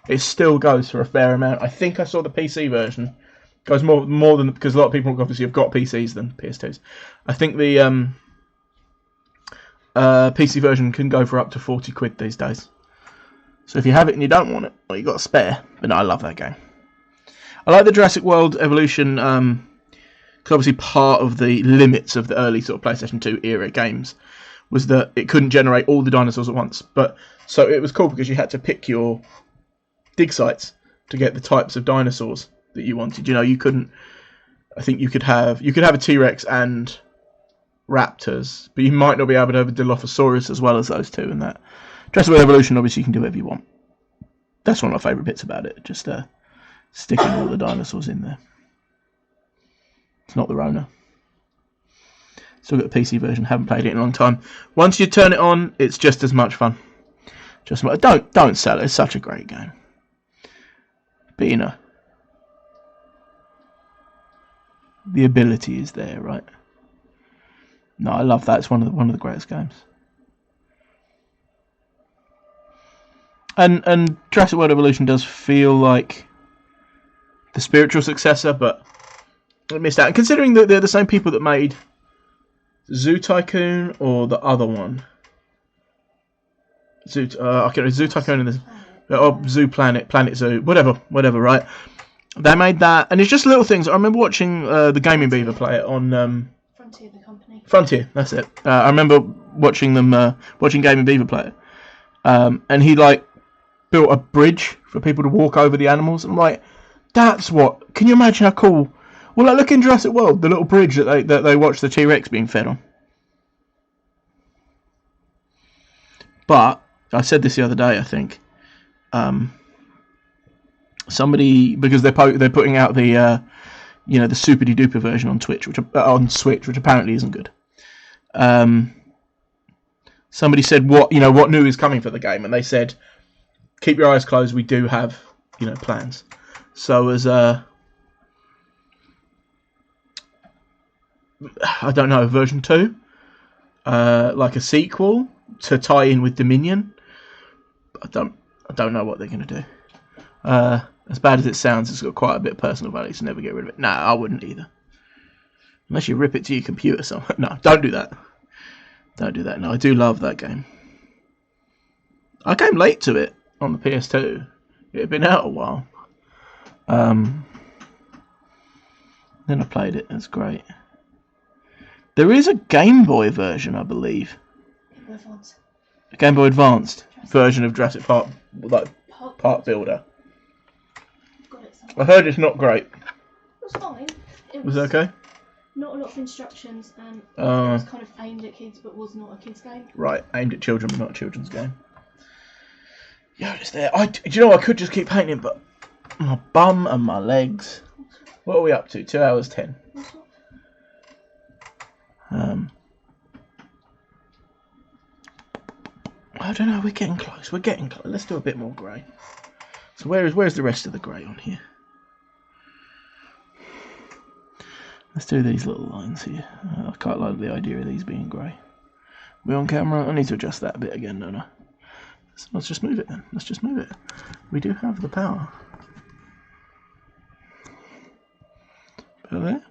It still goes for a fair amount. I think I saw the PC version. Goes more than, because a lot of people obviously have got PCs than PS2s. I think the PC version can go for up to 40 quid these days. So if you have it and you don't want it, well, you got a spare. But no, I love that game. I like the Jurassic World Evolution, because obviously part of the limits of the early sort of PlayStation 2 era games was that it couldn't generate all the dinosaurs at once. But so it was cool because you had to pick your dig sites to get the types of dinosaurs that you wanted. You couldn't. I think you could have a T-Rex and raptors, but you might not be able to have a Dilophosaurus as well as those two. And that Jurassic World Evolution, obviously, you can do whatever you want. That's one of my favourite bits about it. Just sticking all the dinosaurs in there. It's not the Rona. Still got the PC version. Haven't played it in a long time. Once you turn it on, it's just as much fun. Don't sell it. It's such a great game. But the ability is there, right? No, I love that. It's one of the greatest games. And Jurassic World Evolution does feel like the spiritual successor, but I missed out. And considering that they're the same people that made Zoo Tycoon or the other one, Zoo Tycoon and Zoo Planet Zoo, whatever, right? They made that, and it's just little things. I remember watching the Gaming Beaver play it on Frontier, the company. Frontier, that's it. I remember watching Gaming Beaver play it, and he built a bridge for people to walk over the animals. And I'm like, that's what. Can you imagine how cool? Well, look in Jurassic World, the little bridge that they watch the T-Rex being fed on. But I said this the other day, I think. Somebody, because they're putting out the the super duper version on Switch, which apparently isn't good. Somebody said what new is coming for the game, and they said, keep your eyes closed. We do have plans. So as I don't know, version 2, like a sequel to tie in with Dominion. I don't know what they're going to do. As bad as it sounds, it's got quite a bit of personal value, so never get rid of it. No, I wouldn't either. Unless you rip it to your computer somewhere. No, don't do that. Don't do that. No, I do love that game. I came late to it on the PS2. It had been out a while. Then I played it. It's great. There is a Game Boy version, I believe. Advanced. A Game Boy Advanced version of Jurassic Park, Park Builder. Got it I heard it's not great. It was fine. Was it okay? not a lot of instructions, and it Uh, was kind of aimed at kids, but was not a kids game. right, aimed at children, but not a children's game. Yeah, it's there. Do you know, I could just keep painting, but my bum and my legs. What are we up to? 2 hours 10. I don't know. We're getting close. We're getting close. Let's do a bit more grey. So where's the rest of the grey on here? Let's do these little lines here. I quite like the idea of these being grey. We on camera? I need to adjust that a bit again, don't I? So let's just move it then. Let's just move it. We do have the power. Bit there.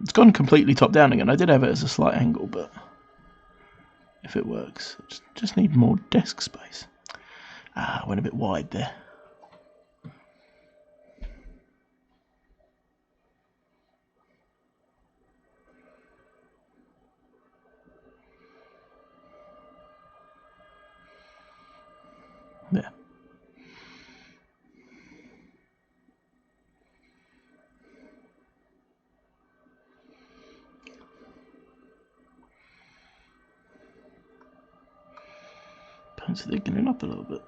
It's gone completely top down again. I did have it as a slight angle, but if it works, just need more desk space. I went a bit wide there. There. Perhaps they're getting up a little bit.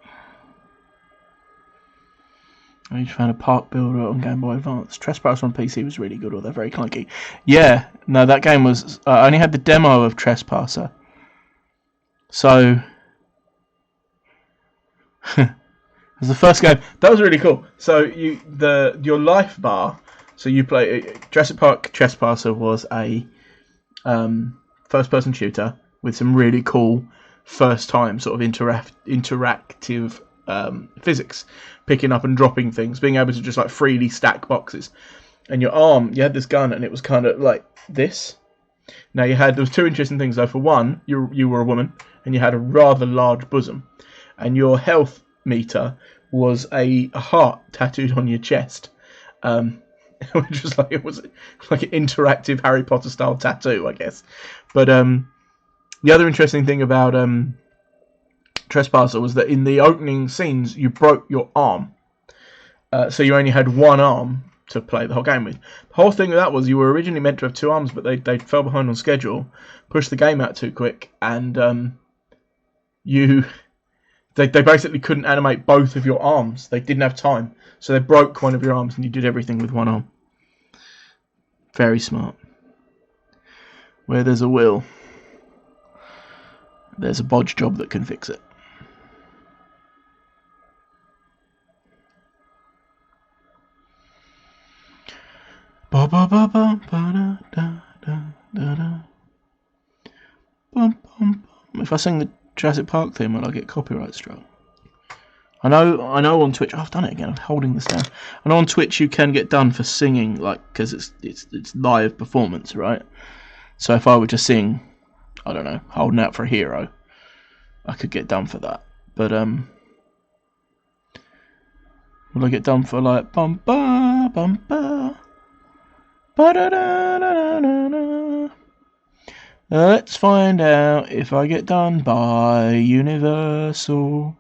I just found a park builder on Game Boy Advance. Trespass on PC was really good, although very clunky. Yeah, no, that game was... I only had the demo of Trespasser. So... it was the first game. That was really cool. So your life bar... So you play... Jurassic Park Trespasser was a first-person shooter with some really cool first-time sort of interactive physics. Picking up and dropping things, being able to just like freely stack boxes. And your arm, you had this gun and it was kind of like this. Now there was two interesting things though. For one, you were a woman and you had a rather large bosom. And your health meter was a heart tattooed on your chest. Which was like, it was like an interactive Harry Potter style tattoo, I guess. But the other interesting thing about Trespasser was that in the opening scenes you broke your arm, so you only had one arm to play the whole game with. The whole thing of that was you were originally meant to have two arms, but they fell behind on schedule, pushed the game out too quick, and they basically couldn't animate both of your arms. They didn't have time, so they broke one of your arms and you did everything with one arm. Very smart. Where there's a will, there's a bodge job that can fix it. Ba ba ba ba ba da da da da. Bum, bum, bum. If I sing the Jurassic Park theme, will I get copyright struck? I know on Twitch. I've done it again. I'm holding this down. I know on Twitch you can get done for singing, like because it's live performance, right? So if I were to sing, I don't know, Holding Out for a Hero, I could get done for that. But will I get done for like bum ba bum ba? Ba-da-da-da-da-da. Let's find out if I get done by Universal.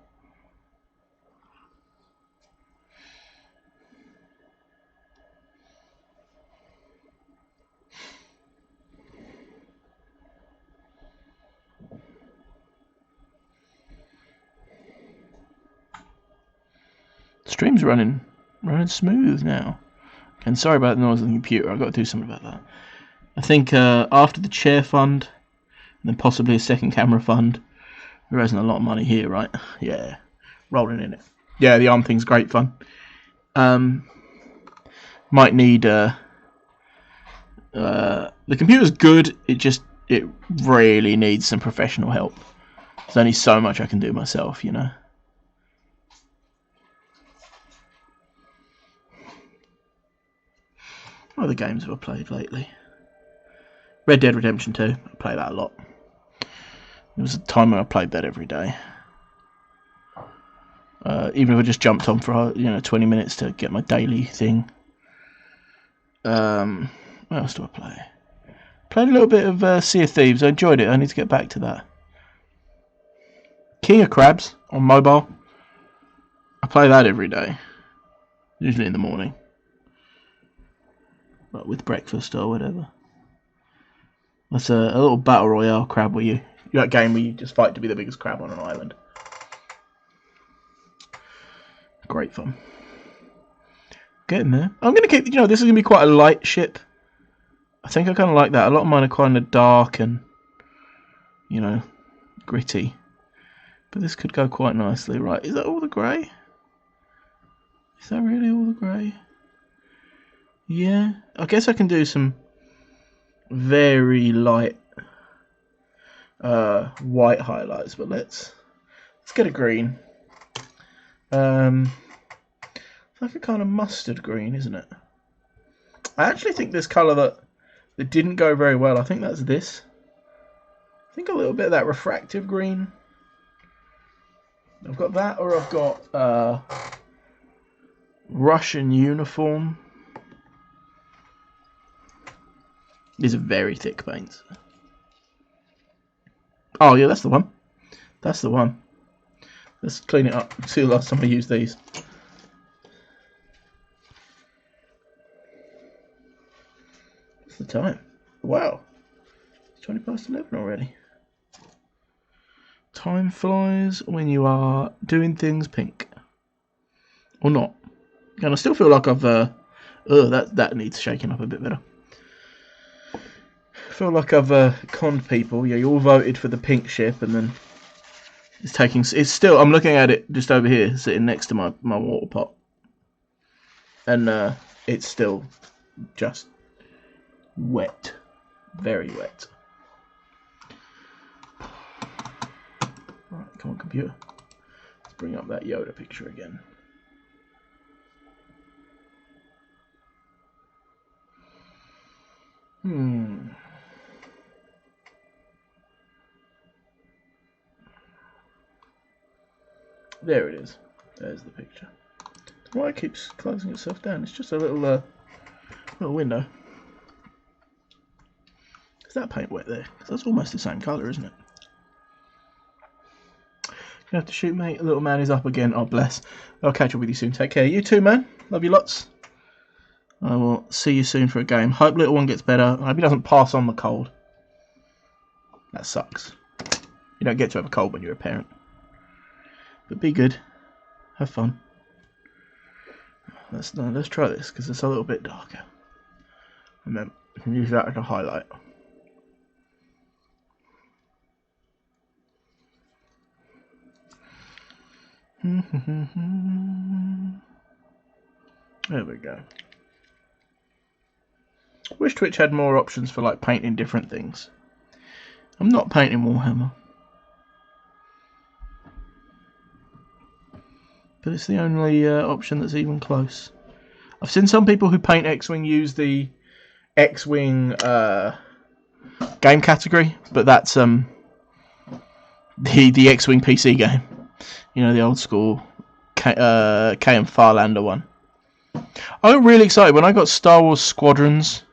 Stream's running smooth now. And sorry about the noise on the computer, I've got to do something about that. I think after the chair fund, and then possibly a second camera fund, we're raising a lot of money here, right? Yeah, rolling in it. Yeah, the arm thing's great fun. Might need... the computer's good, it really needs some professional help. There's only so much I can do myself, you know. What other games have I played lately? Red Dead Redemption 2. I play that a lot. There was a time when I played that every day. Even if I just jumped on for 20 minutes to get my daily thing. What else do I play? Played a little bit of Sea of Thieves. I enjoyed it. I need to get back to that. King of Crabs on mobile. I play that every day. Usually in the morning. like with breakfast or whatever. That's a little battle royale crab where you that game where you just fight to be the biggest crab on an island. Great fun. Getting there. I'm gonna keep. This is gonna be quite a light ship. I think I kind of like that. A lot of mine are kind of dark and gritty, but this could go quite nicely. Right? Is that all the grey? Is that really all the grey? Yeah. I guess I can do some very light white highlights, but let's get a green. It's like a kind of mustard green, isn't it? I actually think this colour that didn't go very well, I think that's this. I think a little bit of that refractive green. I've got that, or I've got Russian uniform. These are very thick paints. Oh yeah, that's the one. That's the one. Let's clean it up. See the last time I used these. What's the time? Wow. It's 20 past 11 already. Time flies when you are doing things pink. Or not. And I still feel like I've that needs shaking up a bit better. I feel like I've conned people. Yeah, you all voted for the pink ship, and then it's still. I'm looking at it just over here, sitting next to my water pot, and it's still just wet, very wet. Right, come on, computer. Let's bring up that Yoda picture again. There it is. There's the picture. Why it keeps closing itself down? It's just a little window. Is that paint wet there? 'Cause that's almost the same colour, isn't it? You have to shoot, mate. The little man is up again. Oh, bless. I'll catch up with you soon. Take care. You too, man. Love you lots. I will see you soon for a game. Hope little one gets better. I hope he doesn't pass on the cold. That sucks. You don't get to have a cold when you're a parent. But be good. Have fun. Let's try this because it's a little bit darker. And then we can use that as a highlight. There we go. Wish Twitch had more options for like painting different things. I'm not painting Warhammer, but it's the only option that's even close. I've seen some people who paint X-Wing use the X-Wing game category, but that's the X-Wing PC game. The old school K and Farlander one. I got really excited when I got Star Wars Squadrons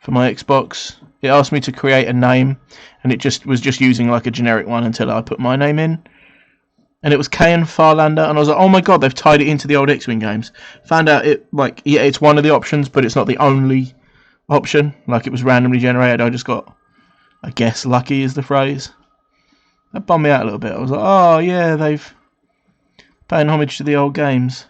for my Xbox. It asked me to create a name, and it was just using like a generic one until I put my name in. And it was K and Farlander, and I was like, oh my god, they've tied it into the old X-Wing games. Found out it's one of the options, but it's not the only option. Like, it was randomly generated. I just got, I guess, lucky is the phrase. That bummed me out a little bit. I was like, oh yeah, they've paying homage to the old games.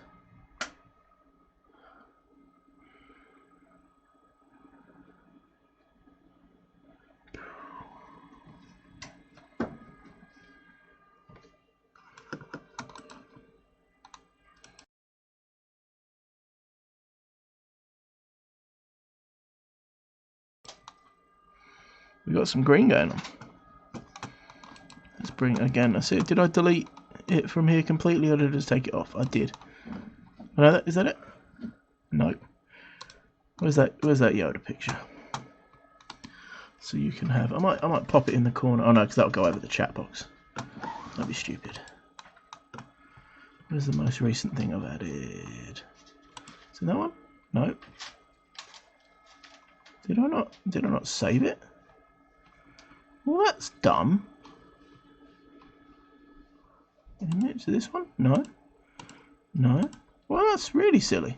We got some green going on. Let's bring again. I see. Did I delete it from here completely, or did I just take it off? I did. No, is that it? No. Where's that Yoda picture? So you can have. I might pop it in the corner. Oh no, because that'll go over the chat box. That'd be stupid. Where's the most recent thing I've added? Is it that one? No. Did I not save it? Well, that's dumb. Is it this one? No. No. Well, that's really silly.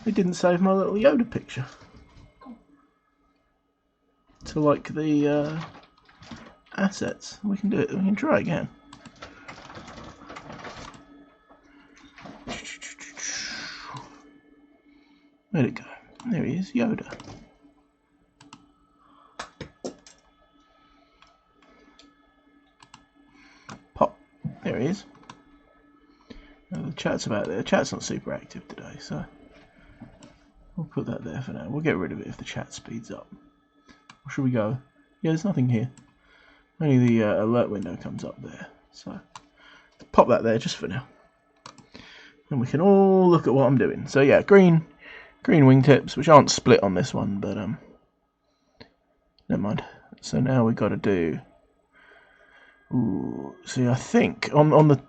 It didn't save my little Yoda picture. To like the assets. We can do it. We can try again. Where'd it go? There he is, Yoda. Pop. There he is. Now the chat's about there. The chat's not super active today, so we'll put that there for now. We'll get rid of it if the chat speeds up. Or should we go? Yeah, there's nothing here. Only the alert window comes up there. So pop that there just for now. And we can all look at what I'm doing. So yeah, green wingtips, which aren't split on this one, but never mind. So now we've got to do. Ooh, see, I think on the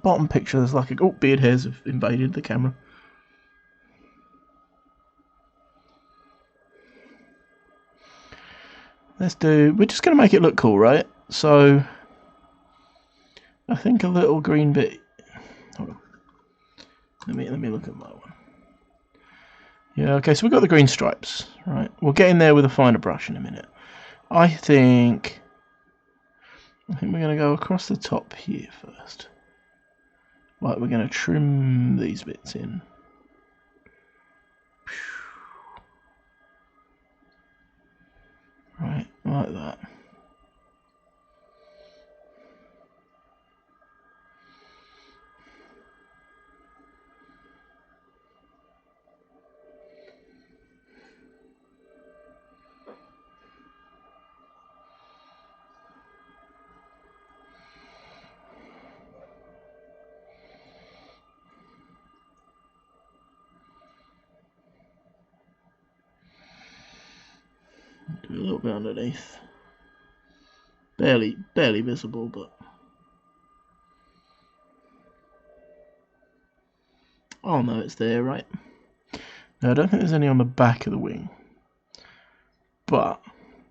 bottom picture there's like a beard hairs have invaded the camera. Let's do. We're just going to make it look cool, right? So I think a little green bit. Hold on. Let me look at my one. Yeah, okay, so we've got the green stripes, right? We'll get in there with a finer brush in a minute. I think we're going to go across the top here first. Right, we're going to trim these bits in. Right, like that. Do a little bit underneath. Barely visible, but oh no, it's there, right? Now I don't think there's any on the back of the wing, but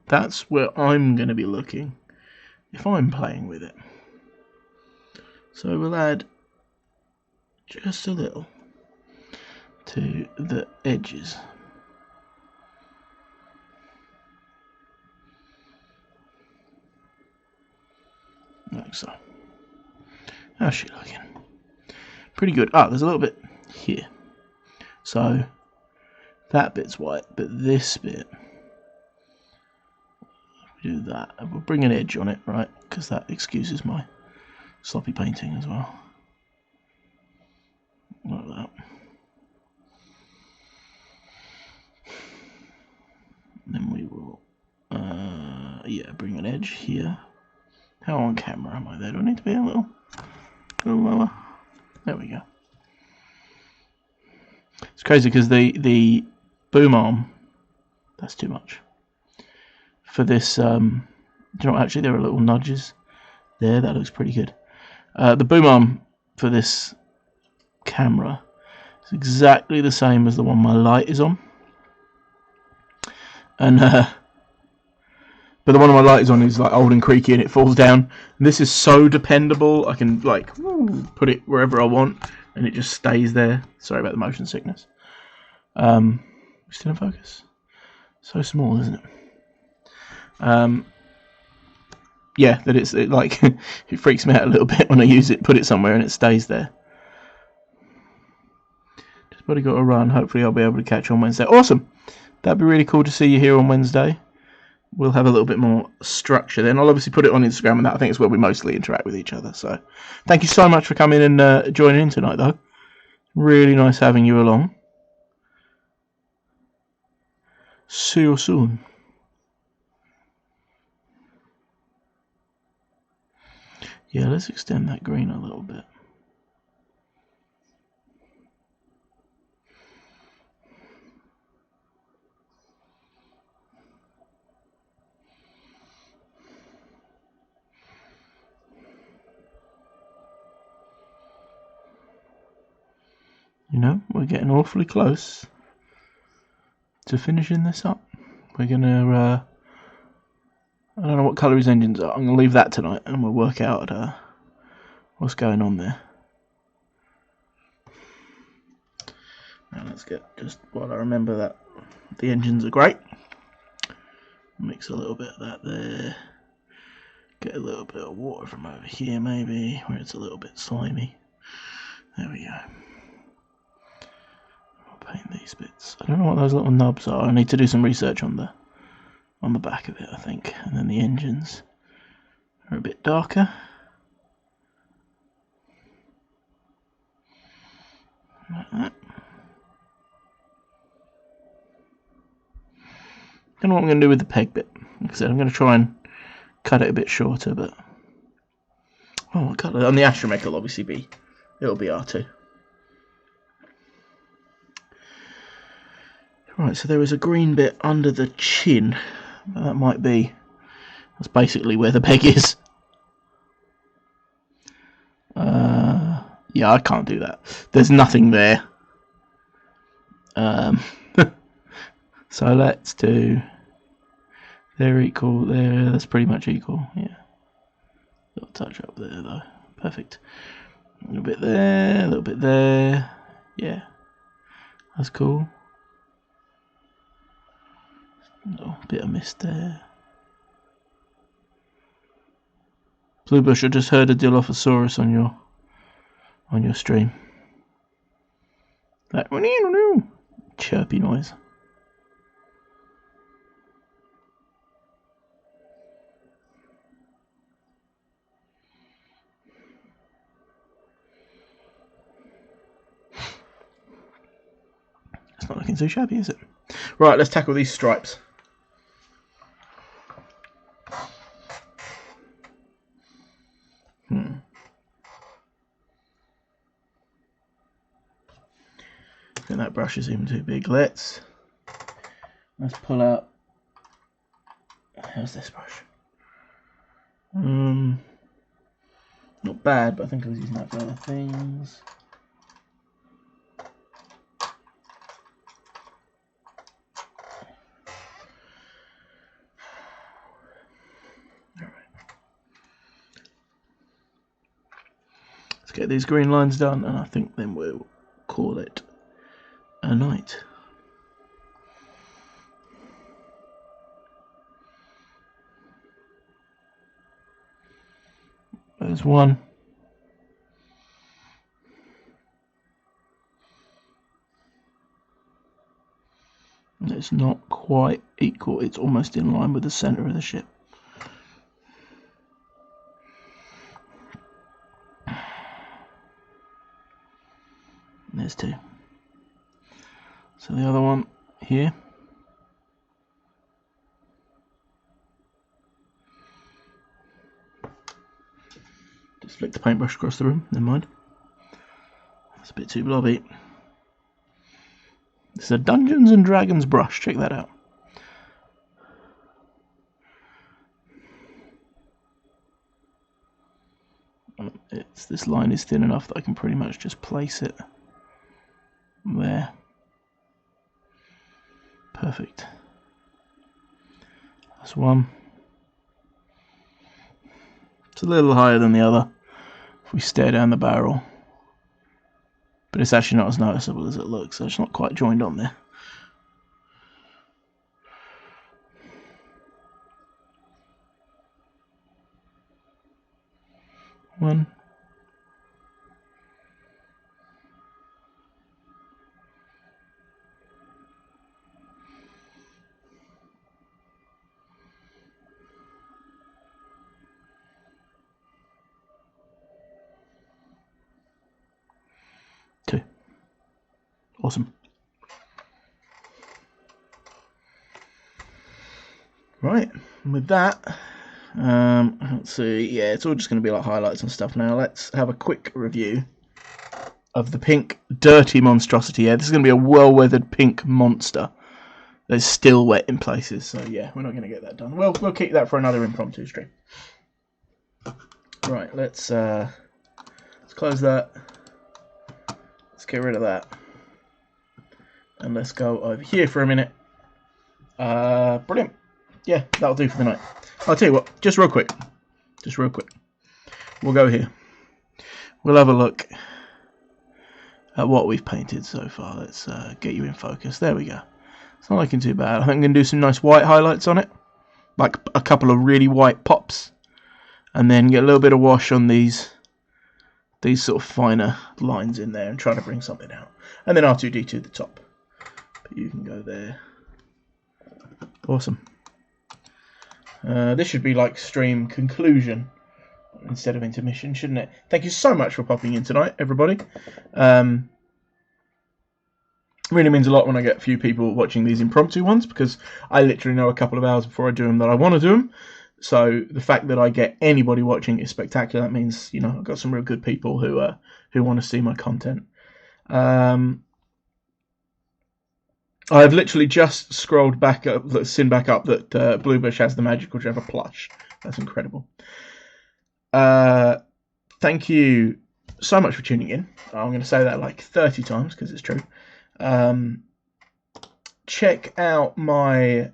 that's where I'm going to be looking if I'm playing with it. So we'll add just a little to the edges. Like so. How's she looking? Pretty good. Ah, there's a little bit here. So that bit's white, but this bit, we do that. We'll bring an edge on it, right? Because that excuses my sloppy painting as well. Like that. Then we will, bring an edge here. How on camera am I there? Do I need to be a little lower? There we go. It's crazy because the boom arm, that's too much. For this, do you know what, actually there are little nudges there, that looks pretty good. The boom arm for this camera is exactly the same as the one my light is on. And but the one my light is on is like old and creaky and it falls down. And this is so dependable. I can like put it wherever I want and it just stays there. Sorry about the motion sickness. Still in focus. So small, isn't it? Yeah, that it like it freaks me out a little bit when I use it. Put it somewhere and it stays there. Just probably got to run. Hopefully I'll be able to catch you on Wednesday. Awesome. That'd be really cool to see you here on Wednesday. We'll have a little bit more structure then. I'll obviously put it on Instagram, and that I think is where we mostly interact with each other. So thank you so much for coming and joining in tonight, though. Really nice having you along. See you soon. Yeah, let's extend that green a little bit. You know, we're getting awfully close to finishing this up. We're going to, I don't know what colour his engines are. I'm going to leave that tonight and we'll work out what's going on there. Now let's get, just while I remember that the engines are great, mix a little bit of that there, get a little bit of water from over here maybe, where it's a little bit slimy. There we go. I'll paint these bits. I don't know what those little knobs are. I need to do some research on the back of it, I think. And then the engines are a bit darker. Like that. I don't know what I'm going to do with the peg bit. Like I said, I'm going to try and cut it a bit shorter, but I'll cut it on the astromech. It'll obviously be R2. Right, so there is a green bit under the chin. That's basically where the peg is. Yeah, I can't do that. There's nothing there. So let's do. They're equal there. That's pretty much equal. Yeah. Little touch up there though. Perfect. A little bit there. A little bit there. Yeah. That's cool. A little bit of mist there. Bluebush, I just heard a Dilophosaurus on your stream. That chirpy noise. It's not looking too shabby, is it? Right, let's tackle these stripes. I think that brush is even too big. Let's pull out. How's this brush? Not bad, but I think I was using that for other things. Let's get these green lines done, and I think then we'll call it a night. There's one. It's not quite equal. It's almost in line with the center of the ship. There's two. So the other one here. Just flick the paintbrush across the room, never mind. It's a bit too blobby. It's a Dungeons and Dragons brush, check that out. This line is thin enough that I can pretty much just place it there. Perfect. That's one. It's a little higher than the other if we stare down the barrel, but it's actually not as noticeable as it looks, so it's not quite joined on there. One. Two. Awesome. Right, with that, let's see, yeah, it's all just going to be like highlights and stuff now. Let's have a quick review of the pink dirty monstrosity. Yeah, this is going to be a well-weathered pink monster that's still wet in places, so yeah, we're not going to get that done. We'll keep that for another impromptu stream. Right, let's close that. Let's get rid of that. And let's go over here for a minute. Brilliant. Yeah, that'll do for the night. I'll tell you what, just real quick. We'll go here. We'll have a look at what we've painted so far. Let's get you in focus. There we go. It's not looking too bad. I think I'm going to do some nice white highlights on it, like a couple of really white pops, and then get a little bit of wash on these sort of finer lines in there and try to bring something out. And then R2-D2 at the top. But you can go there. Awesome. This should be like stream conclusion instead of intermission, shouldn't it? Thank you so much for popping in tonight, everybody. Really means a lot when I get a few people watching these impromptu ones, because I literally know a couple of hours before I do them that I want to do them. So the fact that I get anybody watching is spectacular. That means, you know, I've got some real good people who want to see my content. I've literally just scrolled back up, seen back up that Bluebush has the Magical Trevor plush. That's incredible. Thank you so much for tuning in. I'm going to say that like 30 times because it's true. Check out my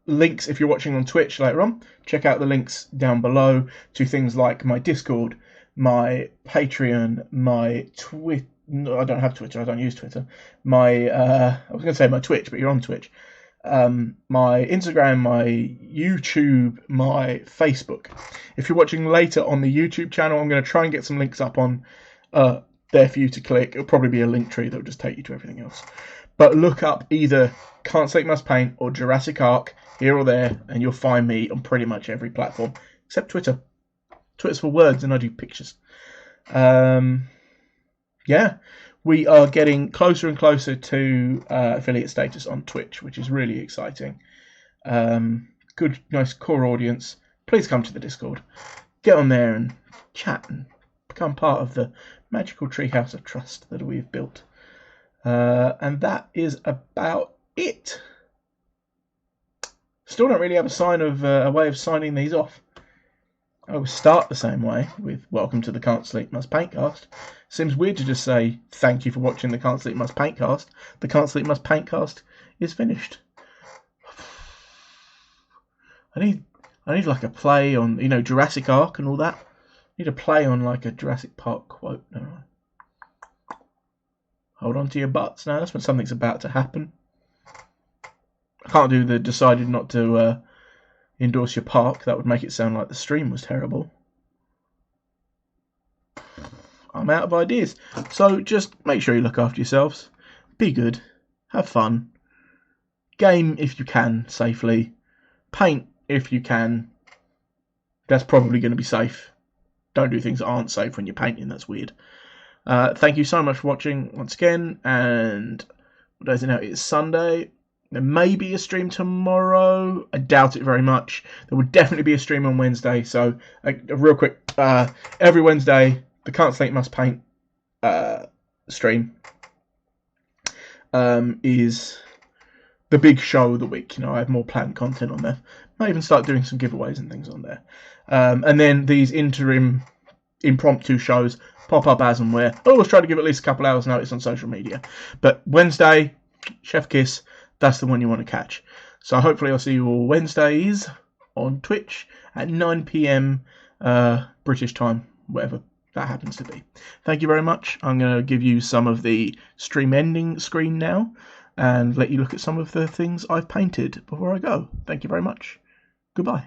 links if you're watching on Twitch later on. Check out the links down below to things like my Discord, my Patreon, my Twitter. No, I don't have Twitter. I don't use Twitter. My I was going to say my Twitch, but you're on Twitch. My Instagram, my YouTube, my Facebook. If you're watching later on the YouTube channel, I'm going to try and get some links up on there for you to click. It'll probably be a link tree that will just take you to everything else. But look up either Can't Sleep Must Paint or Jurassic Ark here or there, and you'll find me on pretty much every platform except Twitter. Twitter's for words, and I do pictures. Yeah, we are getting closer and closer to affiliate status on Twitch, which is really exciting. Good, nice core audience. Please come to the Discord. Get on there and chat and become part of the magical treehouse of trust that we've built. And that is about it. Still don't really have a way of signing these off. I always start the same way with welcome to the Can't Sleep Must Paint cast. Seems weird to just say thank you for watching the Can't Sleep Must Paint cast. The Can't Sleep Must Paint cast is finished. I need like a play on, you know, Jurassic Ark and all that. I need a play on like a Jurassic Park quote. No. Hold on to your butts. Now that's when something's about to happen. I can't do the decided not to endorse your park. That would make it sound like the stream was terrible. I'm out of ideas. So just make sure you look after yourselves. Be good. Have fun. Game if you can safely. Paint if you can. That's probably going to be safe. Don't do things that aren't safe when you're painting. That's weird. Thank you so much for watching once again. And what day is it now? It's Sunday. There may be a stream tomorrow. I doubt it very much. There will definitely be a stream on Wednesday. So, real quick, every Wednesday, the Can't Sleep Must Paint stream is the big show of the week. You know, I have more planned content on there. Might even start doing some giveaways and things on there. And then these interim impromptu shows pop up as and where. I always try to give at least a couple hours notice on social media. But Wednesday, Chef Kiss. That's the one you want to catch. So hopefully I'll see you all Wednesdays on Twitch at 9 PM British time, whatever that happens to be. Thank you very much. I'm going to give you some of the stream ending screen now and let you look at some of the things I've painted before I go. Thank you very much. Goodbye.